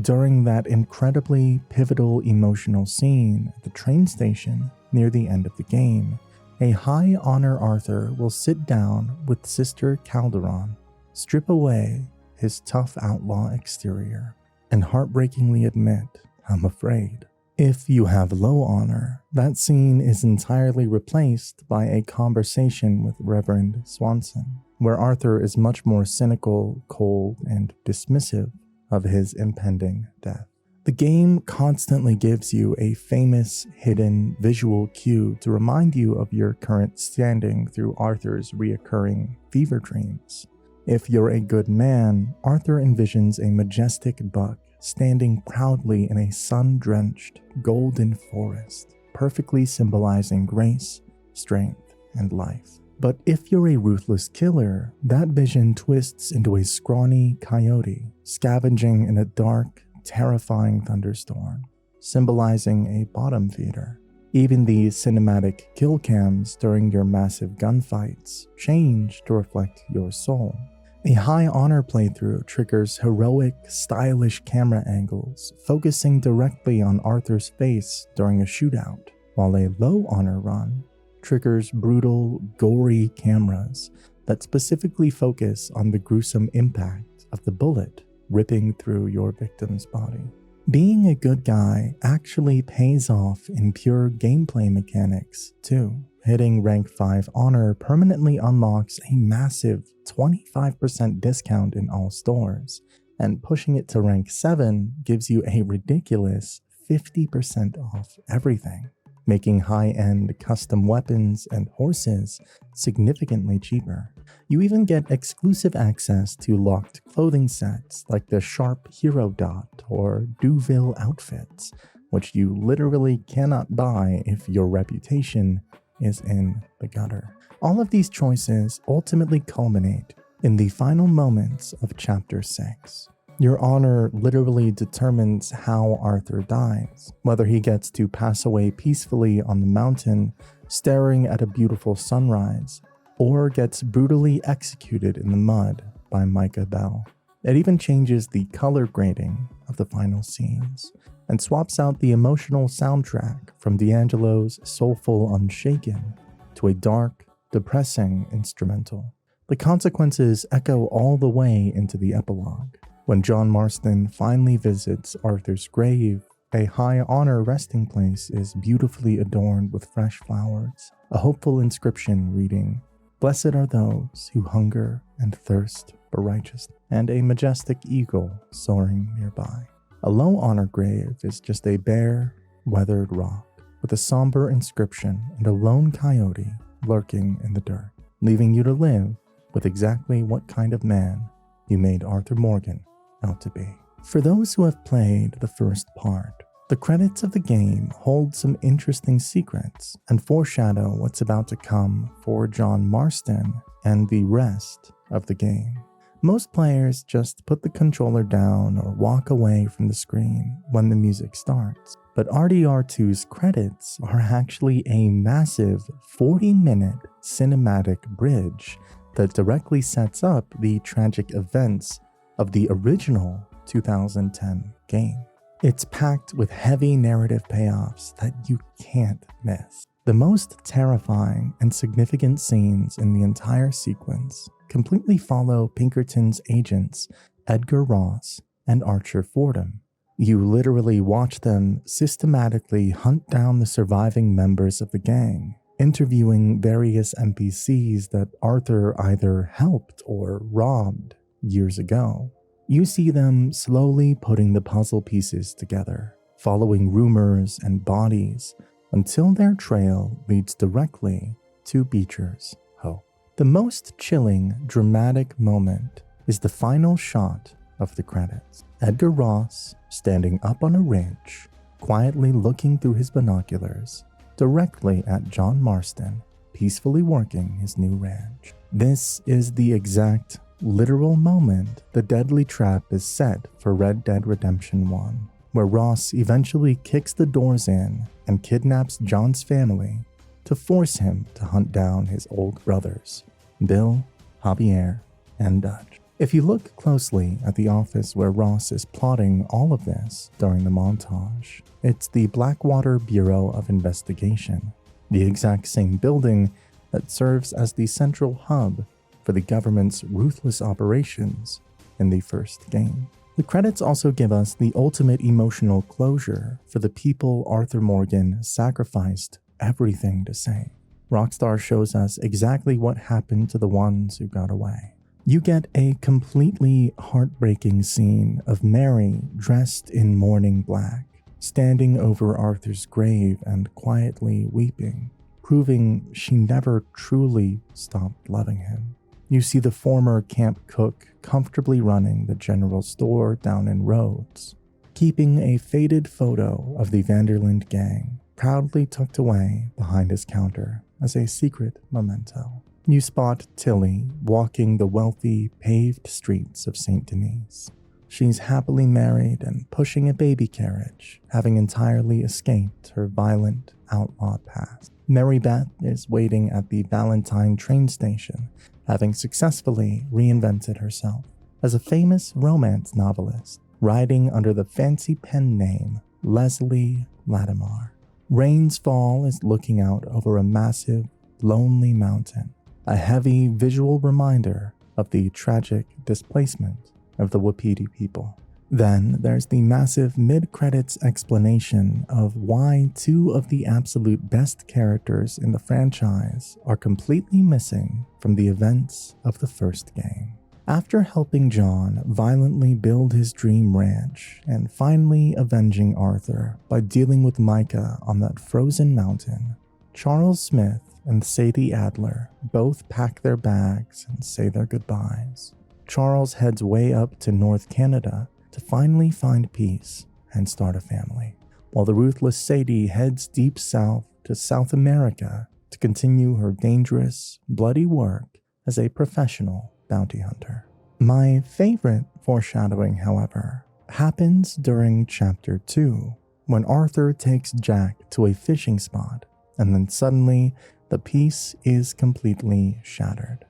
During that incredibly pivotal emotional scene at the train station near the end of the game, a high honor Arthur will sit down with Sister Calderon, strip away his tough outlaw exterior, and heartbreakingly admit, "I'm afraid." If you have low honor, that scene is entirely replaced by a conversation with Reverend Swanson, where Arthur is much more cynical, cold, and dismissive of his impending death. The game constantly gives you a famous hidden visual cue to remind you of your current standing through Arthur's reoccurring fever dreams. If you're a good man, Arthur envisions a majestic buck standing proudly in a sun-drenched, golden forest, perfectly symbolizing grace, strength, and life. But if you're a ruthless killer, that vision twists into a scrawny coyote scavenging in a dark, terrifying thunderstorm, symbolizing a bottom feeder. Even the cinematic kill cams during your massive gunfights change to reflect your soul. A high honor playthrough triggers heroic, stylish camera angles, focusing directly on Arthur's face during a shootout, while a low honor run triggers brutal, gory cameras that specifically focus on the gruesome impact of the bullet ripping through your victim's body. Being a good guy actually pays off in pure gameplay mechanics, too. Hitting rank 5 honor permanently unlocks a massive 25% discount in all stores, and pushing it to rank 7 gives you a ridiculous 50% off everything, making high-end custom weapons and horses significantly cheaper. You even get exclusive access to locked clothing sets like the Sharp Hero Dot or Duville outfits, which you literally cannot buy if your reputation is in the gutter. All of these choices ultimately culminate in the final moments of Chapter 6. Your honor literally determines how Arthur dies, whether he gets to pass away peacefully on the mountain, staring at a beautiful sunrise, or gets brutally executed in the mud by Micah Bell. It even changes the color grading of the final scenes, and swaps out the emotional soundtrack from D'Angelo's soulful Unshaken to a dark, depressing instrumental. The consequences echo all the way into the epilogue. When John Marston finally visits Arthur's grave, a high honor resting place is beautifully adorned with fresh flowers, a hopeful inscription reading, "Blessed are those who hunger and thirst for righteousness," and a majestic eagle soaring nearby. A low honor grave is just a bare, weathered rock with a somber inscription and a lone coyote lurking in the dirt, leaving you to live with exactly what kind of man you made Arthur Morgan out to be. For those who have played the first part, the credits of the game hold some interesting secrets and foreshadow what's about to come for John Marston and the rest of the game. Most players just put the controller down or walk away from the screen when the music starts, but RDR2's credits are actually a massive 40-minute cinematic bridge that directly sets up the tragic events of the original 2010 game. It's packed with heavy narrative payoffs that you can't miss. The most terrifying and significant scenes in the entire sequence completely follow Pinkerton's agents Edgar Ross and Archer Fordham. You literally watch them systematically hunt down the surviving members of the gang, interviewing various NPCs that Arthur either helped or robbed years ago. You see them slowly putting the puzzle pieces together, following rumors and bodies until their trail leads directly to Beecher's hope. The most chilling, dramatic moment is the final shot of the credits. Edgar Ross standing up on a ridge, quietly looking through his binoculars directly at John Marston, peacefully working his new ranch. This is the exact, literal moment the deadly trap is set for Red Dead Redemption 1, where Ross eventually kicks the doors in and kidnaps John's family to force him to hunt down his old brothers, Bill, Javier, and Dutch. If you look closely at the office where Ross is plotting all of this during the montage, it's the Blackwater Bureau of Investigation, the exact same building that serves as the central hub for the government's ruthless operations in the first game. The credits also give us the ultimate emotional closure for the people Arthur Morgan sacrificed everything to save. Rockstar shows us exactly what happened to the ones who got away. You get a completely heartbreaking scene of Mary dressed in mourning black, standing over Arthur's grave and quietly weeping, proving she never truly stopped loving him. You see the former camp cook comfortably running the general store down in Rhodes, keeping a faded photo of the Vanderland gang proudly tucked away behind his counter as a secret memento. You spot Tilly walking the wealthy, paved streets of Saint Denis. She's happily married and pushing a baby carriage, having entirely escaped her violent, outlawed past. Mary Beth is waiting at the Valentine train station, having successfully reinvented herself as a famous romance novelist, writing under the fancy pen name Leslie Latimer. Rain's Fall is looking out over a massive, lonely mountain, a heavy visual reminder of the tragic displacement of the Wapiti people. Then there's the massive mid-credits explanation of why two of the absolute best characters in the franchise are completely missing from the events of the first game. After helping John violently build his dream ranch and finally avenging Arthur by dealing with Micah on that frozen mountain, Charles Smith and Sadie Adler both pack their bags and say their goodbyes. Charles heads way up to North Canada to finally find peace and start a family, while the ruthless Sadie heads deep south to South America to continue her dangerous, bloody work as a professional bounty hunter. My favorite foreshadowing, however, happens during Chapter 2, when Arthur takes Jack to a fishing spot, and then suddenly the peace is completely shattered.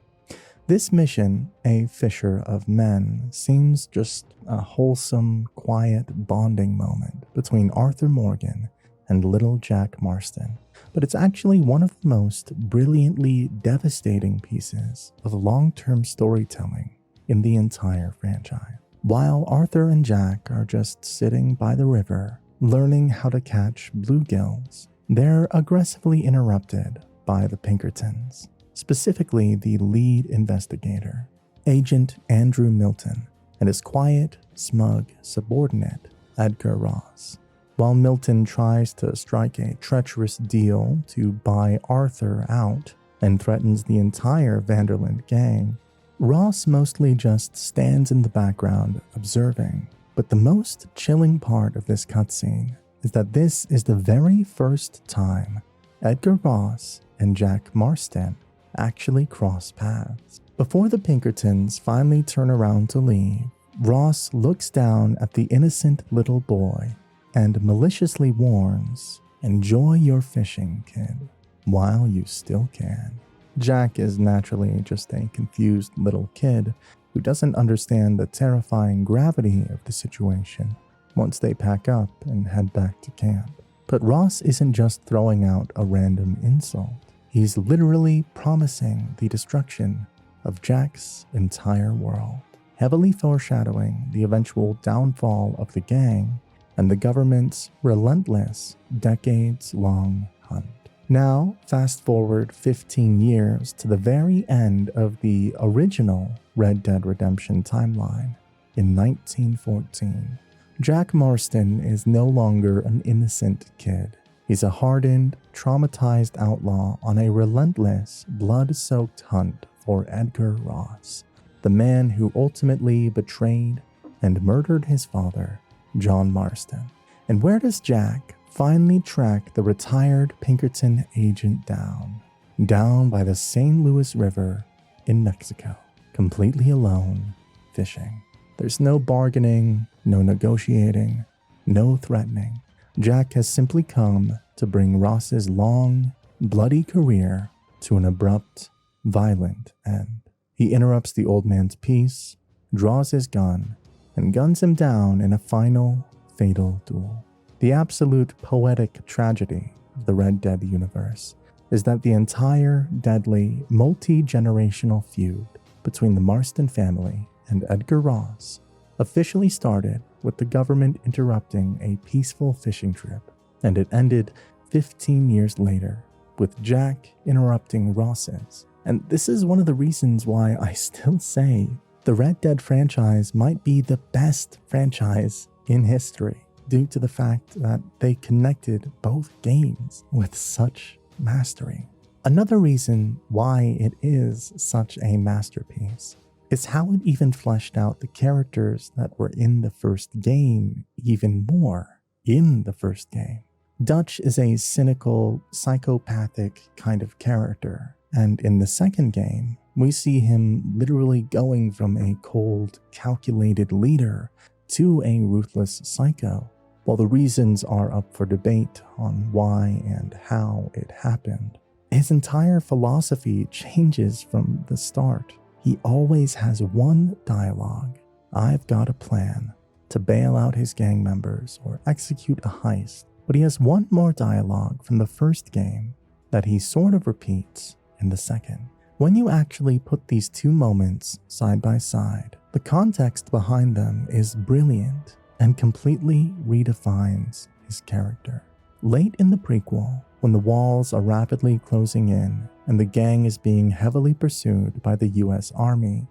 This mission, A Fisher of Men, seems just a wholesome, quiet bonding moment between Arthur Morgan and little Jack Marston, but it's actually one of the most brilliantly devastating pieces of long-term storytelling in the entire franchise. While Arthur and Jack are just sitting by the river, learning how to catch bluegills, they're aggressively interrupted by the Pinkertons, specifically the lead investigator, Agent Andrew Milton, and his quiet, smug subordinate, Edgar Ross. While Milton tries to strike a treacherous deal to buy Arthur out and threatens the entire Vanderland gang, Ross mostly just stands in the background observing. But the most chilling part of this cutscene is that this is the very first time Edgar Ross and Jack Marston actually cross paths. Before the Pinkertons finally turn around to leave, Ross looks down at the innocent little boy and maliciously warns, "Enjoy your fishing, kid, while you still can." Jack is naturally just a confused little kid who doesn't understand the terrifying gravity of the situation once they pack up and head back to camp. But Ross isn't just throwing out a random insult. He's literally promising the destruction of Jack's entire world, heavily foreshadowing the eventual downfall of the gang and the government's relentless, decades-long hunt. Now, fast forward 15 years to the very end of the original Red Dead Redemption timeline in 1914. Jack Marston is no longer an innocent kid. He's a hardened, traumatized outlaw on a relentless, blood-soaked hunt for Edgar Ross, the man who ultimately betrayed and murdered his father, John Marston. And where does Jack finally track the retired Pinkerton agent down? Down by the St. Louis River in Mexico, completely alone, fishing. There's no bargaining, no negotiating, no threatening. Jack has simply come to bring Ross's long, bloody career to an abrupt, violent end. He interrupts the old man's peace, draws his gun, and guns him down in a final, fatal duel. The absolute poetic tragedy of the Red Dead universe is that the entire deadly, multi-generational feud between the Marston family and Edgar Ross officially started with the government interrupting a peaceful fishing trip, and it ended 15 years later with Jack interrupting Ross's. And this is one of the reasons why I still say the Red Dead franchise might be the best franchise in history, due to the fact that they connected both games with such mastery. Another reason why it is such a masterpiece is how it even fleshed out the characters that were in the first game even more in the first game. Dutch is a cynical, psychopathic kind of character, and in the second game, we see him literally going from a cold, calculated leader to a ruthless psycho. While the reasons are up for debate on why and how it happened, his entire philosophy changes from the start. He always has one dialogue: I've got a plan to bail out his gang members or execute a heist. But he has one more dialogue from the first game that he sort of repeats in the second. When you actually put these two moments side by side, the context behind them is brilliant and completely redefines his character. Late in the prequel, when the walls are rapidly closing in and the gang is being heavily pursued by the US Army,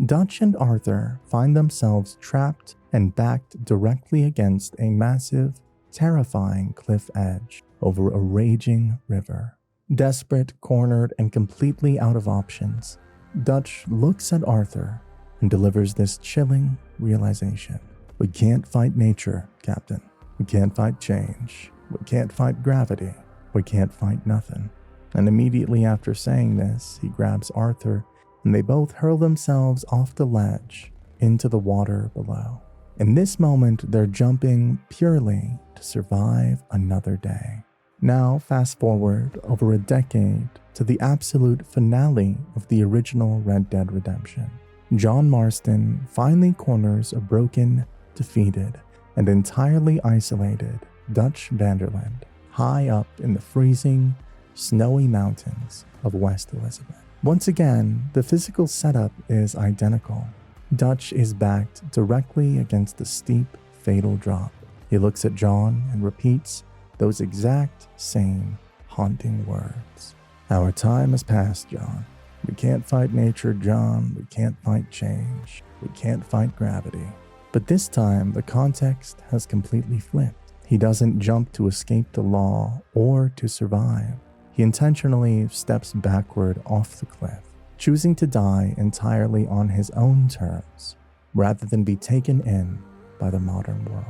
Dutch and Arthur find themselves trapped and backed directly against a massive, terrifying cliff edge over a raging river. Desperate, cornered, and completely out of options, Dutch looks at Arthur and delivers this chilling realization. We can't fight nature, Captain. We can't fight change. We can't fight gravity. We can't fight nothing. And immediately after saying this, he grabs Arthur and they both hurl themselves off the ledge into the water below. In this moment, they're jumping purely to survive another day. Now, fast forward over a decade to the absolute finale of the original Red Dead Redemption. John Marston finally corners a broken, defeated, and entirely isolated Dutch Vanderland high up in the freezing, snowy mountains of West Elizabeth. Once again, the physical setup is identical. Dutch is backed directly against the steep, fatal drop. He looks at John and repeats those exact same haunting words. Our time has passed, John. We can't fight nature, John. We can't fight change. We can't fight gravity. But this time, the context has completely flipped. He doesn't jump to escape the law or to survive. He intentionally steps backward off the cliff, choosing to die entirely on his own terms, rather than be taken in by the modern world.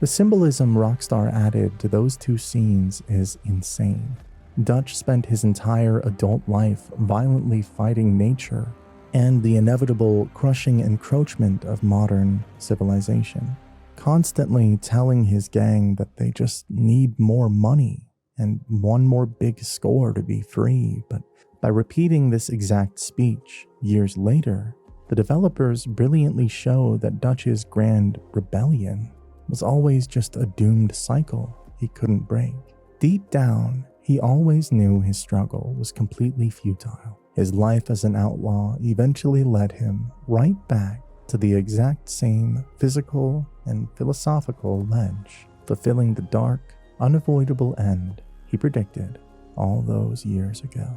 The symbolism Rockstar added to those two scenes is insane. Dutch spent his entire adult life violently fighting nature and the inevitable crushing encroachment of modern civilization, constantly telling his gang that they just need more money and one more big score to be free. But by repeating this exact speech years later, the developers brilliantly show that Dutch's grand rebellion was always just a doomed cycle he couldn't break. Deep down, he always knew his struggle was completely futile. His life as an outlaw eventually led him right back to the exact same physical and philosophical ledge, fulfilling the dark, unavoidable end he predicted all those years ago.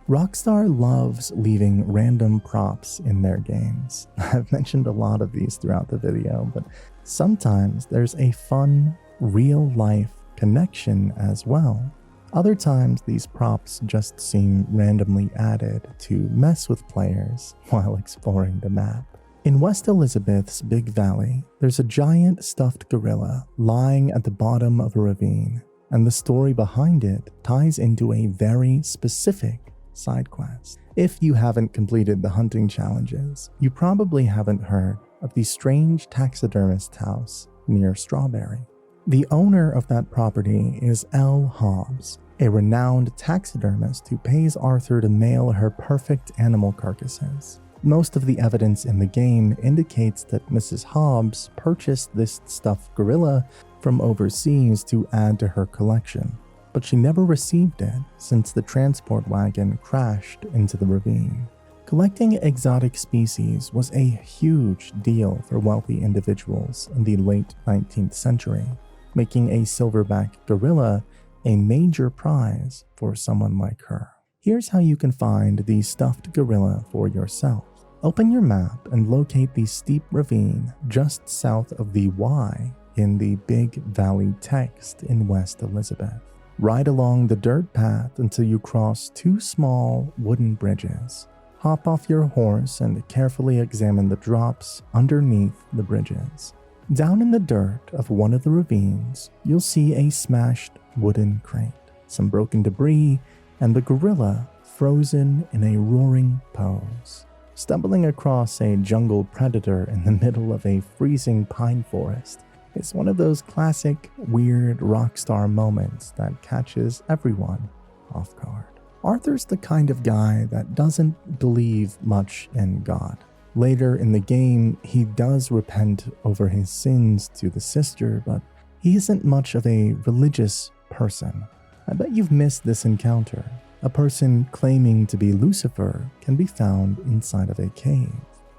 Rockstar loves leaving random props in their games. I've mentioned a lot of these throughout the video, but sometimes there's a fun, real-life connection as well. Other times, these props just seem randomly added to mess with players while exploring the map. In West Elizabeth's Big Valley, there's a giant stuffed gorilla lying at the bottom of a ravine, and the story behind it ties into a very specific side quest. If you haven't completed the hunting challenges, you probably haven't heard of the strange taxidermist house near Strawberry. The owner of that property is Elle Hobbs, a renowned taxidermist who pays Arthur to mail her perfect animal carcasses. Most of the evidence in the game indicates that Mrs. Hobbs purchased this stuffed gorilla from overseas to add to her collection, but she never received it since the transport wagon crashed into the ravine. Collecting exotic species was a huge deal for wealthy individuals in the late 19th century, making a silverback gorilla a major prize for someone like her. Here's how you can find the stuffed gorilla for yourself. Open your map and locate the steep ravine just south of the Y in the Big Valley text in West Elizabeth. Ride along the dirt path until you cross two small wooden bridges. Hop off your horse and carefully examine the drops underneath the bridges. Down in the dirt of one of the ravines, you'll see a smashed wooden crate, some broken debris, and the gorilla frozen in a roaring pose. Stumbling across a jungle predator in the middle of a freezing pine forest is one of those classic, weird Rockstar moments that catches everyone off guard. Arthur's the kind of guy that doesn't believe much in God. Later in the game, he does repent over his sins to the sister, but he isn't much of a religious person. I bet you've missed this encounter. A person claiming to be Lucifer can be found inside of a cave.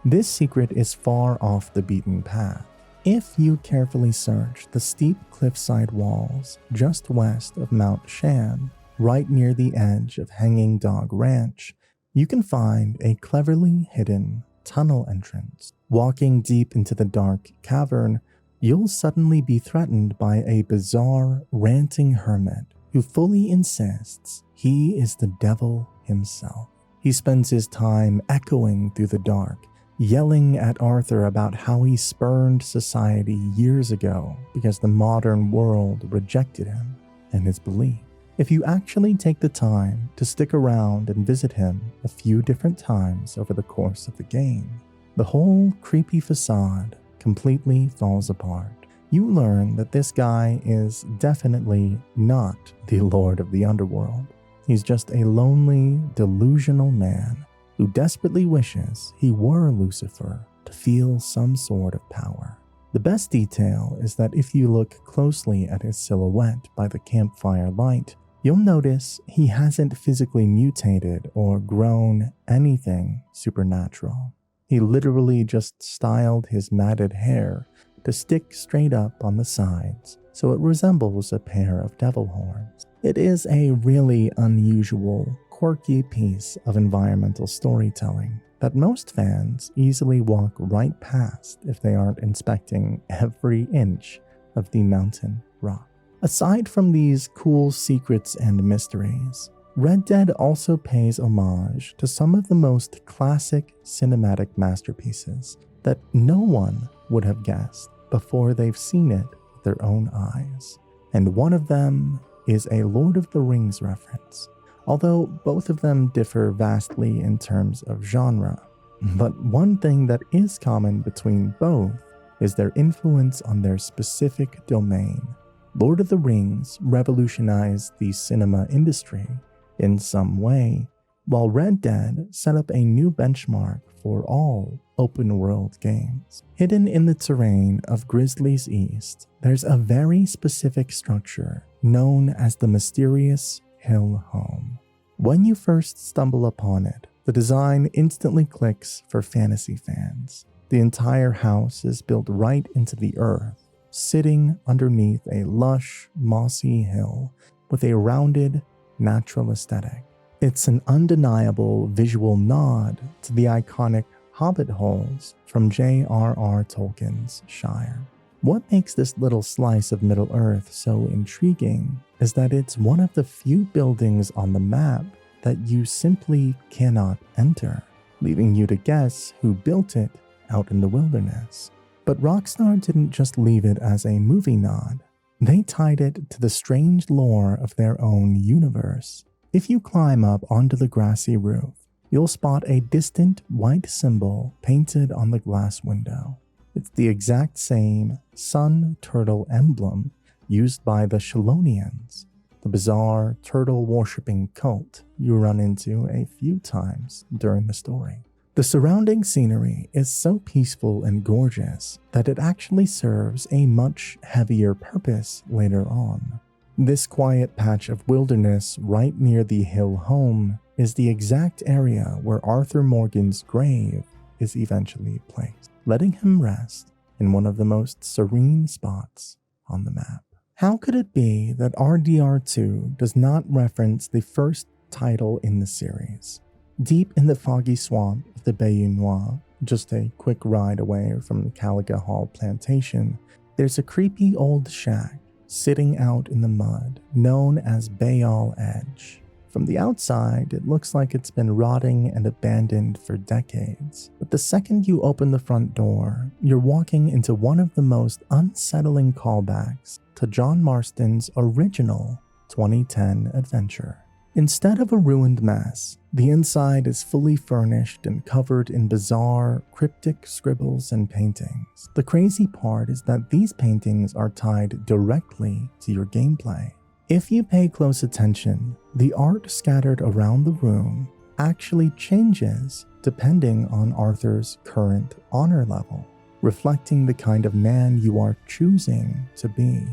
This secret is far off the beaten path. If you carefully search the steep cliffside walls just west of Mount Shan, right near the edge of Hanging Dog Ranch, you can find a cleverly hidden tunnel entrance. Walking deep into the dark cavern, you'll suddenly be threatened by a bizarre, ranting hermit who fully insists he is the devil himself. He spends his time echoing through the dark, yelling at Arthur about how he spurned society years ago because the modern world rejected him and his belief. If you actually take the time to stick around and visit him a few different times over the course of the game, the whole creepy facade completely falls apart. You learn that this guy is definitely not the Lord of the Underworld. He's just a lonely, delusional man who desperately wishes he were Lucifer to feel some sort of power. The best detail is that if you look closely at his silhouette by the campfire light, you'll notice he hasn't physically mutated or grown anything supernatural. He literally just styled his matted hair to stick straight up on the sides, so it resembles a pair of devil horns. It is a really unusual, quirky piece of environmental storytelling that most fans easily walk right past if they aren't inspecting every inch of the mountain rock. Aside from these cool secrets and mysteries, Red Dead also pays homage to some of the most classic cinematic masterpieces that no one would have guessed before they've seen it with their own eyes. And one of them is a Lord of the Rings reference, although both of them differ vastly in terms of genre. But one thing that is common between both is their influence on their specific domain. Lord of the Rings revolutionized the cinema industry in some way, while Red Dead set up a new benchmark for all open-world games. Hidden in the terrain of Grizzly's East, there's a very specific structure known as the mysterious Hill Home. When you first stumble upon it, the design instantly clicks for fantasy fans. The entire house is built right into the earth, sitting underneath a lush, mossy hill with a rounded, natural aesthetic. It's an undeniable visual nod to the iconic hobbit holes from J.R.R. Tolkien's Shire. What makes this little slice of Middle-earth so intriguing is that it's one of the few buildings on the map that you simply cannot enter, leaving you to guess who built it out in the wilderness. But Rockstar didn't just leave it as a movie nod. They tied it to the strange lore of their own universe. If you climb up onto the grassy roof, you'll spot a distant white symbol painted on the glass window. It's the exact same sun turtle emblem used by the Trelawnians, the bizarre turtle-worshipping cult you run into a few times during the story. The surrounding scenery is so peaceful and gorgeous that it actually serves a much heavier purpose later on. This quiet patch of wilderness right near the hill home is the exact area where Arthur Morgan's grave is eventually placed, letting him rest in one of the most serene spots on the map. How could it be that RDR2 does not reference the first title in the series? Deep in the foggy swamp of the Bayou Noir, just a quick ride away from the Caliga Hall plantation, there's a creepy old shack sitting out in the mud known as Bayall Edge. From the outside, it looks like it's been rotting and abandoned for decades. But the second you open the front door, you're walking into one of the most unsettling callbacks to John Marston's original 2010 adventure. Instead of a ruined mess, the inside is fully furnished and covered in bizarre, cryptic scribbles and paintings. The crazy part is that these paintings are tied directly to your gameplay. If you pay close attention, the art scattered around the room actually changes depending on Arthur's current honor level, reflecting the kind of man you are choosing to be.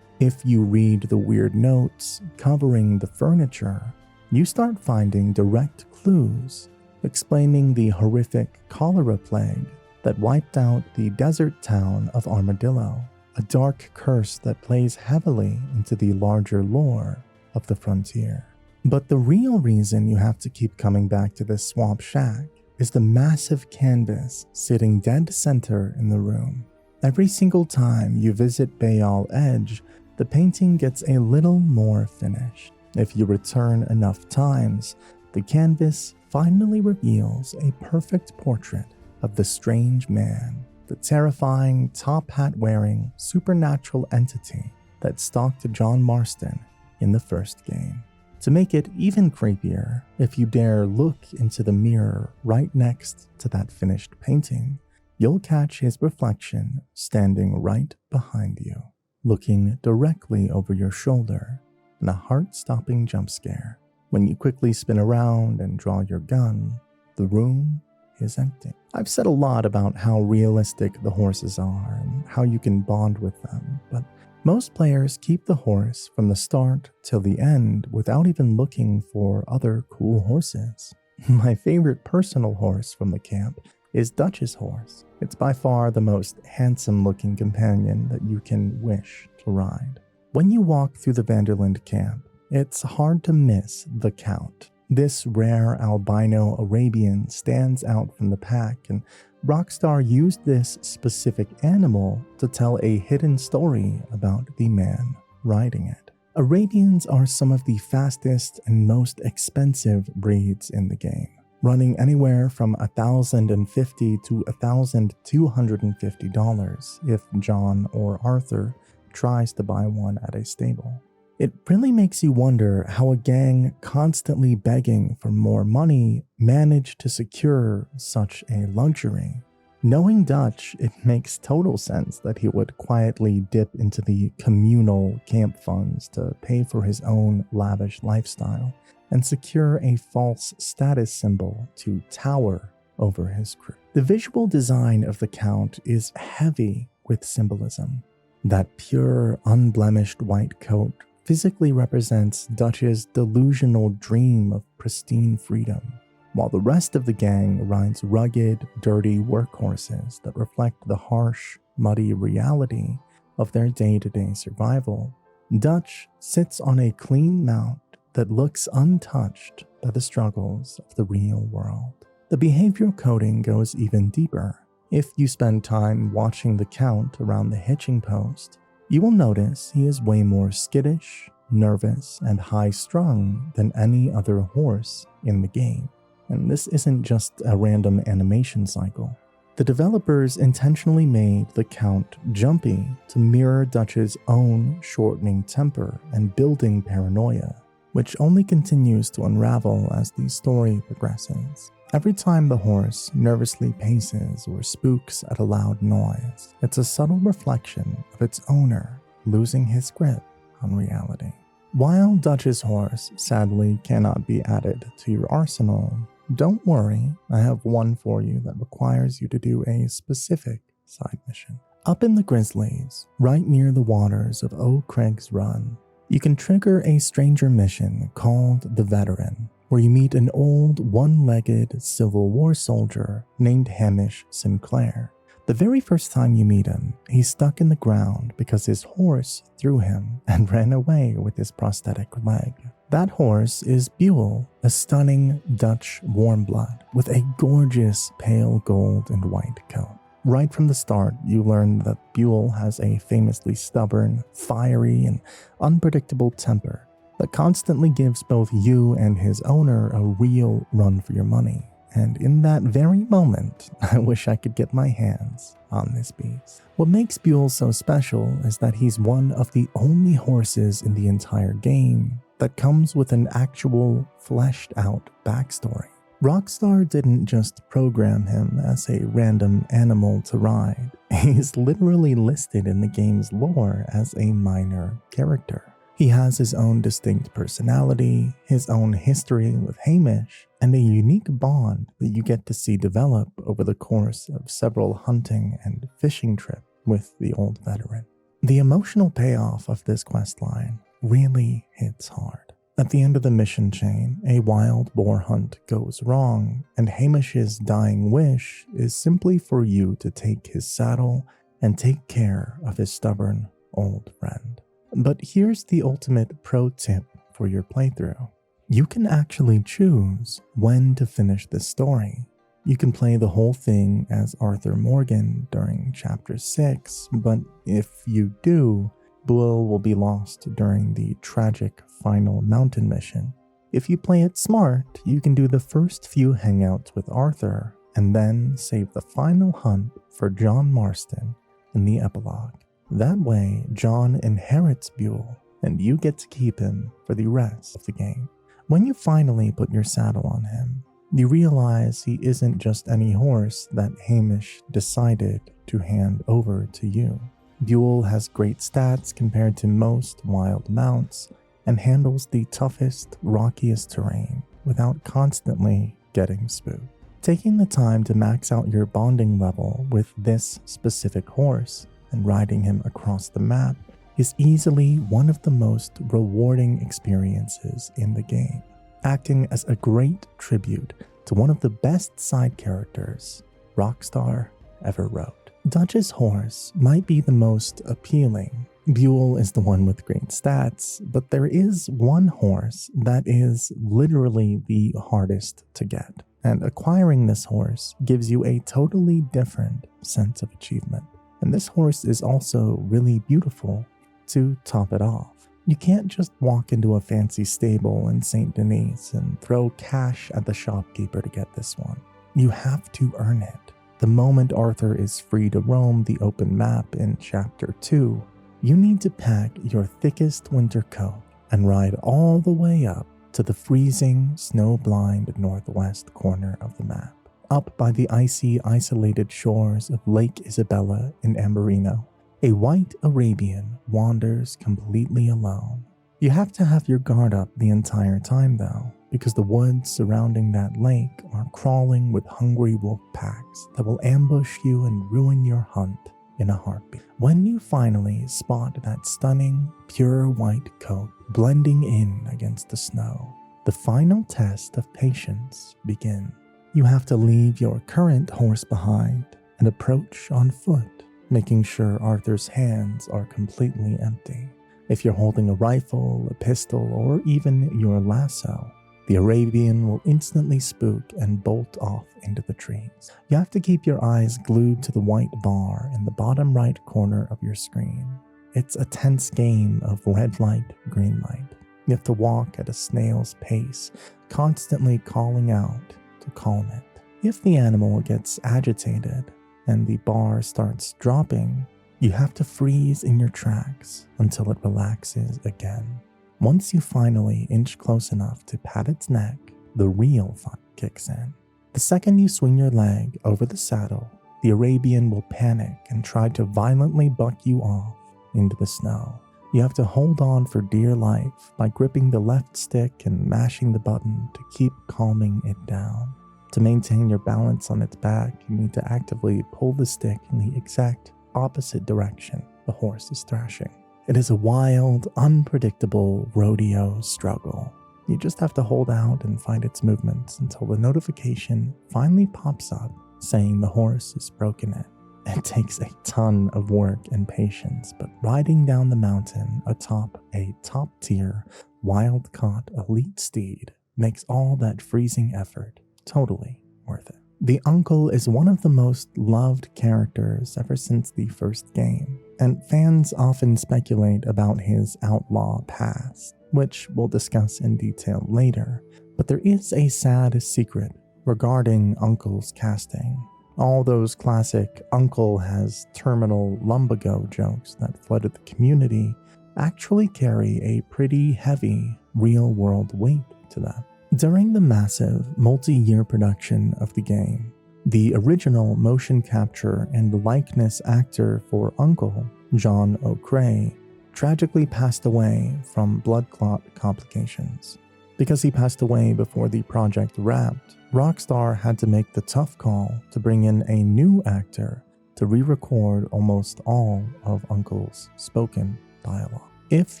If you read the weird notes covering the furniture, you start finding direct clues explaining the horrific cholera plague that wiped out the desert town of Armadillo, a dark curse that plays heavily into the larger lore of the frontier. But the real reason you have to keep coming back to this swamp shack is the massive canvas sitting dead center in the room. Every single time you visit Bayall Edge, the painting gets a little more finished. If you return enough times, the canvas finally reveals a perfect portrait of the strange man, the terrifying top hat-wearing supernatural entity that stalked John Marston in the first game. To make it even creepier, if you dare look into the mirror right next to that finished painting, you'll catch his reflection standing right behind you, looking directly over your shoulder in a heart-stopping jump scare. When you quickly spin around and draw your gun, the room is empty. I've said a lot about how realistic the horses are and how you can bond with them, but most players keep the horse from the start till the end without even looking for other cool horses. My favorite personal horse from the camp is Dutch's horse. It's by far the most handsome-looking companion that you can wish to ride. When you walk through the Vanderland camp, it's hard to miss the Count. This rare albino Arabian stands out from the pack, and Rockstar used this specific animal to tell a hidden story about the man riding it. Arabians are some of the fastest and most expensive breeds in the game, running anywhere from $1,050 to $1,250 if John or Arthur tries to buy one at a stable. It really makes you wonder how a gang constantly begging for more money managed to secure such a luxury. Knowing Dutch, it makes total sense that he would quietly dip into the communal camp funds to pay for his own lavish lifestyle. and secure a false status symbol to tower over his crew. The visual design of the Count is heavy with symbolism. That pure, unblemished white coat physically represents Dutch's delusional dream of pristine freedom, while the rest of the gang rides rugged, dirty workhorses that reflect the harsh, muddy reality of their day-to-day survival. Dutch sits on a clean mount that looks untouched by the struggles of the real world. The behavioral coding goes even deeper. If you spend time watching the Count around the hitching post, you will notice he is way more skittish, nervous, and high-strung than any other horse in the game. And this isn't just a random animation cycle. The developers intentionally made the Count jumpy to mirror Dutch's own shortening temper and building paranoia, which only continues to unravel as the story progresses. Every time the horse nervously paces or spooks at a loud noise, it's a subtle reflection of its owner losing his grip on reality. While Dutch's horse sadly cannot be added to your arsenal, don't worry, I have one for you that requires you to do a specific side mission. Up in the Grizzlies, right near the waters of Old Craig's Run, you can trigger a stranger mission called the Veteran, where you meet an old, one-legged Civil War soldier named Hamish Sinclair. The very first time you meet him, he's stuck in the ground because his horse threw him and ran away with his prosthetic leg. That horse is Buell, a stunning Dutch warm blood with a gorgeous pale gold and white coat. Right from the start, you learn that Buell has a famously stubborn, fiery, and unpredictable temper that constantly gives both you and his owner a real run for your money. And in that very moment, I wish I could get my hands on this beast. What makes Buell so special is that he's one of the only horses in the entire game that comes with an actual fleshed out backstory. Rockstar didn't just program him as a random animal to ride. He's literally listed in the game's lore as a minor character. He has his own distinct personality, his own history with Hamish, and a unique bond that you get to see develop over the course of several hunting and fishing trips with the old veteran. The emotional payoff of this questline really hits hard. At the end of the mission chain, a wild boar hunt goes wrong, and Hamish's dying wish is simply for you to take his saddle and take care of his stubborn old friend. But here's the ultimate pro tip for your playthrough. You can actually choose when to finish this story. You can play the whole thing as Arthur Morgan during Chapter 6, but if you do, Buell will be lost during the tragic final mountain mission. If you play it smart, you can do the first few hangouts with Arthur, and then save the final hunt for John Marston in the epilogue. That way, John inherits Buell, and you get to keep him for the rest of the game. When you finally put your saddle on him, you realize he isn't just any horse that Hamish decided to hand over to you. Buell has great stats compared to most wild mounts, and handles the toughest, rockiest terrain without constantly getting spooked. Taking the time to max out your bonding level with this specific horse and riding him across the map is easily one of the most rewarding experiences in the game, acting as a great tribute to one of the best side characters Rockstar ever wrote. Dutch's horse might be the most appealing. Buell is the one with great stats, but there is one horse that is literally the hardest to get, and acquiring this horse gives you a totally different sense of achievement. And this horse is also really beautiful to top it off. You can't just walk into a fancy stable in Saint Denis and throw cash at the shopkeeper to get this one. You have to earn it. The moment Arthur is free to roam the open map in Chapter 2, you need to pack your thickest winter coat and ride all the way up to the freezing, snow-blind northwest corner of the map. Up by the icy, isolated shores of Lake Isabella in Amberino, a white Arabian wanders completely alone. You have to have your guard up the entire time though, because the woods surrounding that lake are crawling with hungry wolf packs that will ambush you and ruin your hunt in a heartbeat. When you finally spot that stunning, pure white coat blending in against the snow, the final test of patience begins. You have to leave your current horse behind and approach on foot, making sure Arthur's hands are completely empty. If you're holding a rifle, a pistol, or even your lasso, the Arabian will instantly spook and bolt off into the trees. You have to keep your eyes glued to the white bar in the bottom right corner of your screen. It's a tense game of red light, green light. You have to walk at a snail's pace, constantly calling out to calm it. If the animal gets agitated and the bar starts dropping, you have to freeze in your tracks until it relaxes again. Once you finally inch close enough to pat its neck, the real fun kicks in. The second you swing your leg over the saddle, the Arabian will panic and try to violently buck you off into the snow. You have to hold on for dear life by gripping the left stick and mashing the button to keep calming it down. To maintain your balance on its back, you need to actively pull the stick in the exact opposite direction the horse is thrashing. It is a wild, unpredictable rodeo struggle. You just have to hold out and find its movements until the notification finally pops up saying the horse has broken it. It takes a ton of work and patience, but riding down the mountain atop a top-tier, wild-caught elite steed makes all that freezing effort totally worth it. The uncle is one of the most loved characters ever since the first game, and fans often speculate about his outlaw past, which we'll discuss in detail later, but there is a sad secret regarding Uncle's casting. All those classic Uncle has terminal lumbago jokes that flooded the community actually carry a pretty heavy real-world weight to them. During the massive multi-year production of the game, the original motion capture and likeness actor for Uncle, John O'Crea, tragically passed away from blood clot complications. Because he passed away before the project wrapped, Rockstar had to make the tough call to bring in a new actor to re-record almost all of Uncle's spoken dialogue. If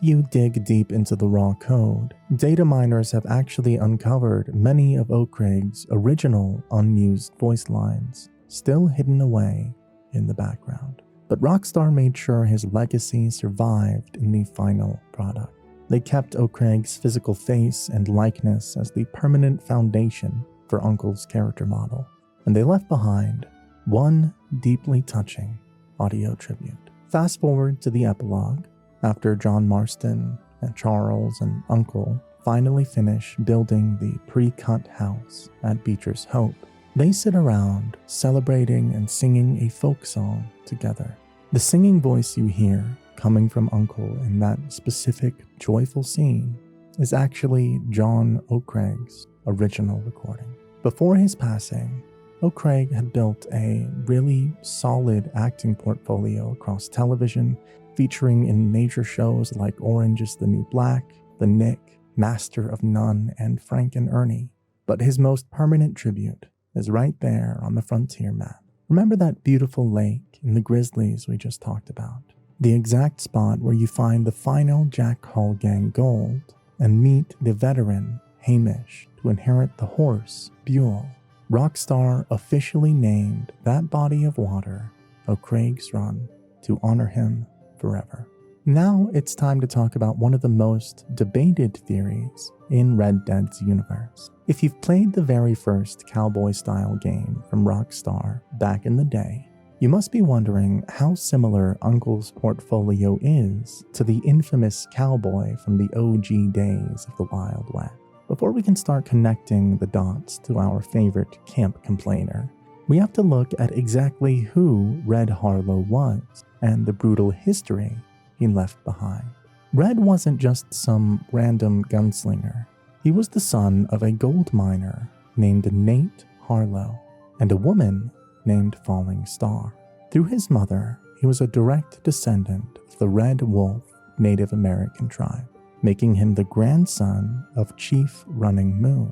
you dig deep into the raw code, data miners have actually uncovered many of O'Crea's original unused voice lines, still hidden away in the background. But Rockstar made sure his legacy survived in the final product. They kept O'Crea's physical face and likeness as the permanent foundation for Uncle's character model, and they left behind one deeply touching audio tribute. Fast forward to the epilogue. After John Marston and Charles and Uncle finally finish building the pre-cut house at Beecher's Hope, they sit around celebrating and singing a folk song together. The singing voice you hear coming from Uncle in that specific joyful scene is actually John O'Crea's original recording. Before his passing, O'Crea had built a really solid acting portfolio across television, featuring in major shows like Orange is the New Black, The Nick, Master of None, and Frank and Ernie. But his most permanent tribute is right there on the frontier map. Remember that beautiful lake in the Grizzlies we just talked about? The exact spot where you find the final Jack Hall gang gold and meet the veteran Hamish to inherit the horse Buell. Rockstar officially named that body of water O'Crea's Run to honor him forever. Now it's time to talk about one of the most debated theories in Red Dead's universe. If you've played the very first cowboy-style game from Rockstar back in the day, you must be wondering how similar Uncle's portfolio is to the infamous cowboy from the OG days of the Wild West. Before we can start connecting the dots to our favorite camp complainer, we have to look at exactly who Red Harlo was and the brutal history he left behind. Red wasn't just some random gunslinger. He was the son of a gold miner named Nate Harlo and a woman named Falling Star. Through his mother, he was a direct descendant of the Red Wolf Native American tribe. making him the grandson of Chief Running Moon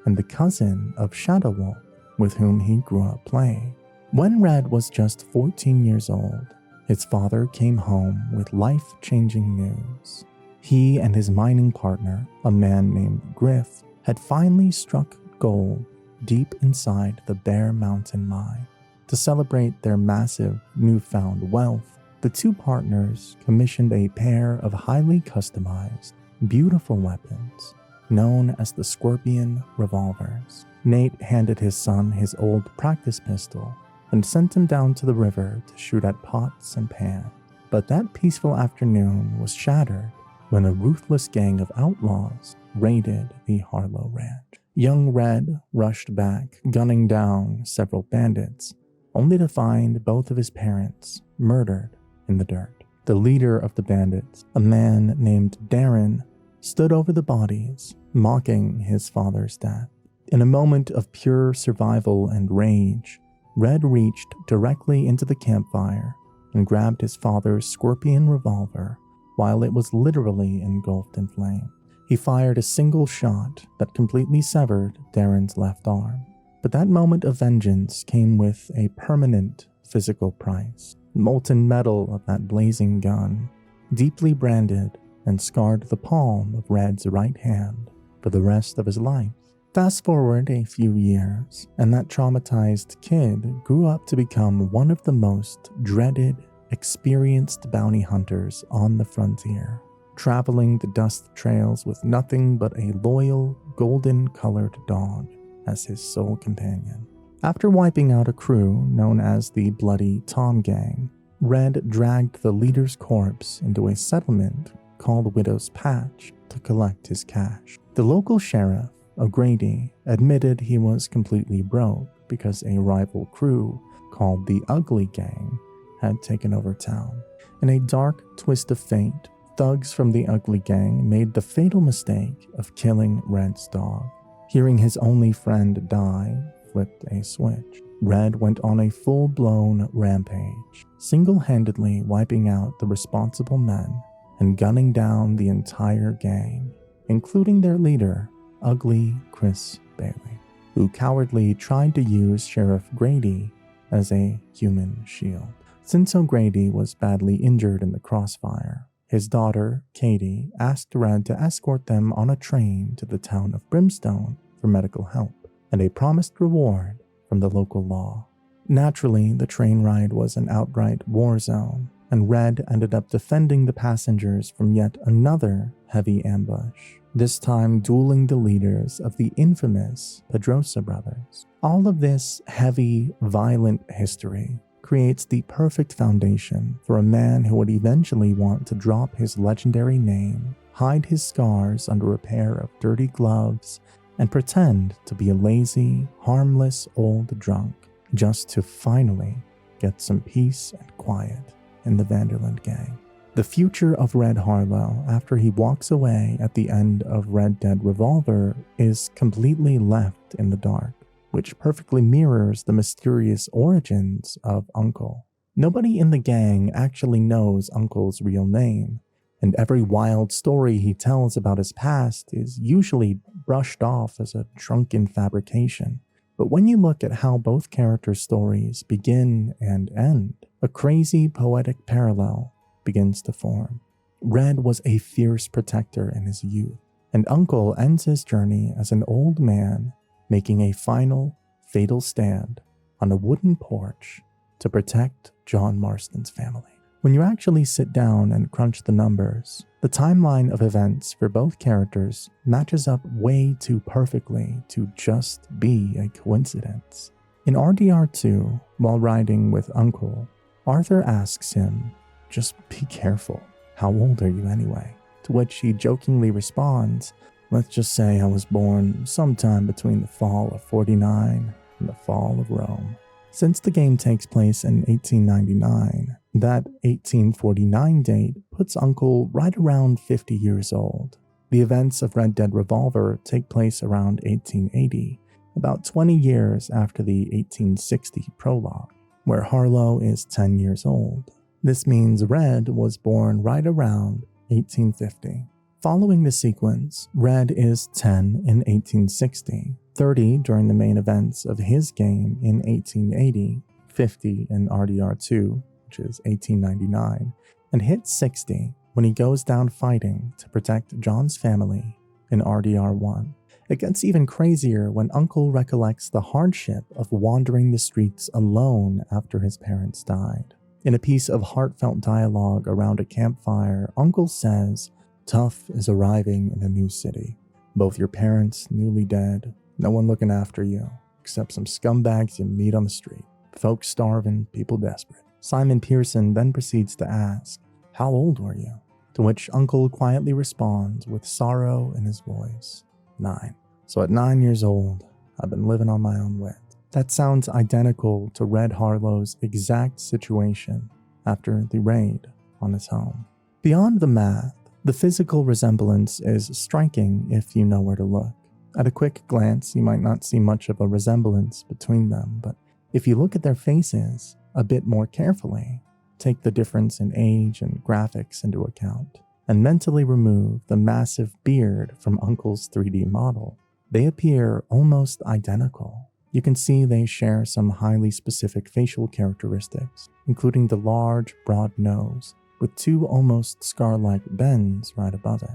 and the cousin of Shadow Wolf, with whom he grew up playing. When Red was just 14 years old, his father came home with life-changing news. He and his mining partner, a man named Glyph, had finally struck gold deep inside the Bear Mountain mine. To celebrate their massive newfound wealth, the two partners commissioned a pair of highly customized, beautiful weapons known as the Scorpion revolvers. Nate handed his son his old practice pistol and sent him down to the river to shoot at pots and pans. But that peaceful afternoon was shattered when a ruthless gang of outlaws raided the Harlo ranch. Young Red rushed back, gunning down several bandits, only to find both of his parents murdered in the dirt. The leader of the bandits, a man named Darren, stood over the bodies, mocking his father's death. In a moment of pure survival and rage, Red reached directly into the campfire and grabbed his father's Scorpion revolver while it was literally engulfed in flame. He fired a single shot that completely severed Darren's left arm. But that moment of vengeance came with a permanent physical price. Molten metal of that blazing gun, deeply branded and scarred the palm of Red's right hand for the rest of his life. Fast forward a few years, and that traumatized kid grew up to become one of the most dreaded, experienced bounty hunters on the frontier, traveling the dust trails with nothing but a loyal, golden-colored dog as his sole companion. After wiping out a crew known as the Bloody Tom Gang, Red dragged the leader's corpse into a settlement called Widow's Patch to collect his cash. The local sheriff, O'Grady, admitted he was completely broke because a rival crew called the Ugly Gang had taken over town. In a dark twist of fate, thugs from the Ugly Gang made the fatal mistake of killing Red's dog. Hearing his only friend die flipped a switch. Red went on a full-blown rampage, single-handedly wiping out the responsible men and gunning down the entire gang, including their leader, Ugly Chris Bailey, who cowardly tried to use Sheriff Grady as a human shield. Since O'Grady was badly injured in the crossfire, his daughter, Katie, asked Red to escort them on a train to the town of Brimstone for medical help and a promised reward from the local law. Naturally, the train ride was an outright war zone, and Red ended up defending the passengers from yet another heavy ambush, this time dueling the leaders of the infamous Pedrosa brothers. All of this heavy, violent history creates the perfect foundation for a man who would eventually want to drop his legendary name, hide his scars under a pair of dirty gloves, and pretend to be a lazy, harmless old drunk, just to finally get some peace and quiet in the Vanderland gang. The future of Red Harlo after he walks away at the end of Red Dead Revolver is completely left in the dark, which perfectly mirrors the mysterious origins of Uncle. Nobody in the gang actually knows Uncle's real name, and every wild story he tells about his past is usually brushed off as a drunken fabrication. But when you look at how both characters' stories begin and end, a crazy poetic parallel begins to form. Red was a fierce protector in his youth, and Uncle ends his journey as an old man making a final, fatal stand on a wooden porch to protect John Marston's family. When you actually sit down and crunch the numbers, the timeline of events for both characters matches up way too perfectly to just be a coincidence. In RDR2, while riding with Uncle, Arthur asks him, "Just be careful. How old are you anyway?" To which he jokingly responds, "Let's just say I was born sometime between the fall of 49 and the fall of Rome." Since the game takes place in 1899, that 1849 date puts Uncle right around 50 years old. The events of Red Dead Revolver take place around 1880, about 20 years after the 1860 prologue, where Harlo is 10 years old. This means Red was born right around 1850. Following the sequence, Red is 10 in 1860, 30 during the main events of his game in 1880, 50 in RDR2, which is 1899, and hits 60 when he goes down fighting to protect John's family in RDR1. It gets even crazier when Uncle recollects the hardship of wandering the streets alone after his parents died. In a piece of heartfelt dialogue around a campfire, Uncle says, "Tough is arriving in a new city. Both your parents newly dead, no one looking after you, except some scumbags you meet on the street. Folks starving, people desperate." Simon Pearson then proceeds to ask, "How old were you?" To which Uncle quietly responds with sorrow in his voice, 9. So at 9 years old, I've been living on my own wit. That sounds identical to Red Harlo's exact situation after the raid on his home. Beyond the math, the physical resemblance is striking if you know where to look. At a quick glance, you might not see much of a resemblance between them, but if you look at their faces a bit more carefully, take the difference in age and graphics into account, and mentally remove the massive beard from Uncle's 3D model, they appear almost identical. You can see they share some highly specific facial characteristics, including the large, broad nose, with 2 almost scar-like bends right above it,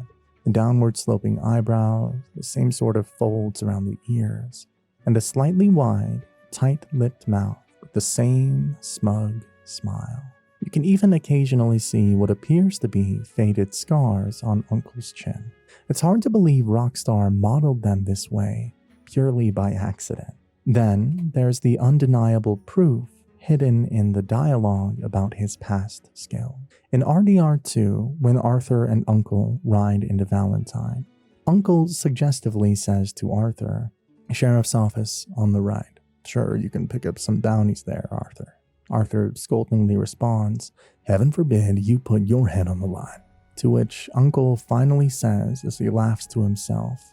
the downward sloping eyebrows, the same sort of folds around the ears, and a slightly wide, tight-lipped mouth with the same smug smile. You can even occasionally see what appears to be faded scars on Uncle's chin. It's hard to believe Rockstar modeled them this way, purely by accident. Then, there's the undeniable proof hidden in the dialogue about his past skill. In RDR2, when Arthur and Uncle ride into Valentine, Uncle suggestively says to Arthur, "Sheriff's office on the right. Sure, you can pick up some bounties there, Arthur." Arthur scoldingly responds, "Heaven forbid you put your head on the line." To which Uncle finally says as he laughs to himself,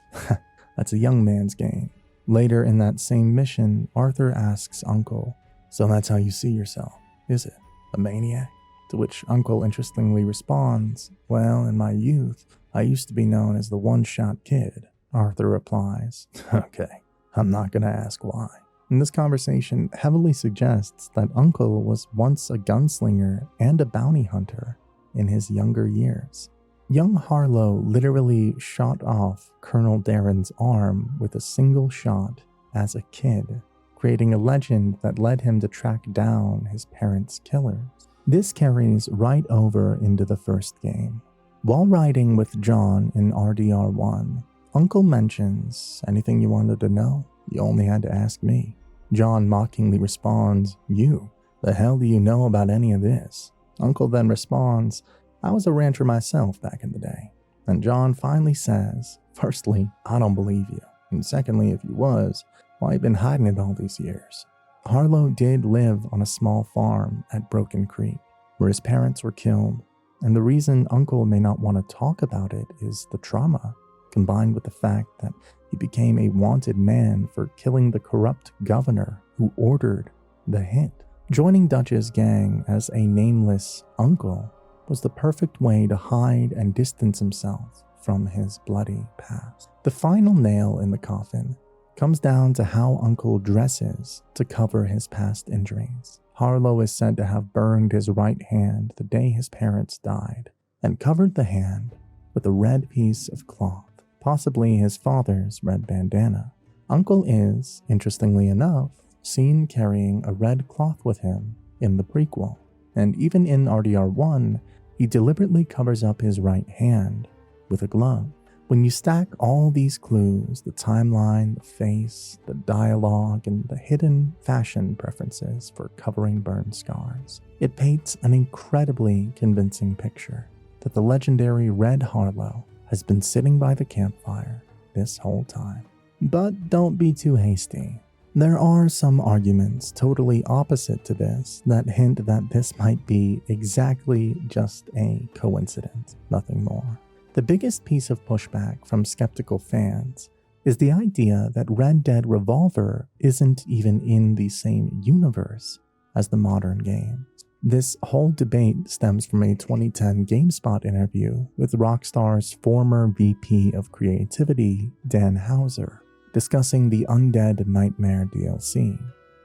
"That's a young man's game." Later in that same mission, Arthur asks Uncle, "So that's how you see yourself, is it? A maniac?" To which Uncle interestingly responds, "Well, in my youth, I used to be known as the one-shot kid." Arthur replies, "Okay, I'm not gonna ask why." And this conversation heavily suggests that Uncle was once a gunslinger and a bounty hunter in his younger years. Young Harlo literally shot off Colonel Darren's arm with a single shot as a kid, creating a legend that led him to track down his parents' killers. This carries right over into the first game. While riding with John in RDR1, Uncle mentions, "Anything you wanted to know? You only had to ask me." John mockingly responds, "You? The hell do you know about any of this?" Uncle then responds, "I was a rancher myself back in the day." And John finally says, "Firstly, I don't believe you. And secondly, if you was, why you been hiding it all these years?" Harlo did live on a small farm at Broken Creek, where his parents were killed, and the reason Uncle may not want to talk about it is the trauma, combined with the fact that he became a wanted man for killing the corrupt governor who ordered the hit. Joining Dutch's gang as a nameless uncle was the perfect way to hide and distance himself from his bloody past. The final nail in the coffin comes down to how Uncle dresses to cover his past injuries. Harlo is said to have burned his right hand the day his parents died, and covered the hand with a red piece of cloth, possibly his father's red bandana. Uncle is, interestingly enough, seen carrying a red cloth with him in the prequel, and even in RDR1, he deliberately covers up his right hand with a glove. When you stack all these clues, the timeline, the face, the dialogue, and the hidden fashion preferences for covering burn scars, it paints an incredibly convincing picture that the legendary Red Harlo has been sitting by the campfire this whole time. But don't be too hasty. There are some arguments totally opposite to this that hint that this might be exactly just a coincidence, nothing more. The biggest piece of pushback from skeptical fans is the idea that Red Dead Revolver isn't even in the same universe as the modern game. This whole debate stems from a 2010 GameSpot interview with Rockstar's former VP of Creativity, Dan Houser, discussing the Undead Nightmare DLC.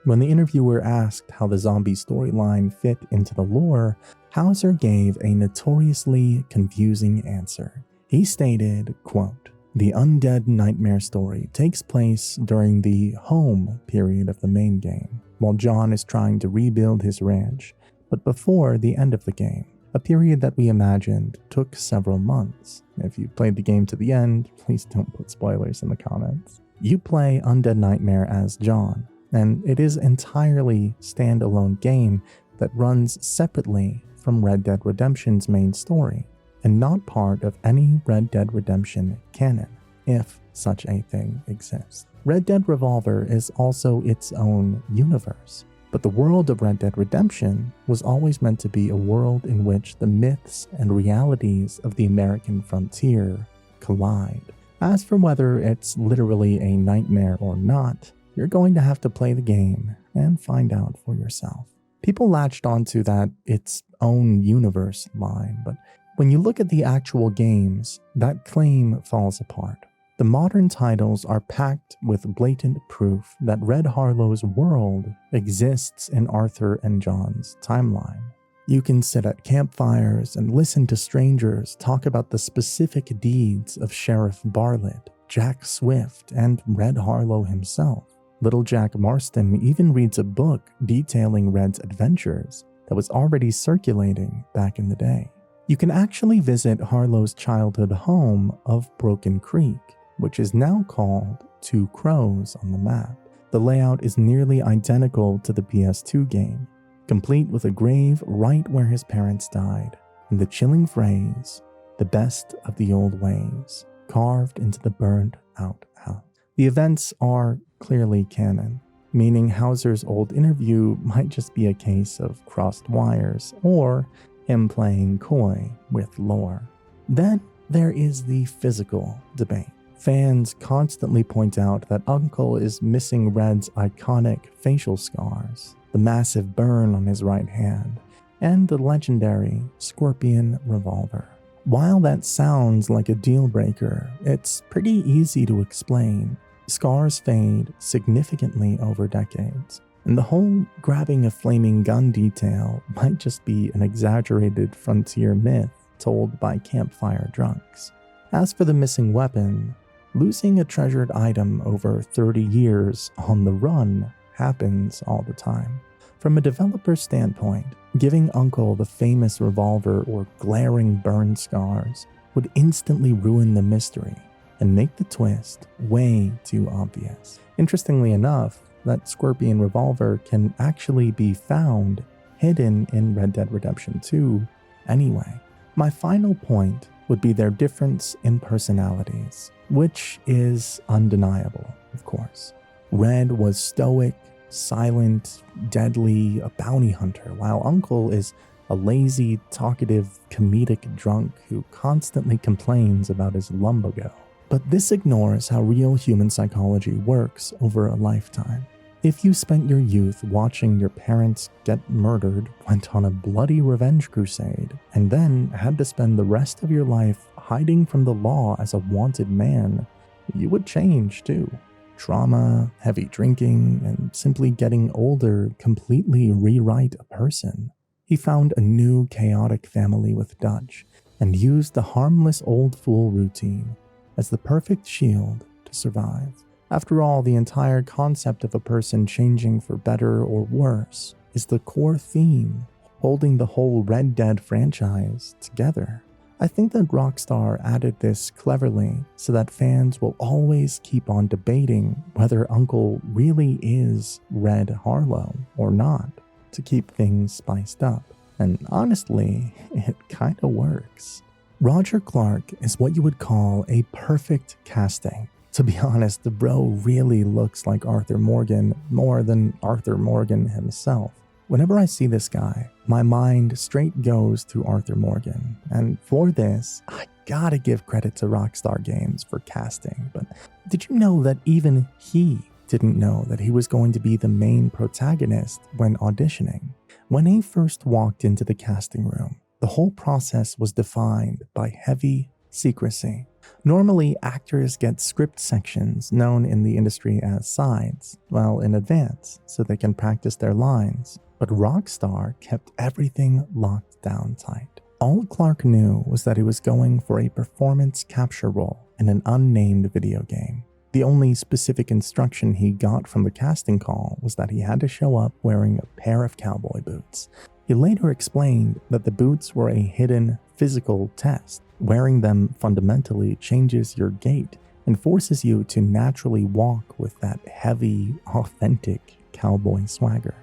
When the interviewer asked how the zombie storyline fit into the lore, Houser gave a notoriously confusing answer. He stated, quote, "The Undead Nightmare story takes place during the home period of the main game, while John is trying to rebuild his ranch, but before the end of the game, a period that we imagined took several months." If you played the game to the end, please don't put spoilers in the comments. You play Undead Nightmare as John, and it is entirely standalone game that runs separately from Red Dead Redemption's main story, and not part of any Red Dead Redemption canon, if such a thing exists. Red Dead Revolver is also its own universe, but the world of Red Dead Redemption was always meant to be a world in which the myths and realities of the American frontier collide. As for whether it's literally a nightmare or not, you're going to have to play the game and find out for yourself. People latched onto that its own universe line, but when you look at the actual games, that claim falls apart. The modern titles are packed with blatant proof that Red Harlo's world exists in Arthur and John's timeline. You can sit at campfires and listen to strangers talk about the specific deeds of Sheriff Bartlett, Jack Swift, and Red Harlo himself. Little Jack Marston even reads a book detailing Red's adventures that was already circulating back in the day. You can actually visit Harlo's childhood home of Broken Creek, which is now called Two Crows on the map. The layout is nearly identical to the PS2 game, complete with a grave right where his parents died, and the chilling phrase, "the best of the old ways," carved into the burned out house. The events are clearly canon, meaning Houser's old interview might just be a case of crossed wires or him playing coy with lore. Then there is the physical debate. Fans constantly point out that Uncle is missing Red's iconic facial scars, the massive burn on his right hand, and the legendary Scorpion revolver. While that sounds like a deal breaker, it's pretty easy to explain. Scars fade significantly over decades, and the whole grabbing a flaming gun detail might just be an exaggerated frontier myth told by campfire drunks. As for the missing weapon, losing a treasured item over 30 years on the run happens all the time. From a developer's standpoint, giving Uncle the famous revolver or glaring burn scars would instantly ruin the mystery and make the twist way too obvious. Interestingly enough, that Scorpion revolver can actually be found hidden in Red Dead Redemption 2 anyway. My final point would be their difference in personalities, which is undeniable, of course. Red was stoic, silent, deadly, a bounty hunter, while Uncle is a lazy, talkative, comedic drunk who constantly complains about his lumbago. But this ignores how real human psychology works over a lifetime. If you spent your youth watching your parents get murdered, went on a bloody revenge crusade, and then had to spend the rest of your life hiding from the law as a wanted man, you would change too. Trauma, heavy drinking, and simply getting older completely rewrite a person. He found a new chaotic family with Dutch, and used the harmless old fool routine as the perfect shield to survive. After all, the entire concept of a person changing for better or worse is the core theme holding the whole Red Dead franchise together. I think that Rockstar added this cleverly so that fans will always keep on debating whether Uncle really is Red Harlo or not, to keep things spiced up. And honestly, it kinda works. Roger Clark is what you would call a perfect casting. To be honest, the bro really looks like Arthur Morgan more than Arthur Morgan himself. Whenever I see this guy, my mind straight goes to Arthur Morgan. And for this, I gotta give credit to Rockstar Games for casting. But did you know that even he didn't know that he was going to be the main protagonist when auditioning? When he first walked into the casting room, the whole process was defined by heavy secrecy. Normally, actors get script sections known in the industry as sides, well in advance, so they can practice their lines, but Rockstar kept everything locked down tight. All Clark knew was that he was going for a performance capture role in an unnamed video game. The only specific instruction he got from the casting call was that he had to show up wearing a pair of cowboy boots. He later explained that the boots were a hidden physical test. Wearing them fundamentally changes your gait and forces you to naturally walk with that heavy, authentic cowboy swagger.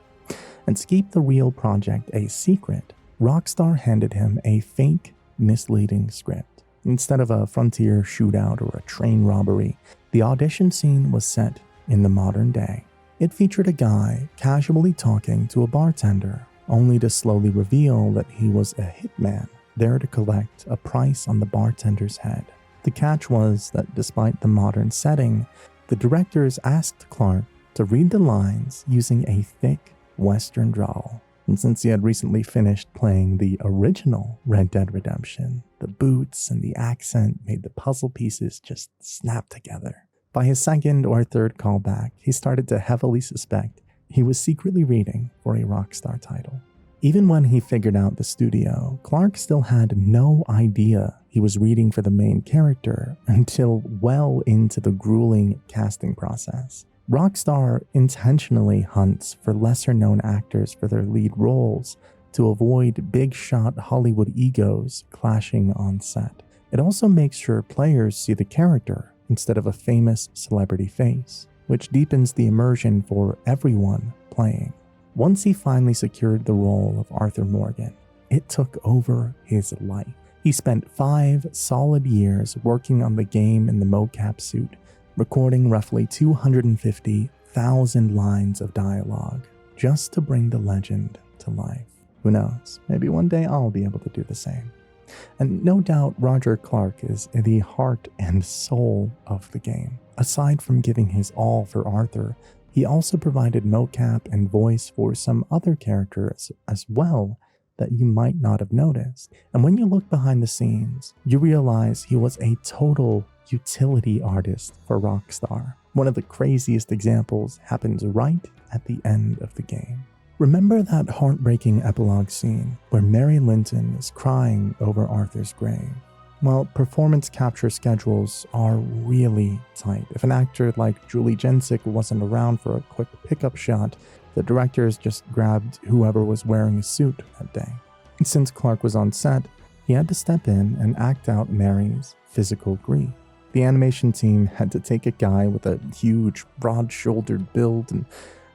And to keep the real project a secret, Rockstar handed him a fake, misleading script. Instead of a frontier shootout or a train robbery, the audition scene was set in the modern day. It featured a guy casually talking to a bartender, only to slowly reveal that he was a hitman there to collect a price on the bartender's head. The catch was that despite the modern setting, the directors asked Clark to read the lines using a thick Western drawl. And since he had recently finished playing the original Red Dead Redemption, the boots and the accent made the puzzle pieces just snap together. By his second or third callback, he started to heavily suspect he was secretly reading for a Rockstar title. Even when he figured out the studio, Clark still had no idea he was reading for the main character until well into the grueling casting process. Rockstar intentionally hunts for lesser-known actors for their lead roles to avoid big-shot Hollywood egos clashing on set. It also makes sure players see the character instead of a famous celebrity face, which deepens the immersion for everyone playing. Once he finally secured the role of Arthur Morgan, it took over his life. He spent 5 solid years working on the game in the mocap suit, recording roughly 250,000 lines of dialogue just to bring the legend to life. Who knows, maybe one day I'll be able to do the same. And no doubt Roger Clark is the heart and soul of the game. Aside from giving his all for Arthur, he also provided mocap and voice for some other characters as well that you might not have noticed. And when you look behind the scenes, you realize he was a total utility artist for Rockstar. One of the craziest examples happens right at the end of the game. Remember that heartbreaking epilogue scene where Mary Linton is crying over Arthur's grave? Well, performance capture schedules are really tight. If an actor like Julie Jensic wasn't around for a quick pickup shot, the directors just grabbed whoever was wearing a suit that day. And since Clark was on set, he had to step in and act out Mary's physical grief. The animation team had to take a guy with a huge, broad-shouldered build and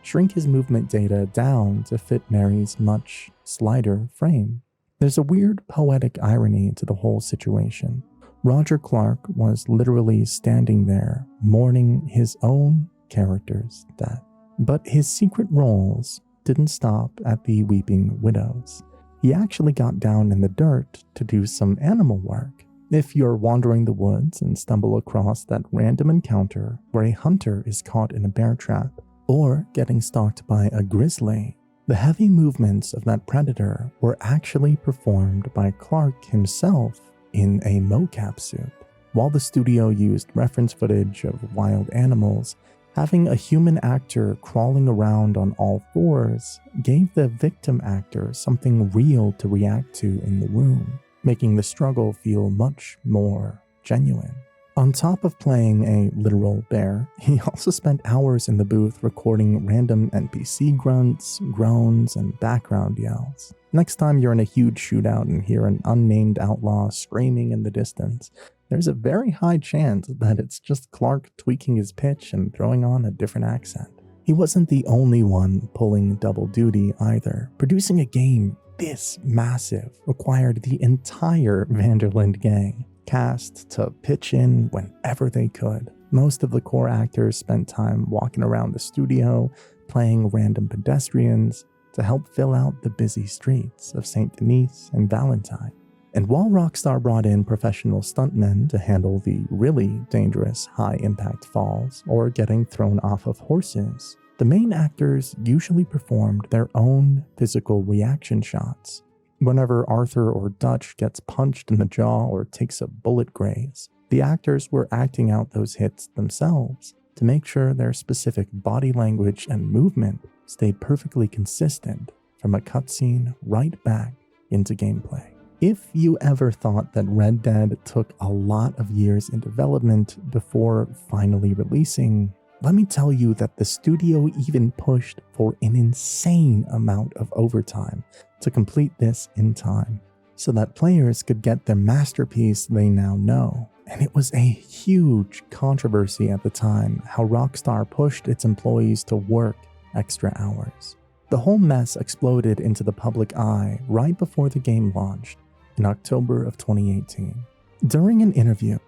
shrink his movement data down to fit Mary's much slighter frame. There's a weird poetic irony to the whole situation. Roger Clark was literally standing there mourning his own character's death. But his secret roles didn't stop at the Weeping Widows. He actually got down in the dirt to do some animal work. If you're wandering the woods and stumble across that random encounter where a hunter is caught in a bear trap, or getting stalked by a grizzly, the heavy movements of that predator were actually performed by Clark himself in a mocap suit. While the studio used reference footage of wild animals, having a human actor crawling around on all fours gave the victim actor something real to react to in the room, making the struggle feel much more genuine. On top of playing a literal bear, he also spent hours in the booth recording random NPC grunts, groans, and background yells. Next time you're in a huge shootout and hear an unnamed outlaw screaming in the distance, there's a very high chance that it's just Clark tweaking his pitch and throwing on a different accent. He wasn't the only one pulling double duty either. Producing a game this massive required the entire Vanderlinde gang cast to pitch in whenever they could. Most of the core actors spent time walking around the studio, playing random pedestrians to help fill out the busy streets of Saint Denis and Valentine. And while Rockstar brought in professional stuntmen to handle the really dangerous high-impact falls or getting thrown off of horses, The main actors usually performed their own physical reaction shots. Whenever Arthur or Dutch gets punched in the jaw or takes a bullet graze, the actors were acting out those hits themselves to make sure their specific body language and movement stayed perfectly consistent from a cutscene right back into gameplay. If you ever thought that Red Dead took a lot of years in development before finally releasing, let me tell you that the studio even pushed for an insane amount of overtime to complete this in time, so that players could get their masterpiece they now know. And it was a huge controversy at the time how Rockstar pushed its employees to work extra hours. The whole mess exploded into the public eye right before the game launched in October of 2018. During an interview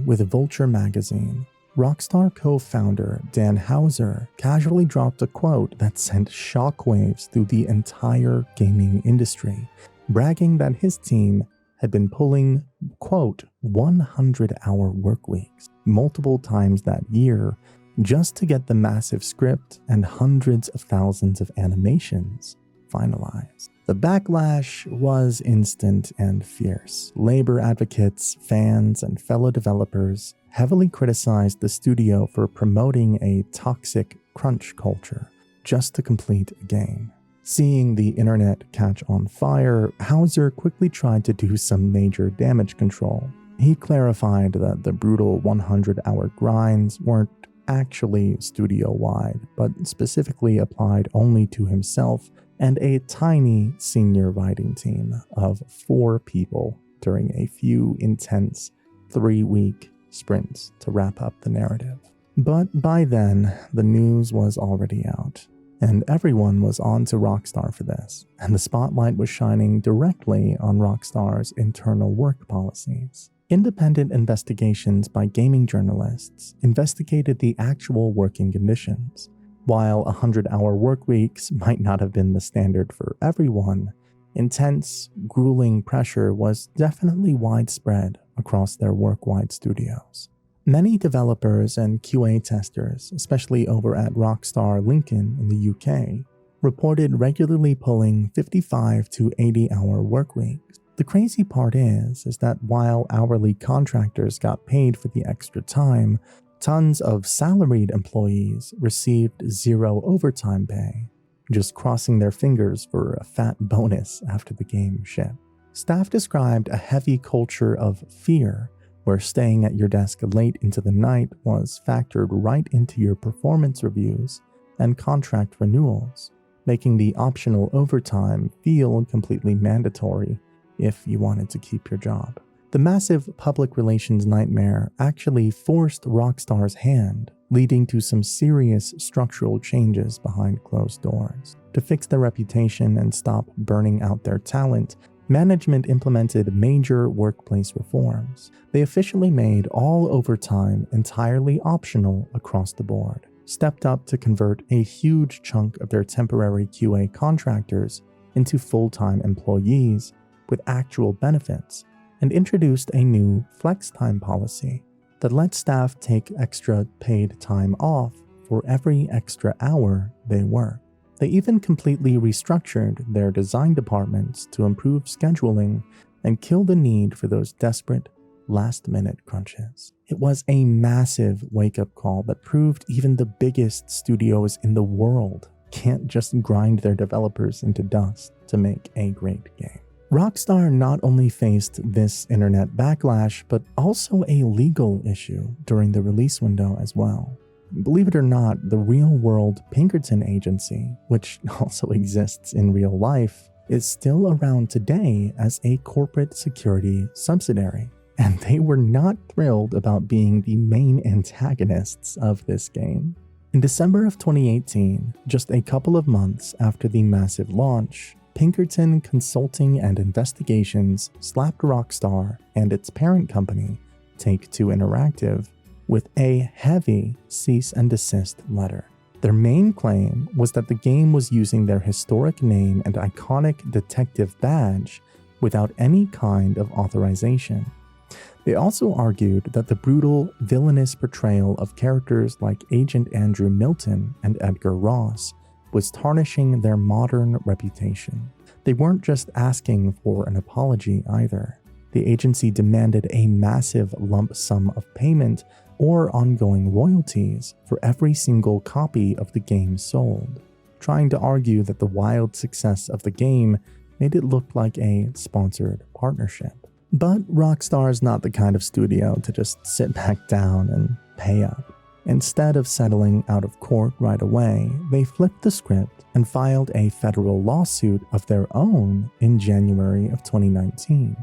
with Vulture magazine, Rockstar co-founder Dan Houser casually dropped a quote that sent shockwaves through the entire gaming industry, bragging that his team had been pulling, quote, 100-hour work weeks multiple times that year just to get the massive script and hundreds of thousands of animations finalized. The backlash was instant and fierce. Labor advocates, fans, and fellow developers heavily criticized the studio for promoting a toxic crunch culture just to complete a game. Seeing the internet catch on fire, Houser quickly tried to do some major damage control. He clarified that the brutal 100-hour grinds weren't actually studio-wide, but specifically applied only to himself and a tiny senior writing team of 4 people during a few intense 3-week sprints to wrap up the narrative. But by then, the news was already out, and everyone was on to Rockstar for this, and the spotlight was shining directly on Rockstar's internal work policies. Independent investigations by gaming journalists investigated the actual working conditions. While 100-hour work weeks might not have been the standard for everyone, intense, grueling pressure was definitely widespread across their work-wide studios. Many developers and QA testers, especially over at Rockstar Lincoln in the UK, reported regularly pulling 55 to 80-hour work weeks. The crazy part is that while hourly contractors got paid for the extra time, tons of salaried employees received 0 overtime pay, just crossing their fingers for a fat bonus after the game shipped. Staff described a heavy culture of fear, where staying at your desk late into the night was factored right into your performance reviews and contract renewals, making the optional overtime feel completely mandatory if you wanted to keep your job. The massive public relations nightmare actually forced Rockstar's hand, leading to some serious structural changes behind closed doors. To fix their reputation and stop burning out their talent, management implemented major workplace reforms. They officially made all overtime entirely optional across the board, stepped up to convert a huge chunk of their temporary QA contractors into full-time employees with actual benefits, and introduced a new flex time policy that let staff take extra paid time off for every extra hour they work. They even completely restructured their design departments to improve scheduling and kill the need for those desperate last-minute crunches. It was a massive wake-up call that proved even the biggest studios in the world can't just grind their developers into dust to make a great game. Rockstar not only faced this internet backlash, but also a legal issue during the release window as well. Believe it or not, the real-world Pinkerton agency, which also exists in real life, is still around today as a corporate security subsidiary, and they were not thrilled about being the main antagonists of this game. In December of 2018, just a couple of months after the massive launch, Pinkerton Consulting and Investigations slapped Rockstar and its parent company, Take-Two Interactive, with a heavy cease and desist letter. Their main claim was that the game was using their historic name and iconic detective badge without any kind of authorization. They also argued that the brutal, villainous portrayal of characters like Agent Andrew Milton and Edgar Ross was tarnishing their modern reputation. They weren't just asking for an apology either. The agency demanded a massive lump sum of payment or ongoing royalties for every single copy of the game sold, trying to argue that the wild success of the game made it look like a sponsored partnership. But Rockstar's not the kind of studio to just sit back down and pay up. Instead of settling out of court right away, they flipped the script and filed a federal lawsuit of their own in January of 2019.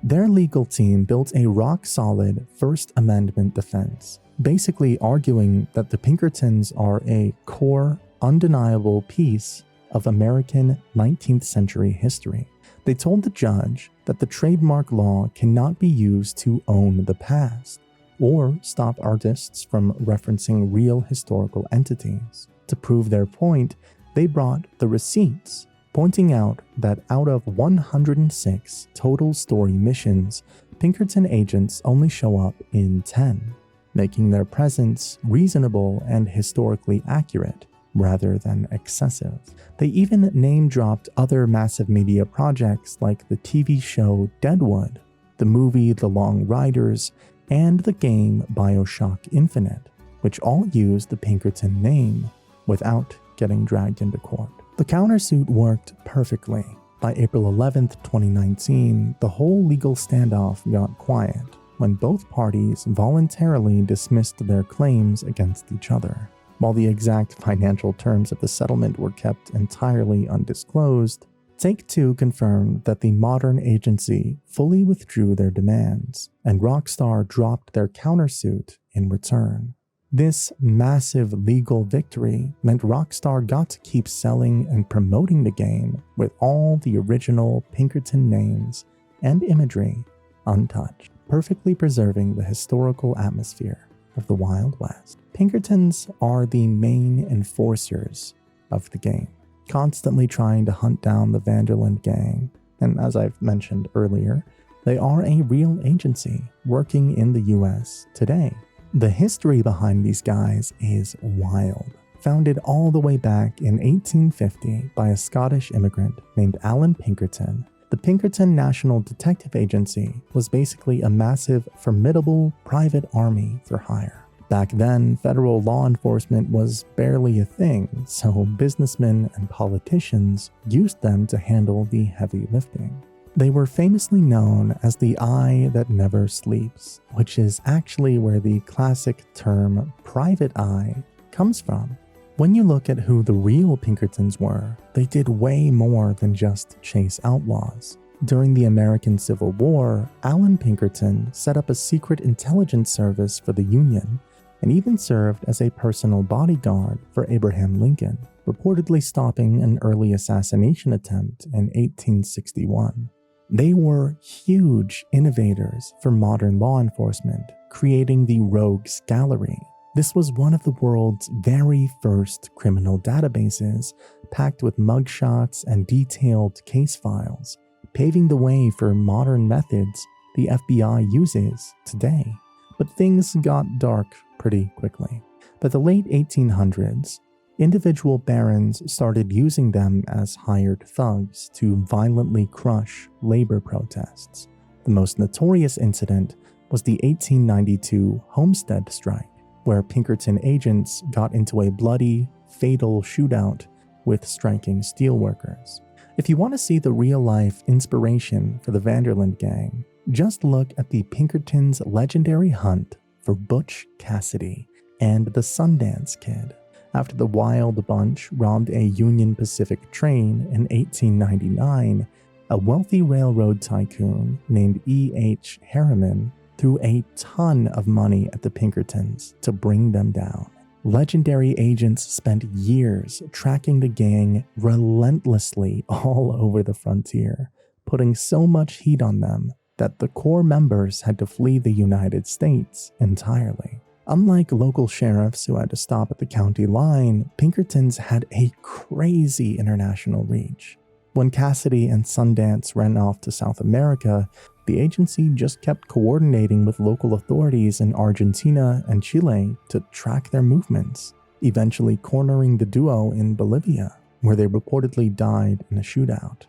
Their legal team built a rock-solid First Amendment defense, basically arguing that the Pinkertons are a core, undeniable piece of American 19th century history. They told the judge that the trademark law cannot be used to own the past, or stop artists from referencing real historical entities. To prove their point, they brought the receipts, pointing out that out of 106 total story missions, Pinkerton agents only show up in 10, making their presence reasonable and historically accurate rather than excessive. They even name-dropped other massive media projects like the TV show Deadwood, the movie The Long Riders, and the game BioShock Infinite, which all use the Pinkerton name without getting dragged into court. The countersuit worked perfectly. By April 11th, 2019, the whole legal standoff got quiet when both parties voluntarily dismissed their claims against each other. While the exact financial terms of the settlement were kept entirely undisclosed, Take-Two confirmed that the modern agency fully withdrew their demands, and Rockstar dropped their countersuit in return. This massive legal victory meant Rockstar got to keep selling and promoting the game with all the original Pinkerton names and imagery untouched, perfectly preserving the historical atmosphere of the Wild West. Pinkertons are the main enforcers of the game, constantly trying to hunt down the Vanderland gang, and as I've mentioned earlier, they are a real agency working in the US today. The history behind these guys is wild. Founded all the way back in 1850 by a Scottish immigrant named Alan Pinkerton, the Pinkerton National Detective Agency was basically a massive, formidable private army for hire. Back then, federal law enforcement was barely a thing, so businessmen and politicians used them to handle the heavy lifting. They were famously known as the eye that never sleeps, which is actually where the classic term private eye comes from. When you look at who the real Pinkertons were, they did way more than just chase outlaws. During the American Civil War, Alan Pinkerton set up a secret intelligence service for the Union and even served as a personal bodyguard for Abraham Lincoln, reportedly stopping an early assassination attempt in 1861. They were huge innovators for modern law enforcement, creating the Rogues Gallery. This was one of the world's very first criminal databases, packed with mugshots and detailed case files, paving the way for modern methods the FBI uses today. But things got dark pretty quickly. By the late 1800s, individual barons started using them as hired thugs to violently crush labor protests. The most notorious incident was the 1892 Homestead Strike, where Pinkerton agents got into a bloody, fatal shootout with striking steelworkers. If you want to see the real-life inspiration for the Vanderland gang, just look at the Pinkertons' legendary hunt for Butch Cassidy and the Sundance Kid. After the Wild Bunch robbed a Union Pacific train in 1899, a wealthy railroad tycoon named E.H. Harriman threw a ton of money at the Pinkertons to bring them down. Legendary agents spent years tracking the gang relentlessly all over the frontier, putting so much heat on them that the core members had to flee the United States entirely. Unlike local sheriffs who had to stop at the county line, Pinkertons had a crazy international reach. When Cassidy and Sundance ran off to South America, the agency just kept coordinating with local authorities in Argentina and Chile to track their movements, eventually cornering the duo in Bolivia, where they reportedly died in a shootout.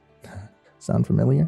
Sound familiar?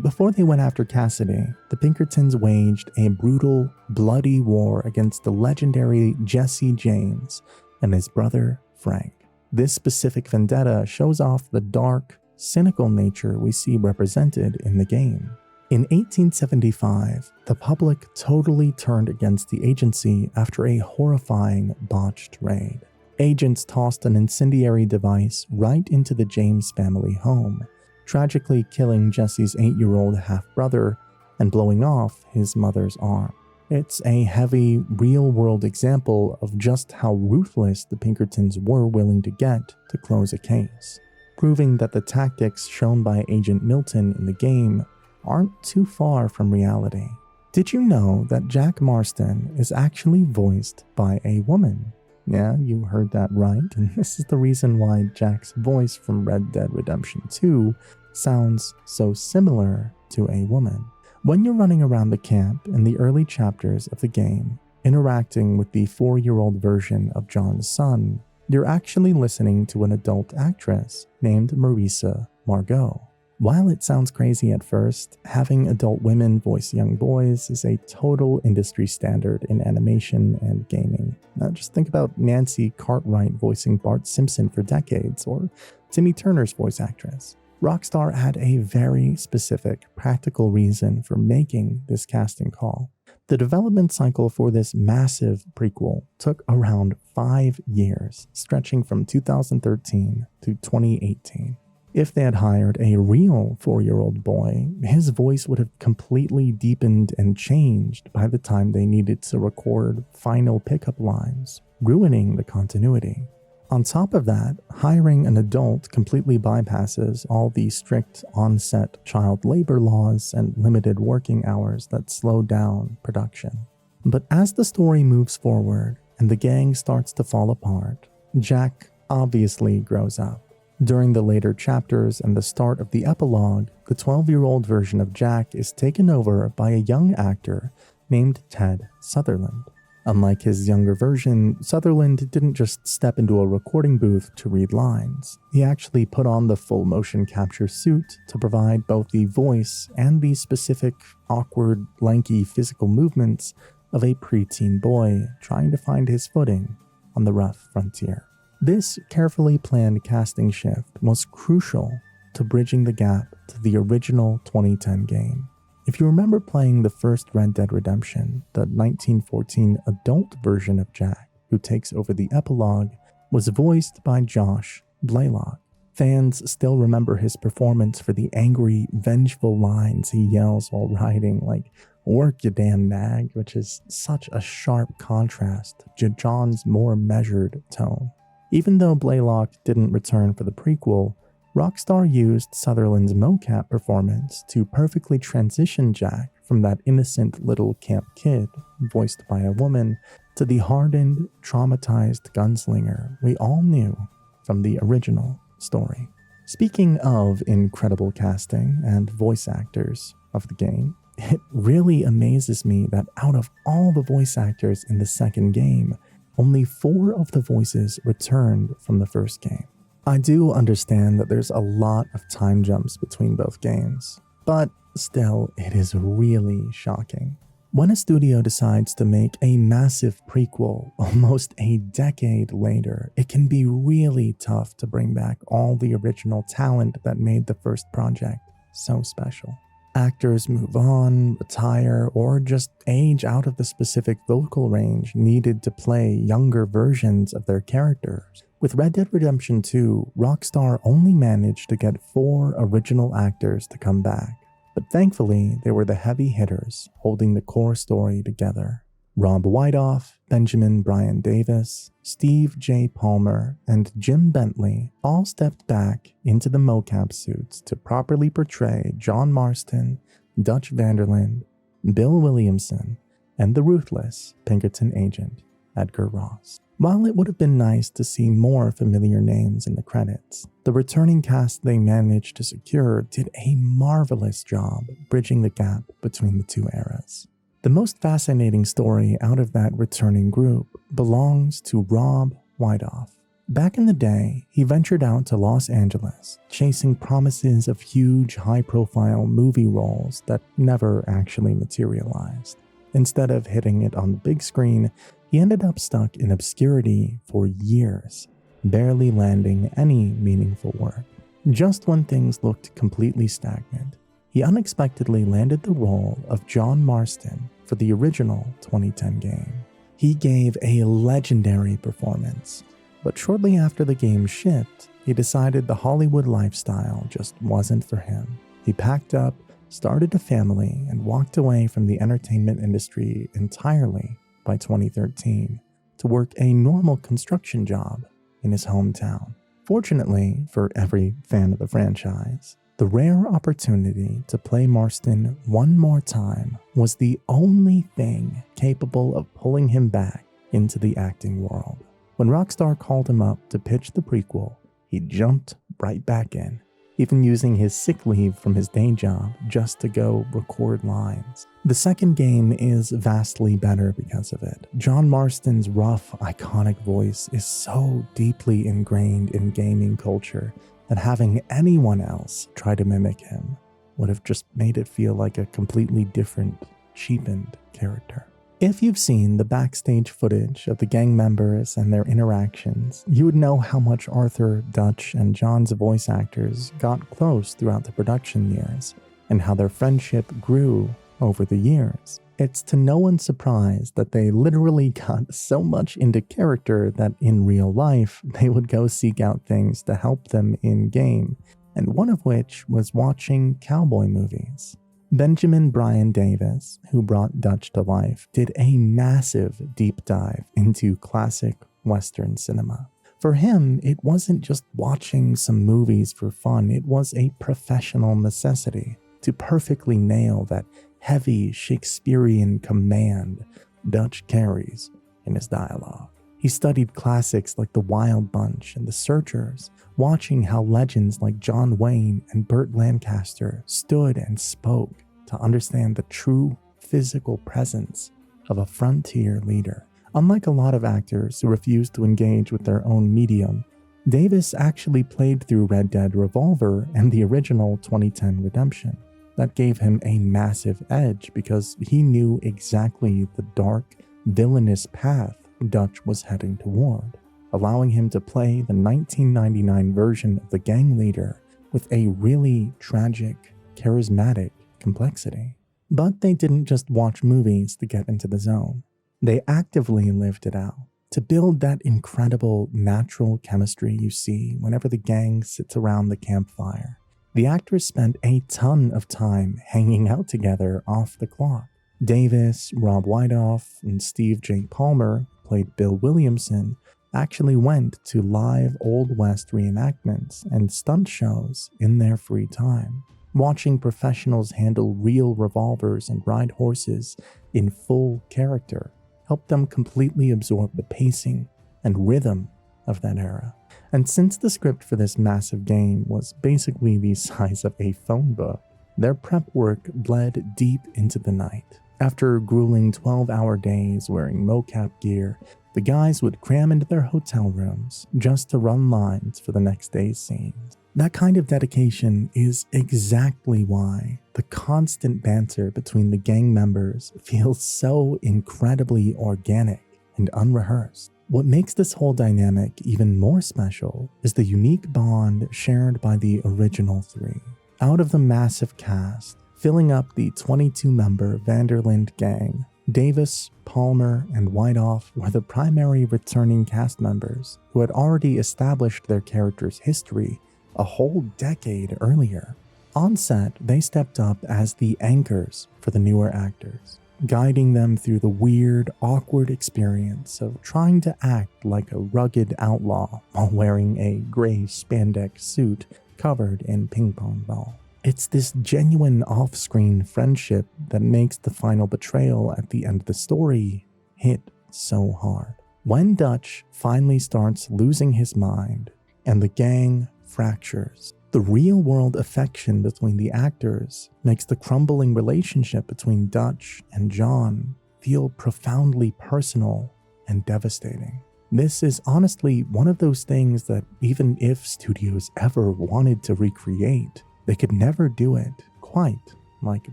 Before they went after Cassidy, the Pinkertons waged a brutal, bloody war against the legendary Jesse James and his brother Frank. This specific vendetta shows off the dark, cynical nature we see represented in the game. In 1875, the public totally turned against the agency after a horrifying botched raid. Agents tossed an incendiary device right into the James family home, tragically killing Jesse's 8-year-old half-brother and blowing off his mother's arm. It's a heavy, real-world example of just how ruthless the Pinkertons were willing to get to close a case, proving that the tactics shown by Agent Milton in the game aren't too far from reality. Did you know that Jack Marston is actually voiced by a woman? Yeah, you heard that right, and this is the reason why Jack's voice from Red Dead Redemption 2 sounds so similar to a woman. When you're running around the camp in the early chapters of the game, interacting with the 4-year-old version of John's son, you're actually listening to an adult actress named Marisa Margot. While it sounds crazy at first, having adult women voice young boys is a total industry standard in animation and gaming. Now just think about Nancy Cartwright voicing Bart Simpson for decades, or Timmy Turner's voice actress. Rockstar had a very specific, practical reason for making this casting call. The development cycle for this massive prequel took around 5 years, stretching from 2013 to 2018. If they had hired a real 4-year-old boy, his voice would have completely deepened and changed by the time they needed to record final pickup lines, ruining the continuity. On top of that, hiring an adult completely bypasses all the strict on-set child labor laws and limited working hours that slow down production. But as the story moves forward and the gang starts to fall apart, Jack obviously grows up. During the later chapters and the start of the epilogue, the 12-year-old version of Jack is taken over by a young actor named Ted Sutherland. Unlike his younger version, Sutherland didn't just step into a recording booth to read lines. He actually put on the full motion capture suit to provide both the voice and the specific, awkward, lanky physical movements of a preteen boy trying to find his footing on the rough frontier. This carefully planned casting shift was crucial to bridging the gap to the original 2010 game. If you remember playing the first Red Dead Redemption, the 1914 adult version of Jack, who takes over the epilogue, was voiced by Josh Blaylock. Fans still remember his performance for the angry, vengeful lines he yells while riding, like, "Work, you damn nag," which is such a sharp contrast to John's more measured tone. Even though Blaylock didn't return for the prequel, Rockstar used Sutherland's mocap performance to perfectly transition Jack from that innocent little camp kid, voiced by a woman, to the hardened, traumatized gunslinger we all knew from the original story. Speaking of incredible casting and voice actors of the game, it really amazes me that out of all the voice actors in the second game, only 4 of the voices returned from the first game. I do understand that there's a lot of time jumps between both games, but still, it is really shocking. When a studio decides to make a massive prequel almost a decade later, it can be really tough to bring back all the original talent that made the first project so special. Actors move on, retire, or just age out of the specific vocal range needed to play younger versions of their characters. With Red Dead Redemption 2, Rockstar only managed to get 4 original actors to come back, but thankfully they were the heavy hitters holding the core story together. Rob Whiteoff, Benjamin Brian Davis, Steve J. Palmer, and Jim Bentley all stepped back into the mocap suits to properly portray John Marston, Dutch Vanderland, Bill Williamson, and the ruthless Pinkerton agent, Edgar Ross. While it would have been nice to see more familiar names in the credits, the returning cast they managed to secure did a marvelous job bridging the gap between the two eras. The most fascinating story out of that returning group belongs to Rob Whiteoff. Back in the day, he ventured out to Los Angeles, chasing promises of huge, high-profile movie roles that never actually materialized. Instead of hitting it on the big screen, he ended up stuck in obscurity for years, barely landing any meaningful work. Just when things looked completely stagnant, he unexpectedly landed the role of John Marston for the original 2010 game. He gave a legendary performance, but shortly after the game shipped, he decided the Hollywood lifestyle just wasn't for him. He packed up, started a family, and walked away from the entertainment industry entirely by 2013 to work a normal construction job in his hometown. Fortunately for every fan of the franchise, the rare opportunity to play Marston one more time was the only thing capable of pulling him back into the acting world. When Rockstar called him up to pitch the prequel, he jumped right back in, even using his sick leave from his day job just to go record lines. The second game is vastly better because of it. John Marston's rough, iconic voice is so deeply ingrained in gaming culture that having anyone else try to mimic him would have just made it feel like a completely different, cheapened character. If you've seen the backstage footage of the gang members and their interactions, you would know how much Arthur, Dutch, and John's voice actors got close throughout the production years, and how their friendship grew over the years. It's to no one's surprise that they literally got so much into character that in real life, they would go seek out things to help them in-game, and one of which was watching cowboy movies. Benjamin Brian Davis, who brought Dutch to life, did a massive deep dive into classic Western cinema. For him, it wasn't just watching some movies for fun, it was a professional necessity to perfectly nail that heavy Shakespearean command Dutch carries in his dialogue. He studied classics like The Wild Bunch and The Searchers, watching how legends like John Wayne and Burt Lancaster stood and spoke to understand the true physical presence of a frontier leader. Unlike a lot of actors who refuse to engage with their own medium, Davis actually played through Red Dead Revolver and the original 2010 Redemption. That gave him a massive edge because he knew exactly the dark, villainous path Dutch was heading toward, allowing him to play the 1999 version of the gang leader with a really tragic, charismatic complexity. But they didn't just watch movies to get into the zone. They actively lived it out to build that incredible natural chemistry you see whenever the gang sits around the campfire. The actors spent a ton of time hanging out together off the clock. Davis, Rob Whiteoff, and Steve J. Palmer, who played Bill Williamson, actually went to live Old West reenactments and stunt shows in their free time. Watching professionals handle real revolvers and ride horses in full character helped them completely absorb the pacing and rhythm of that era. And since the script for this massive game was basically the size of a phone book, their prep work bled deep into the night. After grueling 12-hour days wearing mocap gear, the guys would cram into their hotel rooms just to run lines for the next day's scenes. That kind of dedication is exactly why the constant banter between the gang members feels so incredibly organic and unrehearsed. What makes this whole dynamic even more special is the unique bond shared by the original three. Out of the massive cast, filling up the 22-member Vanderland gang, Davis, Palmer, and Whiteoff were the primary returning cast members who had already established their characters' history a whole decade earlier. On set, they stepped up as the anchors for the newer actors, guiding them through the weird, awkward experience of trying to act like a rugged outlaw while wearing a gray spandex suit covered in ping pong ball. It's this genuine off-screen friendship that makes the final betrayal at the end of the story hit so hard. When Dutch finally starts losing his mind and the gang fractures, the real-world affection between the actors makes the crumbling relationship between Dutch and John feel profoundly personal and devastating. This is honestly one of those things that even if studios ever wanted to recreate, they could never do it quite like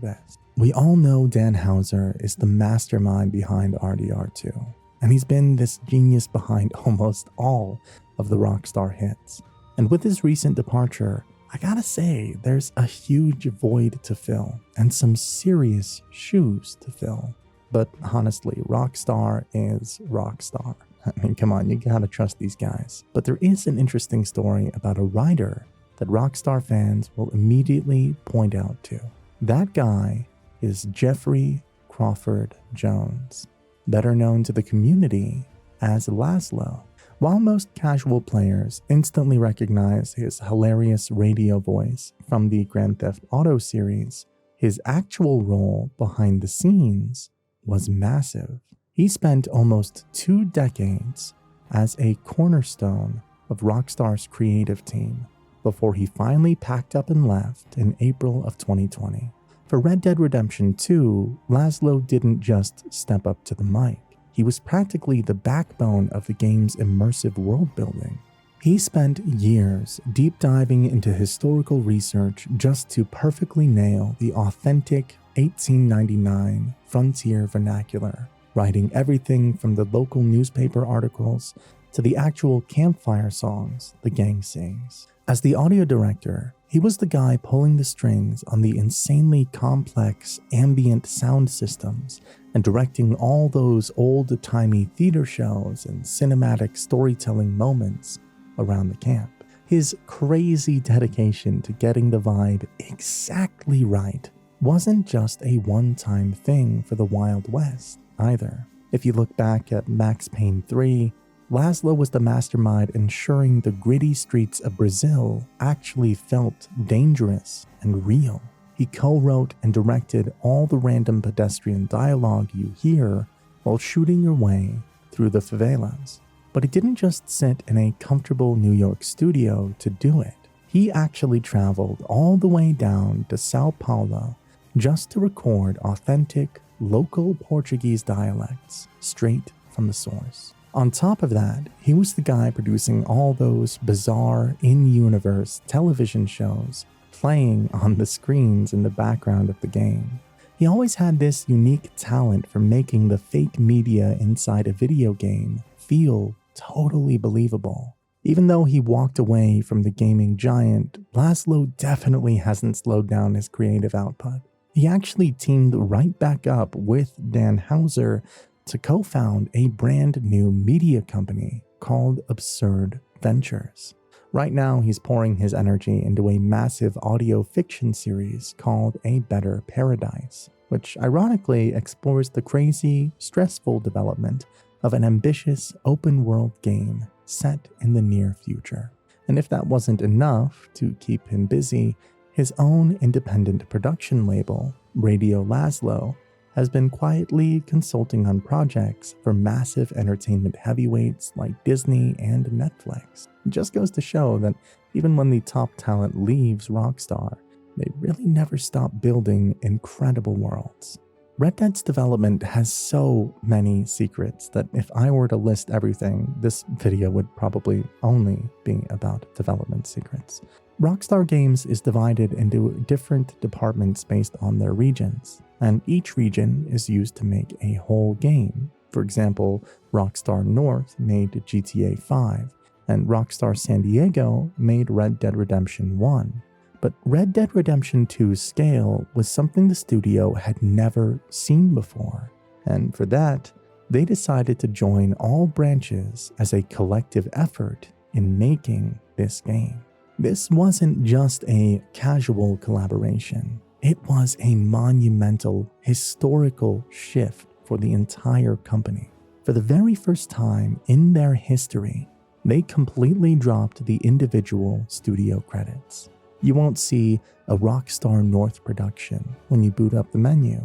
this. We all know Dan Houser is the mastermind behind RDR2, and he's been this genius behind almost all of the Rockstar hits. And with his recent departure, I gotta say, there's a huge void to fill and some serious shoes to fill. But honestly, Rockstar is Rockstar. I mean, come on, you gotta trust these guys. But there is an interesting story about a writer that Rockstar fans will immediately point out to. That guy is Jeffrey Crawford Jones, better known to the community as Laszlo. While most casual players instantly recognize his hilarious radio voice from the Grand Theft Auto series, his actual role behind the scenes was massive. He spent almost 2 decades as a cornerstone of Rockstar's creative team before he finally packed up and left in April of 2020. For Red Dead Redemption 2, Laszlo didn't just step up to the mic. He was practically the backbone of the game's immersive world building. He spent years deep diving into historical research just to perfectly nail the authentic 1899 frontier vernacular, writing everything from the local newspaper articles to the actual campfire songs the gang sings. As the audio director, he was the guy pulling the strings on the insanely complex ambient sound systems and directing all those old-timey theater shows and cinematic storytelling moments around the camp. His crazy dedication to getting the vibe exactly right wasn't just a one-time thing for the Wild West either. If you look back at Max Payne 3, Laszlo was the mastermind ensuring the gritty streets of Brazil actually felt dangerous and real. He co-wrote and directed all the random pedestrian dialogue you hear while shooting your way through the favelas. But he didn't just sit in a comfortable New York studio to do it. He actually traveled all the way down to Sao Paulo just to record authentic, local Portuguese dialects straight from the source. On top of that, he was the guy producing all those bizarre, in-universe television shows playing on the screens in the background of the game. He always had this unique talent for making the fake media inside a video game feel totally believable. Even though he walked away from the gaming giant, Laszlo definitely hasn't slowed down his creative output. He actually teamed right back up with Dan Houser to co-found a brand new media company called Absurd Ventures. Right now, he's pouring his energy into a massive audio fiction series called A Better Paradise, which ironically explores the crazy, stressful development of an ambitious open-world game set in the near future. And if that wasn't enough to keep him busy, his own independent production label, Radio Laszlo, has been quietly consulting on projects for massive entertainment heavyweights like Disney and Netflix. It just goes to show that even when the top talent leaves Rockstar, they really never stop building incredible worlds. Red Dead's development has so many secrets that if I were to list everything, this video would probably only be about development secrets. Rockstar Games is divided into different departments based on their regions, and each region is used to make a whole game. For example, Rockstar North made GTA 5, and Rockstar San Diego made Red Dead Redemption 1. But Red Dead Redemption 2's scale was something the studio had never seen before, and for that, they decided to join all branches as a collective effort in making this game. This wasn't just a casual collaboration. It was a monumental, historical shift for the entire company. For the very first time in their history, they completely dropped the individual studio credits. You won't see a Rockstar North production when you boot up the menu.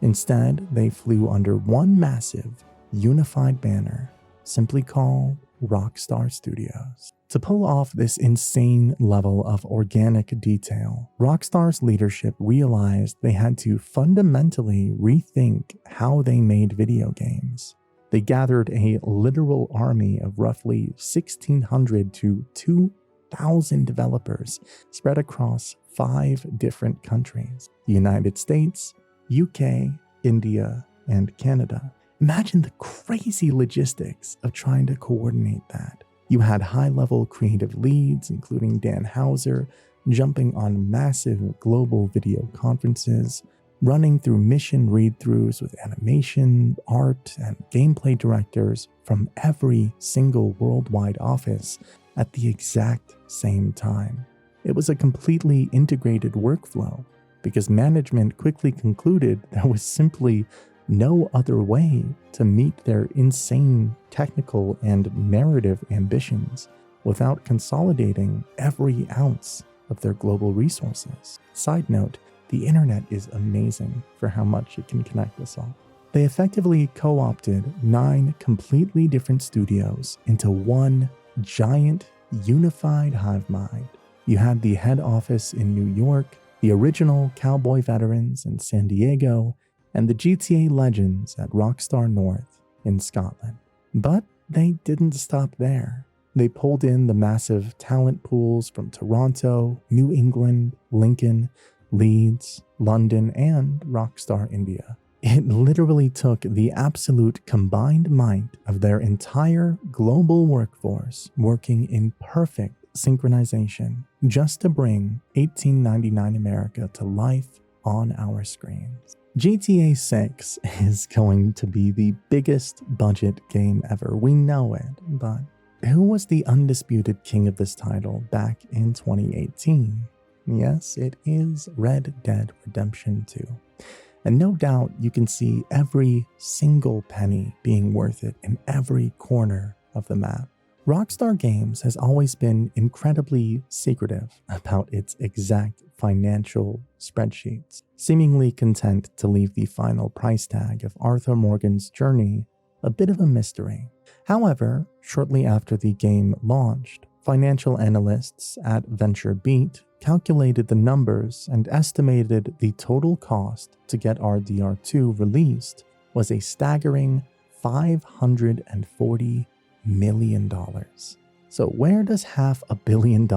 Instead, they flew under one massive, unified banner simply called Rockstar Studios. To pull off this insane level of organic detail, Rockstar's leadership realized they had to fundamentally rethink how they made video games. They gathered a literal army of roughly 1,600 to 2,000 developers spread across 5 different countries: the United States, UK, India, and Canada. Imagine the crazy logistics of trying to coordinate that. You had high-level creative leads, including Dan Houser, jumping on massive global video conferences, running through mission read-throughs with animation, art, and gameplay directors from every single worldwide office at the exact same time. It was a completely integrated workflow because management quickly concluded there was simply no other way to meet their insane technical and narrative ambitions without consolidating every ounce of their global resources. Side note, the internet is amazing for how much it can connect us all. They effectively co-opted 9 completely different studios into one giant unified hive mind. You had the head office in New York, the original cowboy veterans in San Diego, and the GTA legends at Rockstar North in Scotland. But they didn't stop there. They pulled in the massive talent pools from Toronto, New England, Lincoln, Leeds, London, and Rockstar India. It literally took the absolute combined might of their entire global workforce working in perfect synchronization just to bring 1899 America to life on our screens. GTA 6 is going to be the biggest budget game ever. We know it, but who was the undisputed king of this title back in 2018? Yes, it is Red Dead Redemption 2. And no doubt you can see every single penny being worth it in every corner of the map. Rockstar Games has always been incredibly secretive about its exact financial spreadsheets, seemingly content to leave the final price tag of Arthur Morgan's journey a bit of a mystery. However, shortly after the game launched, financial analysts at VentureBeat calculated the numbers and estimated the total cost to get RDR2 released was a staggering $540 million. So where does $500 million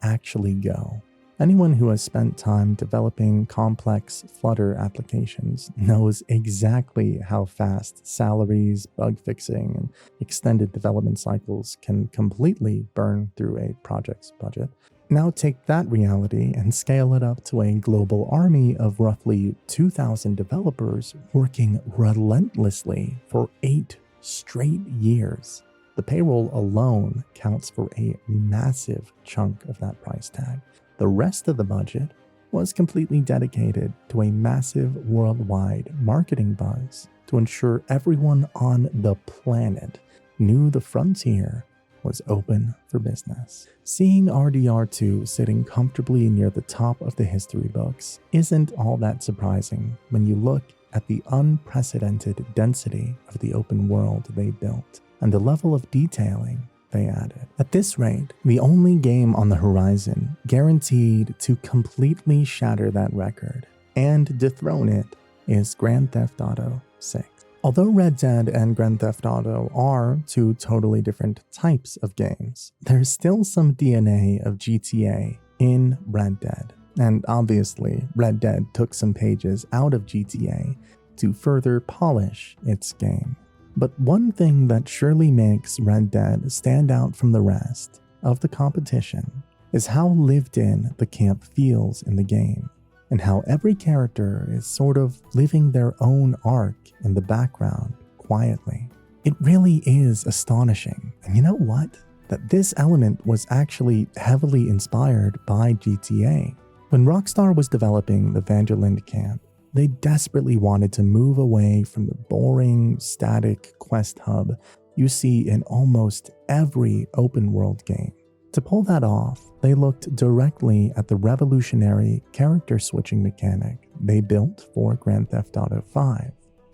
actually go? Anyone who has spent time developing complex Flutter applications knows exactly how fast salaries, bug fixing, and extended development cycles can completely burn through a project's budget. Now take that reality and scale it up to a global army of roughly 2,000 developers working relentlessly for 8 straight years. The payroll alone counts for a massive chunk of that price tag. The rest of the budget was completely dedicated to a massive worldwide marketing buzz to ensure everyone on the planet knew the frontier was open for business. Seeing RDR2 sitting comfortably near the top of the history books isn't all that surprising when you look at the unprecedented density of the open world they built and the level of detailing they added. At this rate, the only game on the horizon guaranteed to completely shatter that record and dethrone it is Grand Theft Auto 6. Although Red Dead and Grand Theft Auto are 2 totally different types of games, there's still some DNA of GTA in Red Dead. And obviously, Red Dead took some pages out of GTA to further polish its game. But one thing that surely makes Red Dead stand out from the rest of the competition is how lived in the camp feels in the game, and how every character is sort of living their own arc in the background quietly. It really is astonishing. And you know what? That this element was actually heavily inspired by GTA. When Rockstar was developing the Vanderlinde camp, they desperately wanted to move away from the boring, static quest hub you see in almost every open-world game. To pull that off, they looked directly at the revolutionary character switching mechanic they built for Grand Theft Auto 5.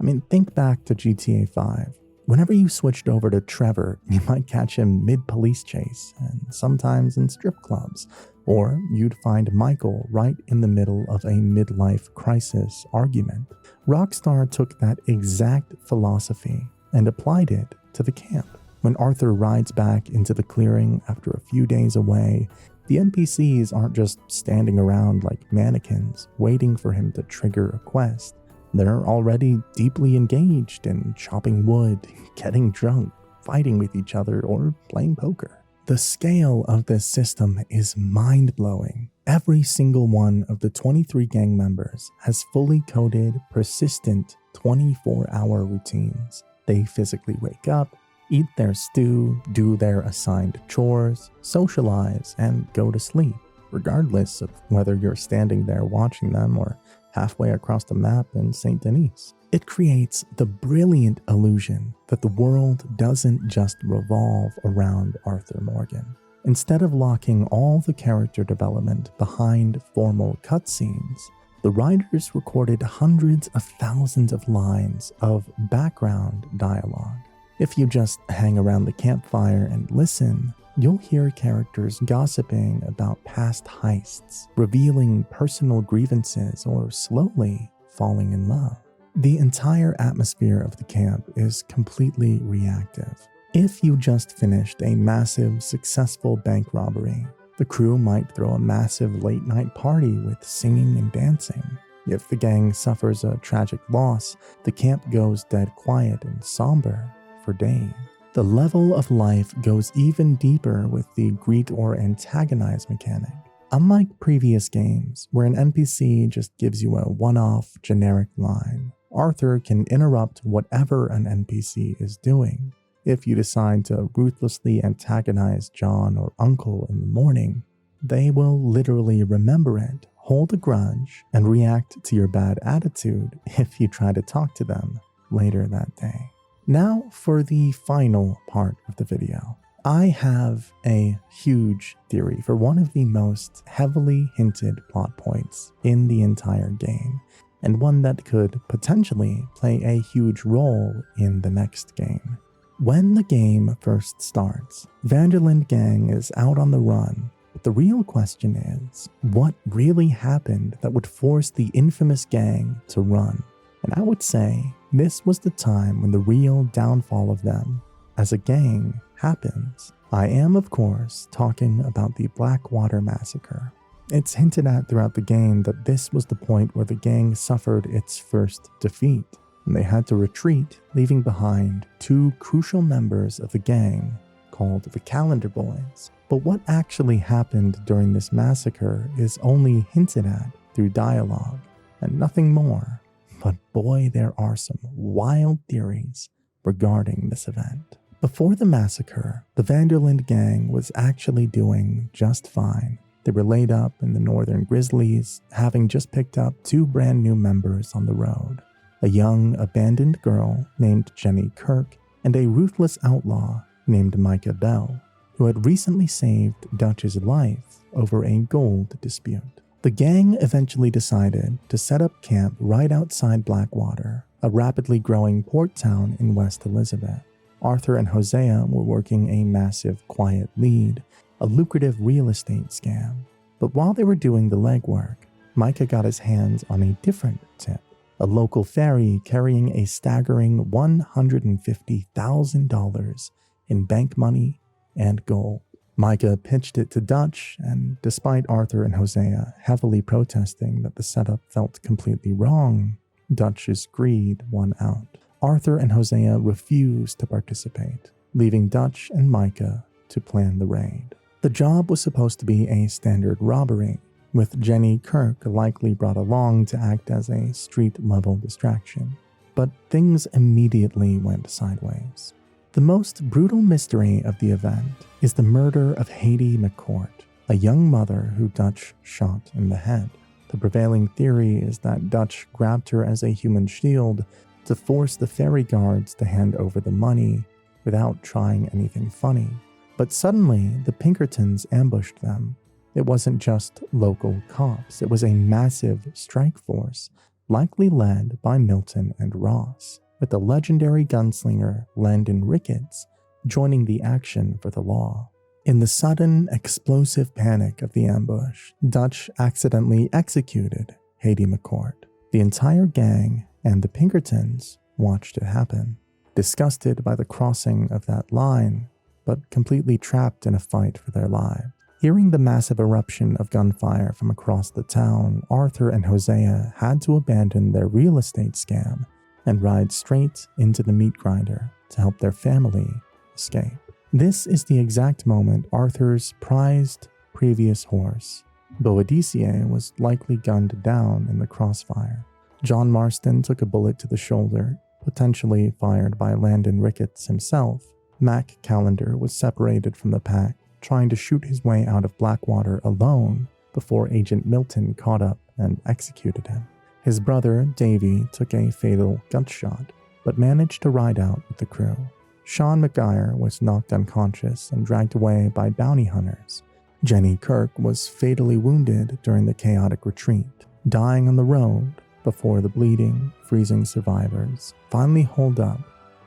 I mean, think back to GTA 5. Whenever you switched over to Trevor, you might catch him mid-police chase, and sometimes in strip clubs, or you'd find Michael right in the middle of a midlife crisis argument. Rockstar took that exact philosophy and applied it to the camp. When Arthur rides back into the clearing after a few days away, the NPCs aren't just standing around like mannequins waiting for him to trigger a quest. They're already deeply engaged in chopping wood, getting drunk, fighting with each other, or playing poker. The scale of this system is mind-blowing. Every single one of the 23 gang members has fully coded, persistent 24-hour routines. They physically wake up, eat their stew, do their assigned chores, socialize, and go to sleep, regardless of whether you're standing there watching them or halfway across the map in Saint Denis. It creates the brilliant illusion that the world doesn't just revolve around Arthur Morgan. Instead of locking all the character development behind formal cutscenes, the writers recorded hundreds of thousands of lines of background dialogue. If you just hang around the campfire and listen, you'll hear characters gossiping about past heists, revealing personal grievances, or slowly falling in love. The entire atmosphere of the camp is completely reactive. If you just finished a massive, successful bank robbery, the crew might throw a massive late-night party with singing and dancing. If the gang suffers a tragic loss, the camp goes dead quiet and somber for days. The level of life goes even deeper with the greet or antagonize mechanic. Unlike previous games, where an NPC just gives you a one-off generic line, Arthur can interrupt whatever an NPC is doing. If you decide to ruthlessly antagonize John or Uncle in the morning, they will literally remember it, hold a grudge, and react to your bad attitude if you try to talk to them later that day. Now for the final part of the video. I have a huge theory for one of the most heavily hinted plot points in the entire game, and one that could potentially play a huge role in the next game. When the game first starts, Vanderland Gang is out on the run, but the real question is, what really happened that would force the infamous gang to run? And I would say this was the time when the real downfall of them as a gang happens. I am, of course, talking about the Blackwater massacre. It's hinted at throughout the game that this was the point where the gang suffered its first defeat, and they had to retreat, leaving behind two crucial members of the gang called the Calendar Boys. But what actually happened during this massacre is only hinted at through dialogue, and nothing more. But boy, there are some wild theories regarding this event. Before the massacre, the Vanderland gang was actually doing just fine. They were laid up in the Northern Grizzlies, having just picked up two brand new members on the road. A young, abandoned girl named Jenny Kirk, and a ruthless outlaw named Micah Bell, who had recently saved Dutch's life over a gold dispute. The gang eventually decided to set up camp right outside Blackwater, a rapidly growing port town in West Elizabeth. Arthur and Hosea were working a massive quiet lead, a lucrative real estate scam. But while they were doing the legwork, Micah got his hands on a different tip. A local ferry carrying a staggering $150,000 in bank money and gold. Micah pitched it to Dutch, and despite Arthur and Hosea heavily protesting that the setup felt completely wrong, Dutch's greed won out. Arthur and Hosea refused to participate, leaving Dutch and Micah to plan the raid. The job was supposed to be a standard robbery, with Jenny Kirk likely brought along to act as a street-level distraction. But things immediately went sideways. The most brutal mystery of the event is the murder of Haiti McCourt, a young mother who Dutch shot in the head. The prevailing theory is that Dutch grabbed her as a human shield to force the ferry guards to hand over the money without trying anything funny. But suddenly, the Pinkertons ambushed them. It wasn't just local cops, it was a massive strike force, likely led by Milton and Ross. with the legendary gunslinger Landon Ricketts joining the action for the law. In the sudden, explosive panic of the ambush, Dutch accidentally executed Haiti McCourt. The entire gang and the Pinkertons watched it happen, disgusted by the crossing of that line, but completely trapped in a fight for their lives. Hearing the massive eruption of gunfire from across the town, Arthur and Hosea had to abandon their real estate scam and ride straight into the meat grinder to help their family escape. This is the exact moment Arthur's prized previous horse, Boadicea, was likely gunned down in the crossfire. John Marston took a bullet to the shoulder, potentially fired by Landon Ricketts himself. Mac Callender was separated from the pack, trying to shoot his way out of Blackwater alone before Agent Milton caught up and executed him. His brother, Davy, took a fatal gunshot, but managed to ride out with the crew. Sean McGuire was knocked unconscious and dragged away by bounty hunters. Jenny Kirk was fatally wounded during the chaotic retreat, dying on the road before the bleeding, freezing survivors finally holed up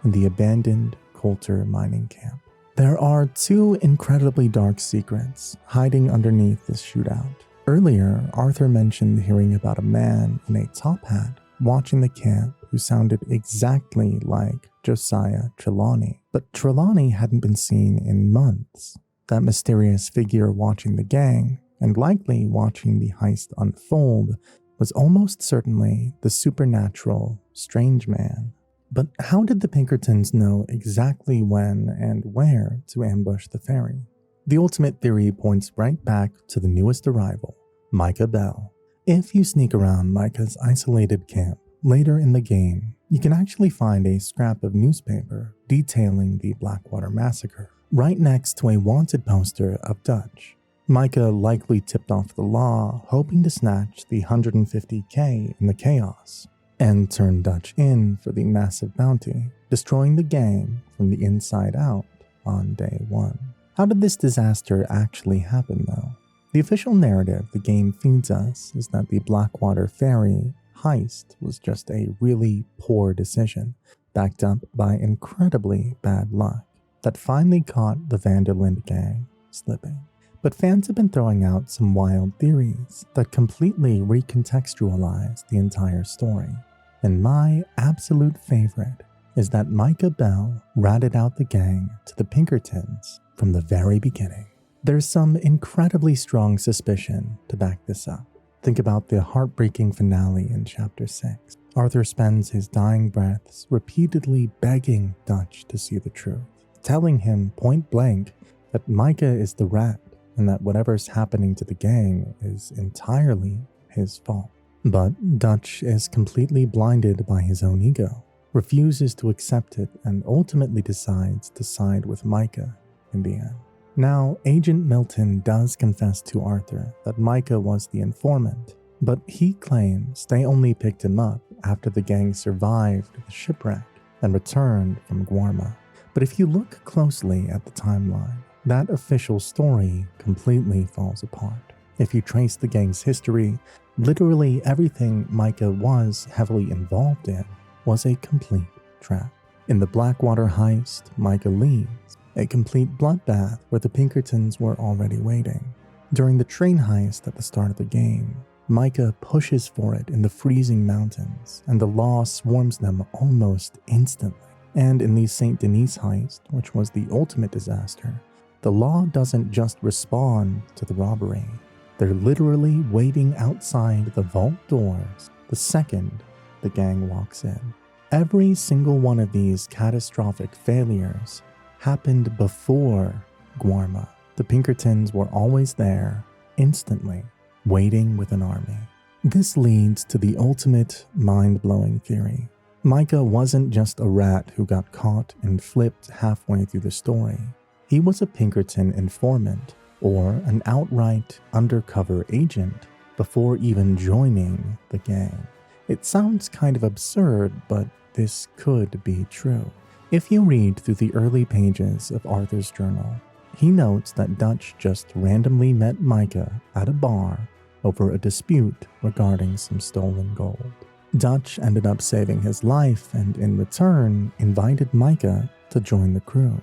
in the abandoned Coulter mining camp. There are two incredibly dark secrets hiding underneath this shootout. Earlier, Arthur mentioned hearing about a man in a top hat watching the camp who sounded exactly like Josiah Trelawny. But Trelawny hadn't been seen in months. That mysterious figure watching the gang, and likely watching the heist unfold, was almost certainly the supernatural strange man. But how did the Pinkertons know exactly when and where to ambush the ferry? The ultimate theory points right back to the newest arrival, Micah Bell. If you sneak around Micah's isolated camp later in the game, you can actually find a scrap of newspaper detailing the Blackwater massacre, right next to a wanted poster of Dutch. Micah likely tipped off the law, hoping to snatch the $150K in the chaos, and turn Dutch in for the massive bounty, destroying the gang from the inside out on day one. How did this disaster actually happen, though? The official narrative the game feeds us is that the Blackwater ferry heist was just a really poor decision, backed up by incredibly bad luck, that finally caught the Vanderlinde gang slipping. But fans have been throwing out some wild theories that completely recontextualize the entire story. And my absolute favorite is that Micah Bell ratted out the gang to the Pinkertons from the very beginning. There's some incredibly strong suspicion to back this up. Think about the heartbreaking finale in Chapter 6. Arthur spends his dying breaths repeatedly begging Dutch to see the truth, telling him point blank that Micah is the rat and that whatever's happening to the gang is entirely his fault. But Dutch is completely blinded by his own ego, refuses to accept it, and ultimately decides to side with Micah in the end. Now, Agent Milton does confess to Arthur that Micah was the informant, but he claims they only picked him up after the gang survived the shipwreck and returned from Guarma. But if you look closely at the timeline, that official story completely falls apart. If you trace the gang's history, literally everything Micah was heavily involved in was a complete trap. In the Blackwater heist, Micah leaves, a complete bloodbath where the Pinkertons were already waiting. During the train heist at the start of the game, Micah pushes for it in the freezing mountains, and the law swarms them almost instantly. And in the Saint Denis heist, which was the ultimate disaster, the law doesn't just respond to the robbery. They're literally waiting outside the vault doors the second the gang walks in. Every single one of these catastrophic failures happened before Guarma. The Pinkertons were always there, instantly, waiting with an army. This leads to the ultimate mind-blowing theory. Micah wasn't just a rat who got caught and flipped halfway through the story. He was a Pinkerton informant, or an outright undercover agent, before even joining the gang. It sounds kind of absurd, but this could be true. If you read through the early pages of Arthur's journal, he notes that Dutch just randomly met Micah at a bar over a dispute regarding some stolen gold. Dutch ended up saving his life and in return invited Micah to join the crew.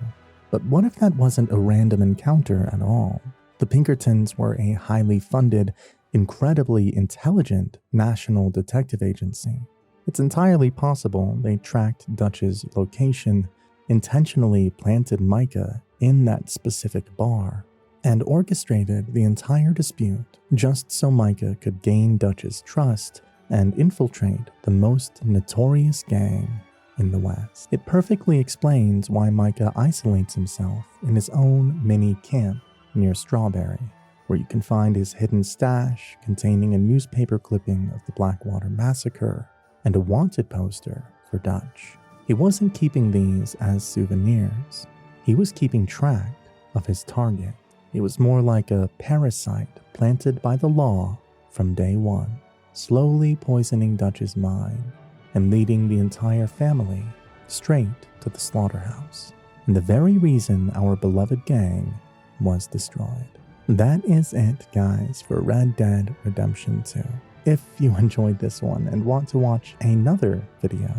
But what if that wasn't a random encounter at all? The Pinkertons were a highly funded, incredibly intelligent national detective agency. It's entirely possible they tracked Dutch's location, intentionally planted Micah in that specific bar, and orchestrated the entire dispute just so Micah could gain Dutch's trust and infiltrate the most notorious gang in the West. It perfectly explains why Micah isolates himself in his own mini camp near Strawberry, where you can find his hidden stash containing a newspaper clipping of the Blackwater massacre and a wanted poster for Dutch. He wasn't keeping these as souvenirs. He was keeping track of his target. It was more like a parasite planted by the law from day one, slowly poisoning Dutch's mind and leading the entire family straight to the slaughterhouse, and the very reason our beloved gang was destroyed. That is it, guys, for Red Dead Redemption 2. If you enjoyed this one and want to watch another video,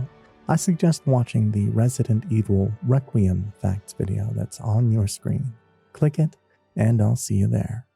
I suggest watching the Resident Evil Requiem Facts video that's on your screen. Click it, and I'll see you there.